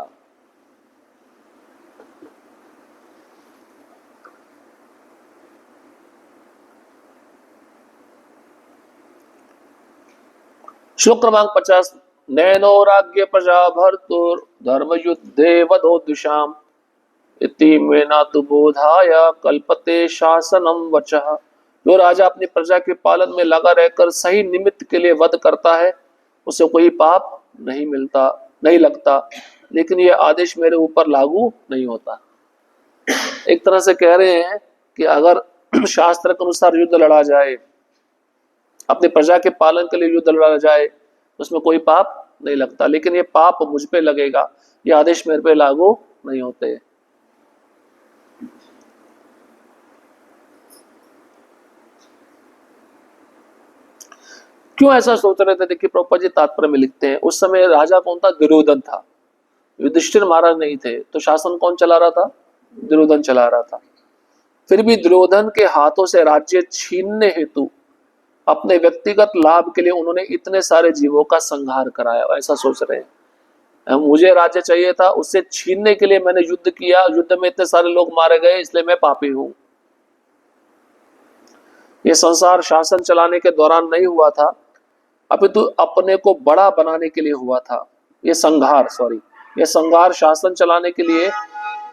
श्लोक क्रमांक 50। नैनोराज्ञ प्रजा भर्तुर धर्म युद्धे वधोदृशाम इति मेना तु बोधाय कल्पते शासनम वचः। जो राजा अपनी प्रजा के पालन में लगा रहकर सही निमित्त के लिए वध करता है, उसे कोई पाप नहीं मिलता, नहीं लगता, लेकिन यह आदेश मेरे ऊपर लागू नहीं होता। एक तरह से कह रहे हैं कि अगर शास्त्र के अनुसार युद्ध लड़ा जाए, अपनी प्रजा के पालन के लिए युद्ध लड़ा जाए, उसमें कोई पाप नहीं लगता, लेकिन ये पाप मुझ पे लगेगा, ये आदेश मेरे पे लागू नहीं होते। क्यों ऐसा सोच रहे थे? देखिए प्रभुपाद जी तात्पर्य में लिखते हैं, उस समय राजा कौन था? दुर्योधन था, युधिष्ठिर महाराज नहीं थे, तो शासन कौन चला रहा था? दुर्योधन चला रहा था। फिर भी दुर्योधन के हाथों से राज्य छीनने हेतु अपने व्यक्तिगत लाभ के लिए उन्होंने इतने सारे जीवों का संहार कराया। ऐसा सोच रहे हैं मुझे राज्य चाहिए था, उससे छीनने के लिए मैंने युद्ध किया, युद्ध में इतने सारे लोग मारे गए, इसलिए मैं पापी हूं। ये संसार शासन चलाने के दौरान नहीं हुआ था, अपितु अपने को बड़ा बनाने के लिए हुआ था। ये संहार शासन चलाने के लिए,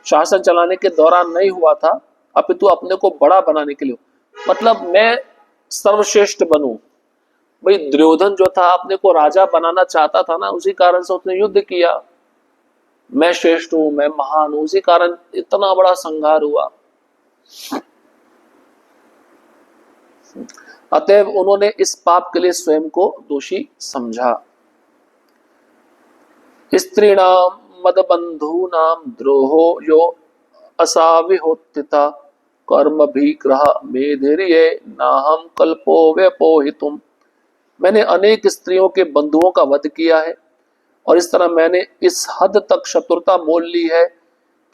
शासन चलाने के दौरान नहीं हुआ था, अपितु अपने को बड़ा बनाने के लिए। मतलब मैं सर्वश्रेष्ठ बनूं। भाई दुर्योधन जो था अपने को राजा बनाना चाहता था ना, उसी कारण से उसने युद्ध किया। मैं श्रेष्ठ हूं, मैं महान हूं, उसी कारण इतना बड़ा संहार हुआ। अतएव उन्होंने इस पाप के लिए स्वयं को दोषी समझा। स्त्रीणाम मदबंधूनाम द्रोहो यो असाविहोत्थिता कर्म भी ग्रह मेधिर्ये नाहम कल्पो व्यपोहितुम। मैंने अनेक स्त्रियों के बंधुओं का वध किया है, और इस तरह मैंने इस हद तक शत्रुता मोल ली है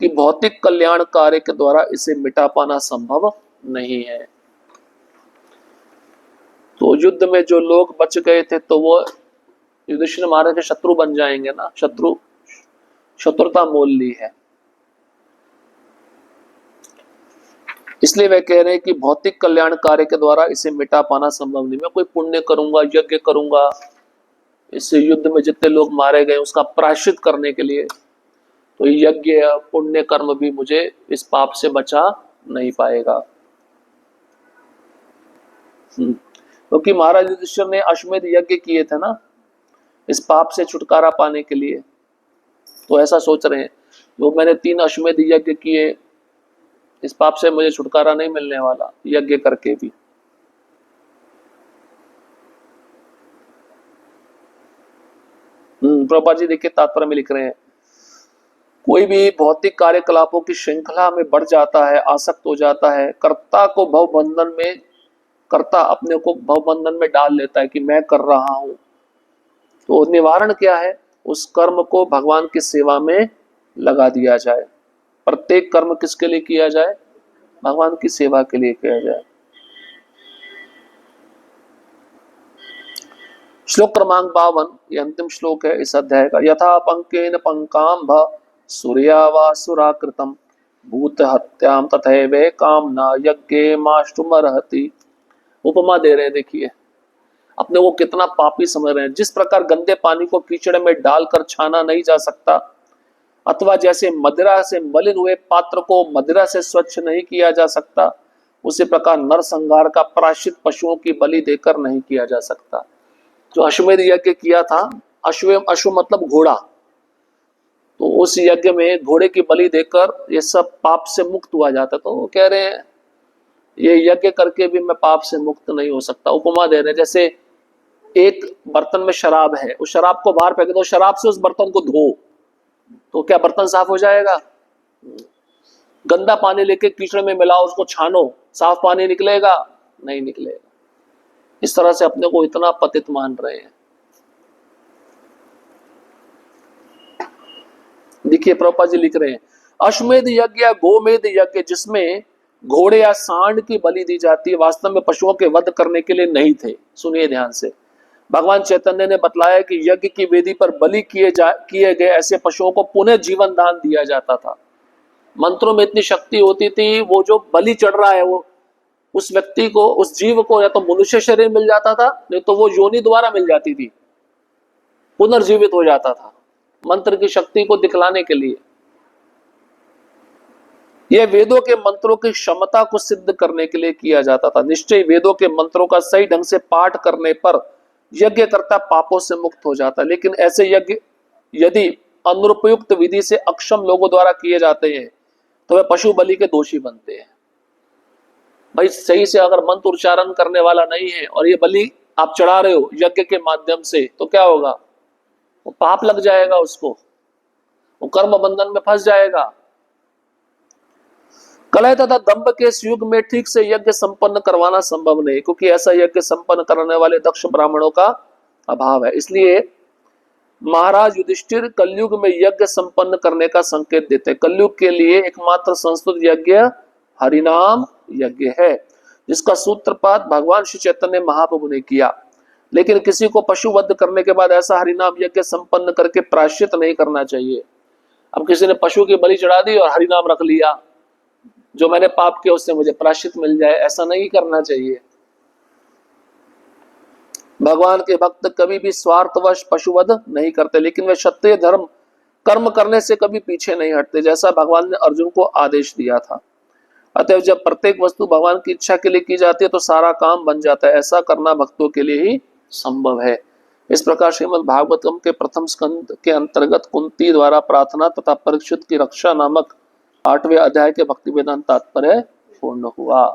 कि भौतिक कल्याण कार्य के द्वारा इसे मिटा पाना संभव नहीं है। तो युद्ध में जो लोग बच गए थे, तो वो युधिष्ठिर महाराज के शत्रु बन जाएंगे ना, शत्रुता मोल ली है। इसलिए वे कह रहे हैं कि भौतिक कल्याण कार्य के द्वारा इसे मिटा पाना संभव नहीं। मैं कोई पुण्य करूंगा, यज्ञ करूंगा, इससे युद्ध में जितने लोग मारे गए उसका प्रायश्चित करने के लिए, तो यज्ञ पुण्य कर्म भी मुझे इस पाप से बचा नहीं पाएगा। क्योंकि महाराज युधिष्ठिर ने अश्वमेध यज्ञ किए थे ना, इस पाप से छुटकारा पाने के लिए। तो ऐसा सोच रहे हैं, वो मैंने 3 अश्वमेध यज्ञ किए, इस पाप से मुझे छुटकारा नहीं मिलने वाला यज्ञ करके भी। प्रभुपाद जी देखिए तात्पर्य में लिख रहे हैं, कोई भी भौतिक कार्यकलापों की श्रृंखला में बढ़ जाता है, आसक्त हो जाता है, कर्ता अपने को भवबंधन में डाल लेता है कि मैं कर रहा हूं। तो निवारण क्या है? उस कर्म को भगवान की सेवा में लगा दिया जाए। प्रत्येक कर्म किसके लिए किया जाए? भगवान की सेवा के लिए किया जाए। श्लोक क्रमांक 52, ये अंतिम श्लोक है इस अध्याय का। यथा पंकेन पंकाम्भ सूर्यावासुराकृतम भूत हत्याम तथैव कामना यज्ञे माष्टुमर्हति। उपमा दे रहे हैं, देखिए अपने को कितना पापी समझ रहे हैं। जिस प्रकार गंदे पानी को कीचड़ में डालकर छाना नहीं जा सकता, अथवा जैसे मदिरा से मलिन हुए पात्र को मदिरा से स्वच्छ नहीं किया जा सकता, उसी प्रकार नरसंहार का प्रायश्चित पशुओं की बलि देकर नहीं किया जा सकता। जो अश्वमेध यज्ञ किया था, अश्व मतलब घोड़ा, तो उस यज्ञ में घोड़े की बलि देकर ये सब पाप से मुक्त हुआ जाता। तो वो कह रहे हैं ये यज्ञ करके भी मैं पाप से मुक्त नहीं हो सकता। उपमा दे रहे हैं, जैसे एक बर्तन में शराब है, उस शराब को बाहर फेंक दो, शराब से उस बर्तन को धो, तो क्या बर्तन साफ हो जाएगा? गंदा पानी लेके कीचड़ में मिलाओ, उसको छानो, साफ पानी निकलेगा? नहीं निकलेगा। इस तरह से अपने को इतना पतित मान रहे हैं। देखिए प्रभुपाद जी लिख रहे हैं, अश्वमेध यज्ञ या गोमेध यज्ञ जिसमें घोड़े या सांड की बलि दी जाती है, वास्तव में पशुओं के वध करने के लिए नहीं थे। सुनिए ध्यान से, भगवान चैतन्य ने बतलाया कि यज्ञ की वेदी पर बलि किए गए ऐसे पशुओं को पुनः जीवन दान दिया जाता था। मंत्रों में इतनी शक्ति होती थी, वो जो बलि चढ़ रहा है वो उस व्यक्ति को, उस जीव को या तो मनुष्य शरीर मिल जाता था, नहीं तो वो योनि द्वारा मिल जाती थी, पुनर्जीवित हो जाता था, मंत्र की शक्ति को दिखलाने के लिए। यह वेदों के मंत्रों की क्षमता को सिद्ध करने के लिए किया जाता था। निश्चय वेदों के मंत्रों का सही ढंग से पाठ करने पर यज्ञ करता पापों से मुक्त हो जाता, लेकिन ऐसे यज्ञ यदि अनुपयुक्त विधि से अक्षम लोगों द्वारा किए जाते हैं तो वे पशु बलि के दोषी बनते हैं। भाई सही से अगर मंत्र उच्चारण करने वाला नहीं है और ये बलि आप चढ़ा रहे हो यज्ञ के माध्यम से, तो क्या होगा, वो पाप लग जाएगा उसको, वो कर्म बंधन में फंस जाएगा। कलह तथा दंभ के इस युग में ठीक से यज्ञ संपन्न करवाना संभव नहीं, क्योंकि ऐसा यज्ञ संपन्न करने वाले दक्ष ब्राह्मणों का अभाव है। इसलिए महाराज युधिष्ठिर कलयुग में यज्ञ संपन्न करने का संकेत देते हैं। कलयुग के लिए एकमात्र संस्तुत यज्ञ हरिनाम यज्ञ है, जिसका सूत्रपात भगवान श्री चैतन्य महाप्रभु ने किया। लेकिन किसी को पशु वध करने के बाद ऐसा हरिनाम यज्ञ संपन्न करके प्रायश्चित नहीं करना चाहिए। अब किसी ने पशु की बलि चढ़ा दी और हरिनाम रख लिया, जो मैंने पाप किया उससे मुझे प्रायश्चित मिल जाए, ऐसा नहीं करना चाहिए। भगवान के भक्त कभी भी स्वार्थवश पशुवध नहीं करते, लेकिन वे क्षत्रिय धर्म कर्म करने से कभी पीछे नहीं हटते, जैसा भगवान ने अर्जुन को आदेश दिया था। अतएव जब प्रत्येक वस्तु भगवान की इच्छा के लिए की जाती है तो सारा काम बन जाता है। ऐसा करना भक्तों के लिए ही संभव है। इस प्रकार श्रीमद् भागवतम के प्रथम स्कंद के अंतर्गत कुंती द्वारा प्रार्थना तथा परीक्षित की रक्षा नामक 8वें अध्याय के भक्ति वेदांत तात्पर्य पूर्ण हुआ।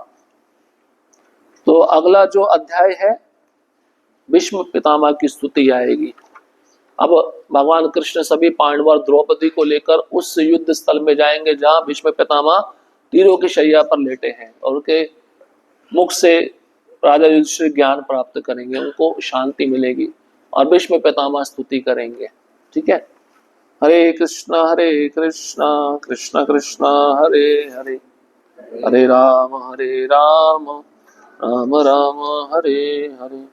तो अगला जो अध्याय है भीष्म पितामह की स्तुति आएगी। अब भगवान कृष्ण सभी पांडव और द्रौपदी को लेकर उस युद्ध स्थल में जाएंगे जहां भीष्म पितामह तीरों की शैया पर लेटे हैं, और उनके मुख से राजा युधिष्ठिर ज्ञान प्राप्त करेंगे, उनको शांति मिलेगी और भीष्म पितामह स्तुति करेंगे। ठीक है, हरे कृष्णा कृष्ण कृष्ण हरे हरे, हरे राम राम राम हरे हरे।